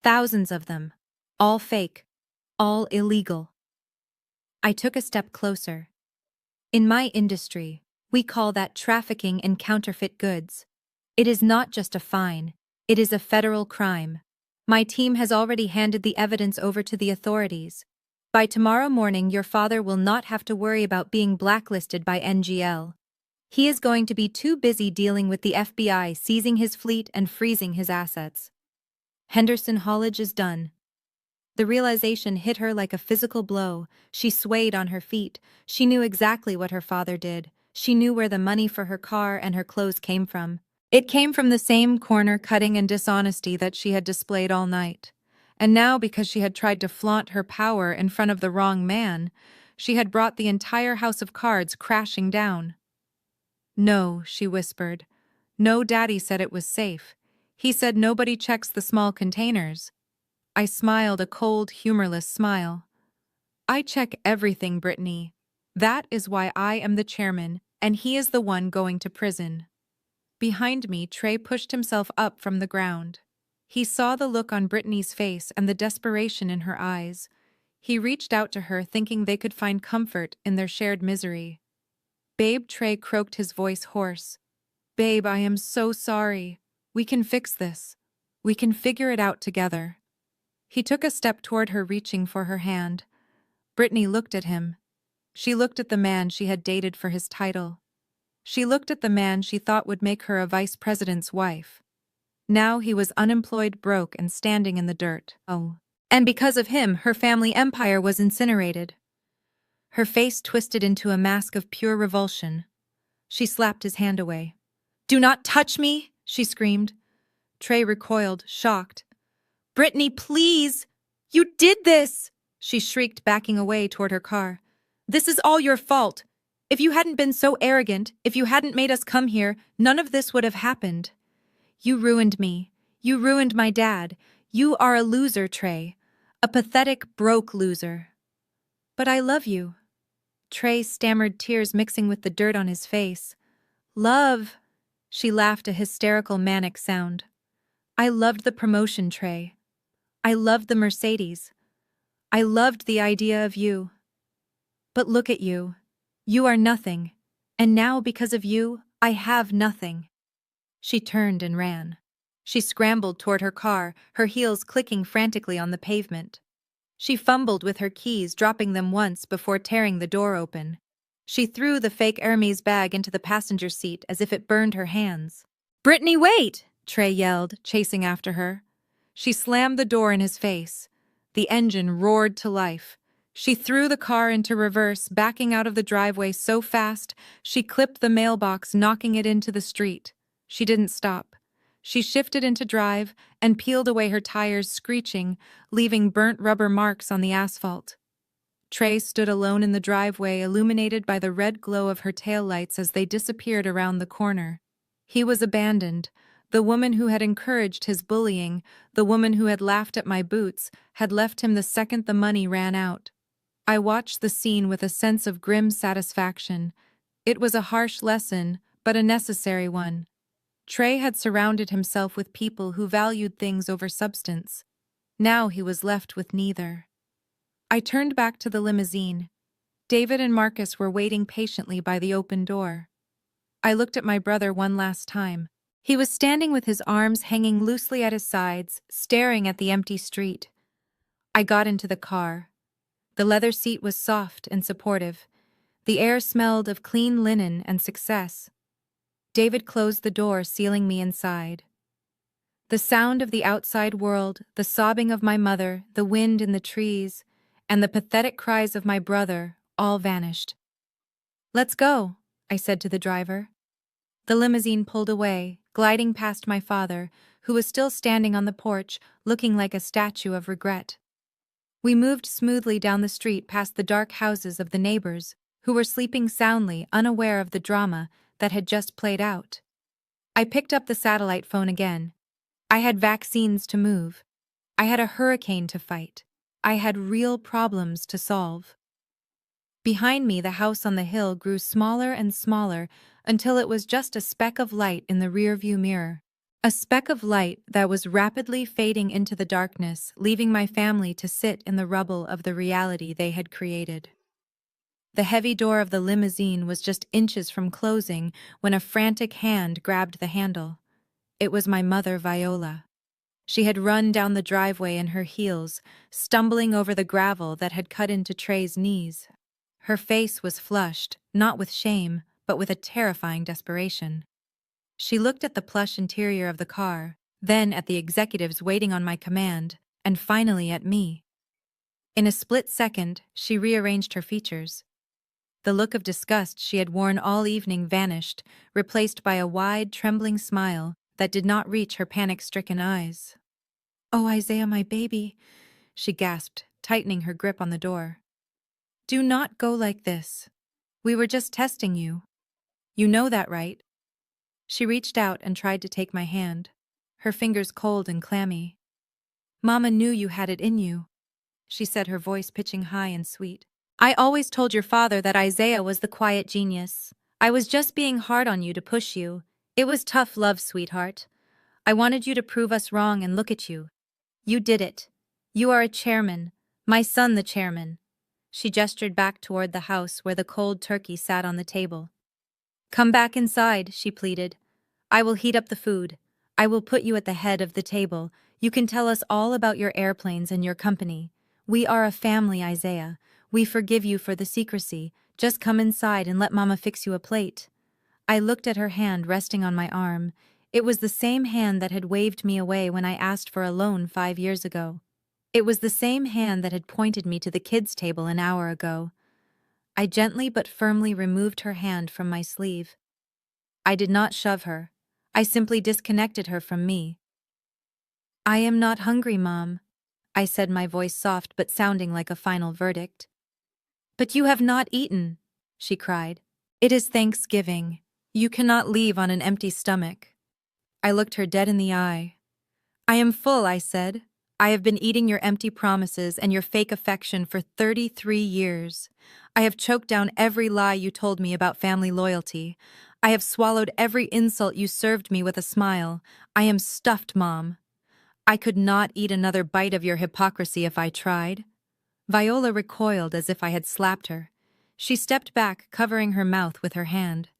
Thousands of them. All fake. All illegal. I took a step closer. In my industry, we call that trafficking in counterfeit goods. It is not just a fine, it is a federal crime. My team has already handed the evidence over to the authorities. By tomorrow morning, your father will not have to worry about being blacklisted by NGL. He is going to be too busy dealing with the FBI seizing his fleet and freezing his assets. Henderson Haulage is done. The realization hit her like a physical blow. She swayed on her feet. She knew exactly what her father did. She knew where the money for her car and her clothes came from. It came from the same corner cutting and dishonesty that she had displayed all night. And now, because she had tried to flaunt her power in front of the wrong man, she had brought the entire house of cards crashing down. "No," she whispered. "No, Daddy said it was safe. He said nobody checks the small containers." I smiled a cold, humorless smile. "I check everything, Brittany. That is why I am the chairman, and he is the one going to prison." Behind me, Trey pushed himself up from the ground. He saw the look on Brittany's face and the desperation in her eyes. He reached out to her, thinking they could find comfort in their shared misery. "Babe," Trey croaked, his voice hoarse. "Babe, I am so sorry. We can fix this. We can figure it out together." He took a step toward her, reaching for her hand. Brittany looked at him. She looked at the man she had dated for his title. She looked at the man she thought would make her a vice president's wife. Now he was unemployed, broke, and standing in the dirt. Oh. And because of him, her family empire was incinerated. Her face twisted into a mask of pure revulsion. She slapped his hand away. "Do not touch me!" she screamed. Trey recoiled, shocked. "Brittany, please! You did this!" she shrieked, backing away toward her car. "This is all your fault. If you hadn't been so arrogant, if you hadn't made us come here, none of this would have happened. You ruined me. You ruined my dad. You are a loser, Trey. A pathetic, broke loser." "But I love you." Trey stammered, tears mixing with the dirt on his face. "Love." She laughed, a hysterical, manic sound. "I loved the promotion, Trey. I loved the Mercedes. I loved the idea of you. But look at you. You are nothing. And now, because of you, I have nothing." She turned and ran. She scrambled toward her car, her heels clicking frantically on the pavement. She fumbled with her keys, dropping them once before tearing the door open. She threw the fake Hermes bag into the passenger seat as if it burned her hands. "Brittany, wait!" Trey yelled, chasing after her. She slammed the door in his face. The engine roared to life. She threw the car into reverse, backing out of the driveway so fast she clipped the mailbox, knocking it into the street. She didn't stop. She shifted into drive and peeled away her tires, screeching, leaving burnt rubber marks on the asphalt. Trey stood alone in the driveway, illuminated by the red glow of her taillights as they disappeared around the corner. He was abandoned. The woman who had encouraged his bullying, the woman who had laughed at my boots, had left him the second the money ran out. I watched the scene with a sense of grim satisfaction. It was a harsh lesson, but a necessary one. Trey had surrounded himself with people who valued things over substance. Now he was left with neither. I turned back to the limousine. David and Marcus were waiting patiently by the open door. I looked at my brother one last time. He was standing with his arms hanging loosely at his sides, staring at the empty street. I got into the car. The leather seat was soft and supportive. The air smelled of clean linen and success. David closed the door, sealing me inside. The sound of the outside world, the sobbing of my mother, the wind in the trees, and the pathetic cries of my brother all vanished. "Let's go," I said to the driver. The limousine pulled away, gliding past my father, who was still standing on the porch, looking like a statue of regret. We moved smoothly down the street past the dark houses of the neighbors, who were sleeping soundly, unaware of the drama that had just played out. I picked up the satellite phone again. I had vaccines to move. I had a hurricane to fight. I had real problems to solve. Behind me, the house on the hill grew smaller and smaller until it was just a speck of light in the rearview mirror. A speck of light that was rapidly fading into the darkness, leaving my family to sit in the rubble of the reality they had created. The heavy door of the limousine was just inches from closing when a frantic hand grabbed the handle. It was my mother, Viola. She had run down the driveway in her heels, stumbling over the gravel that had cut into Trey's knees. Her face was flushed, not with shame, but with a terrifying desperation. She looked at the plush interior of the car, then at the executives waiting on my command, and finally at me. In a split second, she rearranged her features. The look of disgust she had worn all evening vanished, replaced by a wide, trembling smile that did not reach her panic-stricken eyes. "Oh, Isaiah, my baby," she gasped, tightening her grip on the door. "Do not go like this. We were just testing you. You know that, right?" She reached out and tried to take my hand, her fingers cold and clammy. "Mama knew you had it in you," she said, her voice pitching high and sweet. "I always told your father that Isaiah was the quiet genius. I was just being hard on you to push you. It was tough love, sweetheart. I wanted you to prove us wrong, and look at you. You did it. You are a chairman. My son the chairman." She gestured back toward the house where the cold turkey sat on the table. "Come back inside," she pleaded. "I will heat up the food. I will put you at the head of the table. You can tell us all about your airplanes and your company. We are a family, Isaiah. We forgive you for the secrecy. Just come inside and let Mama fix you a plate." I looked at her hand resting on my arm. It was the same hand that had waved me away when I asked for a loan 5 years ago. It was the same hand that had pointed me to the kids' table an hour ago. I gently but firmly removed her hand from my sleeve. I did not shove her. I simply disconnected her from me. "I am not hungry, Mom," I said, my voice soft but sounding like a final verdict. "But you have not eaten," she cried. "It is Thanksgiving. You cannot leave on an empty stomach." I looked her dead in the eye. "I am full," I said. "I have been eating your empty promises and your fake affection for 33 years. I have choked down every lie you told me about family loyalty. I have swallowed every insult you served me with a smile. I am stuffed, Mom. I could not eat another bite of your hypocrisy if I tried." Viola recoiled as if I had slapped her. She stepped back, covering her mouth with her hand.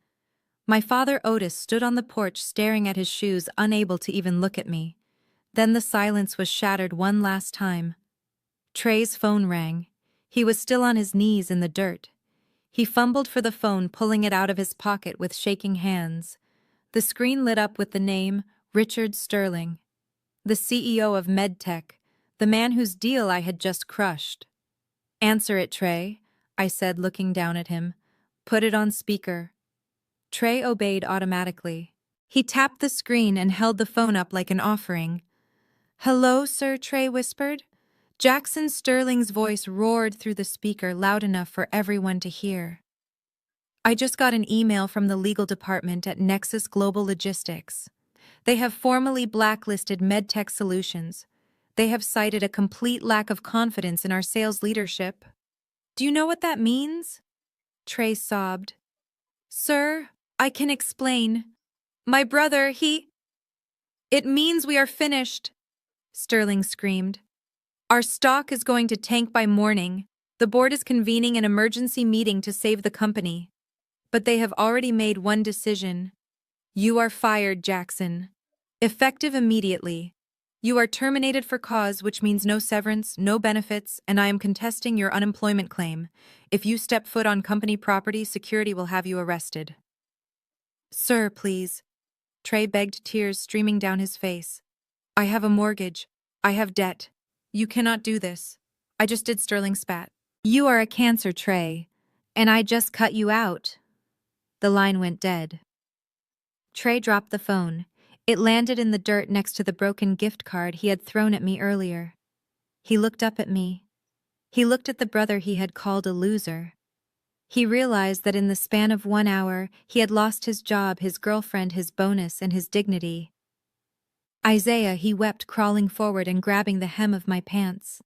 My father, Otis, stood on the porch staring at his shoes, unable to even look at me. Then the silence was shattered one last time. Trey's phone rang. He was still on his knees in the dirt. He fumbled for the phone, pulling it out of his pocket with shaking hands. The screen lit up with the name Richard Sterling, the CEO of MedTech, the man whose deal I had just crushed. "Answer it, Trey," I said, looking down at him. "Put it on speaker." Trey obeyed automatically. He tapped the screen and held the phone up like an offering. "Hello, sir," Trey whispered. Jackson Sterling's voice roared through the speaker, loud enough for everyone to hear. "I just got an email from the legal department at Nexus Global Logistics. They have formally blacklisted MedTech Solutions. They have cited a complete lack of confidence in our sales leadership." "Do you know what that means?" Trey sobbed. "Sir, I can explain. My brother, It means we are finished," Sterling screamed. "Our stock is going to tank by morning. The board is convening an emergency meeting to save the company. But they have already made one decision. You are fired, Jackson. Effective immediately. You are terminated for cause, which means no severance, no benefits, and I am contesting your unemployment claim. If you step foot on company property, security will have you arrested." "Sir, please." Trey begged, tears streaming down his face. "I have a mortgage. I have debt. You cannot do this." I just did. Sterling spat. "You are a cancer, Trey, and I just cut you out." The line went dead. Trey dropped the phone. It landed in the dirt next to the broken gift card he had thrown at me earlier. He looked up at me. He looked at the brother he had called a loser. He realized that in the span of 1 hour, he had lost his job, his girlfriend, his bonus, and his dignity. Isaiah, he wept, crawling forward and grabbing the hem of my pants.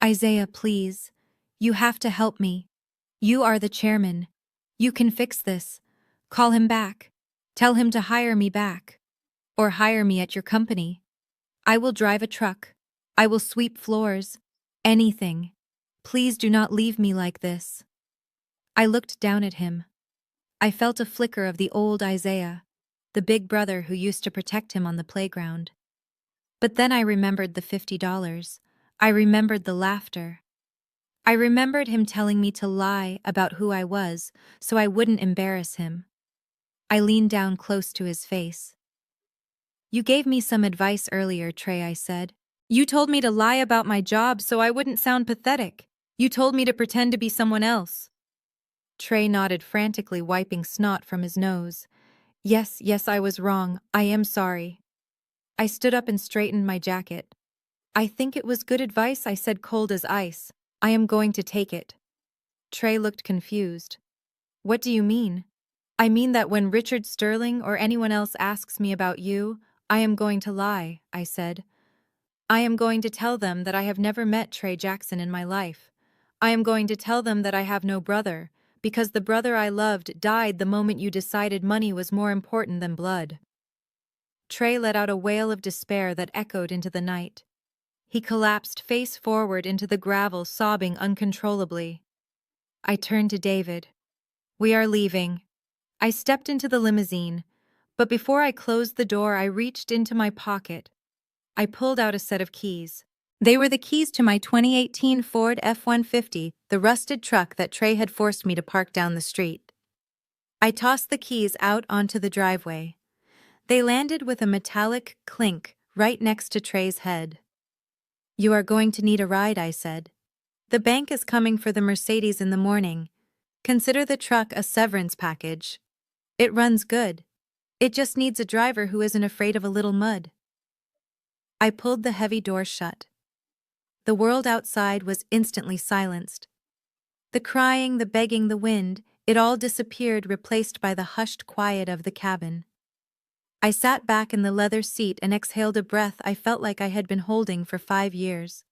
Isaiah, please. You have to help me. You are the chairman. You can fix this. Call him back. Tell him to hire me back. Or hire me at your company. I will drive a truck. I will sweep floors. Anything. Please do not leave me like this. I looked down at him. I felt a flicker of the old Isaiah, the big brother who used to protect him on the playground. But then I remembered the $50. I remembered the laughter. I remembered him telling me to lie about who I was so I wouldn't embarrass him. I leaned down close to his face. You gave me some advice earlier, Trey, I said. You told me to lie about my job so I wouldn't sound pathetic. You told me to pretend to be someone else. Trey nodded frantically, wiping snot from his nose. Yes, I was wrong. I am sorry. I stood up and straightened my jacket. I think it was good advice, I said, cold as ice. I am going to take it. Trey looked confused. What do you mean? I mean that when Richard Sterling or anyone else asks me about you, I am going to lie, I said. I am going to tell them that I have never met Trey Jackson in my life. I am going to tell them that I have no brother, because the brother I loved died the moment you decided money was more important than blood. Trey let out a wail of despair that echoed into the night. He collapsed face forward into the gravel, sobbing uncontrollably. I turned to David. We are leaving. I stepped into the limousine, but before I closed the door, I reached into my pocket. I pulled out a set of keys. They were the keys to my 2018 Ford F-150, the rusted truck that Trey had forced me to park down the street. I tossed the keys out onto the driveway. They landed with a metallic clink right next to Trey's head. You are going to need a ride, I said. The bank is coming for the Mercedes in the morning. Consider the truck a severance package. It runs good. It just needs a driver who isn't afraid of a little mud. I pulled the heavy door shut. The world outside was instantly silenced. The crying, the begging, the wind, it all disappeared, replaced by the hushed quiet of the cabin. I sat back in the leather seat and exhaled a breath I felt like I had been holding for 5 years.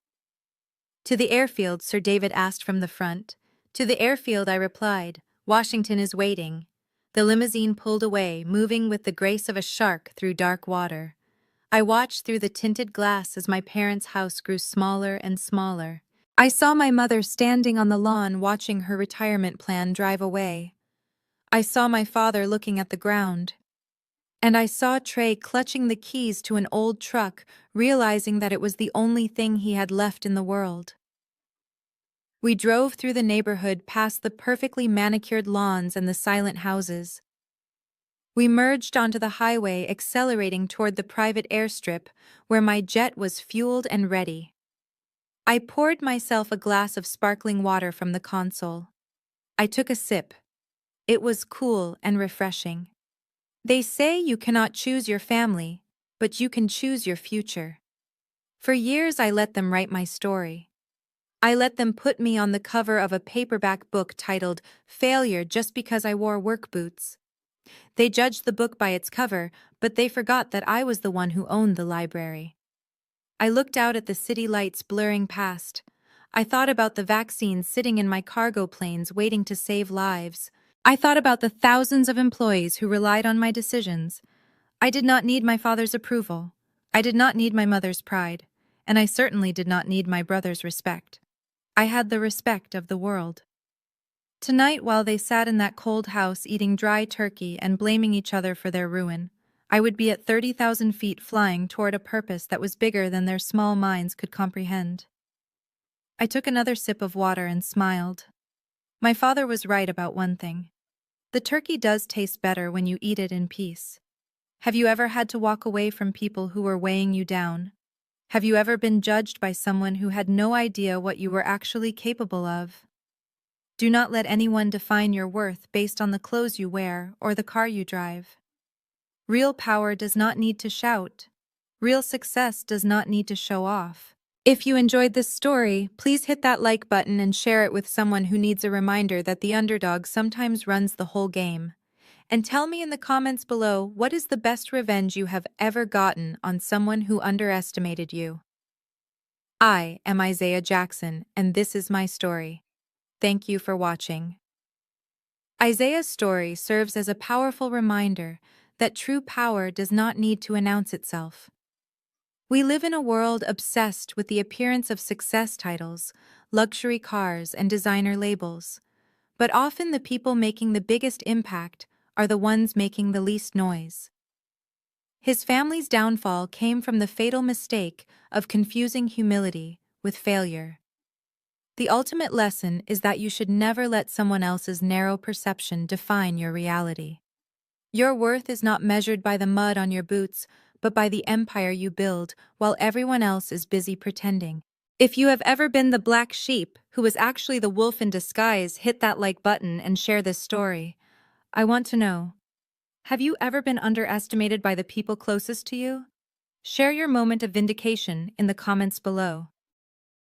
To the airfield, Sir David asked from the front. To the airfield, I replied. Washington is waiting. The limousine pulled away, moving with the grace of a shark through dark water. I watched through the tinted glass as my parents' house grew smaller and smaller. I saw my mother standing on the lawn watching her retirement plan drive away. I saw my father looking at the ground. And I saw Trey clutching the keys to an old truck, realizing that it was the only thing he had left in the world. We drove through the neighborhood past the perfectly manicured lawns and the silent houses. We merged onto the highway, accelerating toward the private airstrip, where my jet was fueled and ready. I poured myself a glass of sparkling water from the console. I took a sip. It was cool and refreshing. They say you cannot choose your family, but you can choose your future. For years I let them write my story. I let them put me on the cover of a paperback book titled Failure just because I wore work boots. They judged the book by its cover, but they forgot that I was the one who owned the library. I looked out at the city lights blurring past. I thought about the vaccines sitting in my cargo planes waiting to save lives. I thought about the thousands of employees who relied on my decisions. I did not need my father's approval. I did not need my mother's pride. And I certainly did not need my brother's respect. I had the respect of the world. Tonight, while they sat in that cold house eating dry turkey and blaming each other for their ruin, I would be at 30,000 feet flying toward a purpose that was bigger than their small minds could comprehend. I took another sip of water and smiled. My father was right about one thing. The turkey does taste better when you eat it in peace. Have you ever had to walk away from people who were weighing you down? Have you ever been judged by someone who had no idea what you were actually capable of? Do not let anyone define your worth based on the clothes you wear or the car you drive. Real power does not need to shout. Real success does not need to show off. If you enjoyed this story, please hit that like button and share it with someone who needs a reminder that the underdog sometimes runs the whole game. And tell me in the comments below, what is the best revenge you have ever gotten on someone who underestimated you? I am Isaiah Jackson, and this is my story. Thank you for watching. Isaiah's story serves as a powerful reminder that true power does not need to announce itself. We live in a world obsessed with the appearance of success titles, luxury cars, and designer labels. But often the people making the biggest impact are the ones making the least noise. His family's downfall came from the fatal mistake of confusing humility with failure. The ultimate lesson is that you should never let someone else's narrow perception define your reality. Your worth is not measured by the mud on your boots, but by the empire you build while everyone else is busy pretending. If you have ever been the black sheep who was actually the wolf in disguise, hit that like button and share this story. I want to know. Have you ever been underestimated by the people closest to you? Share your moment of vindication in the comments below.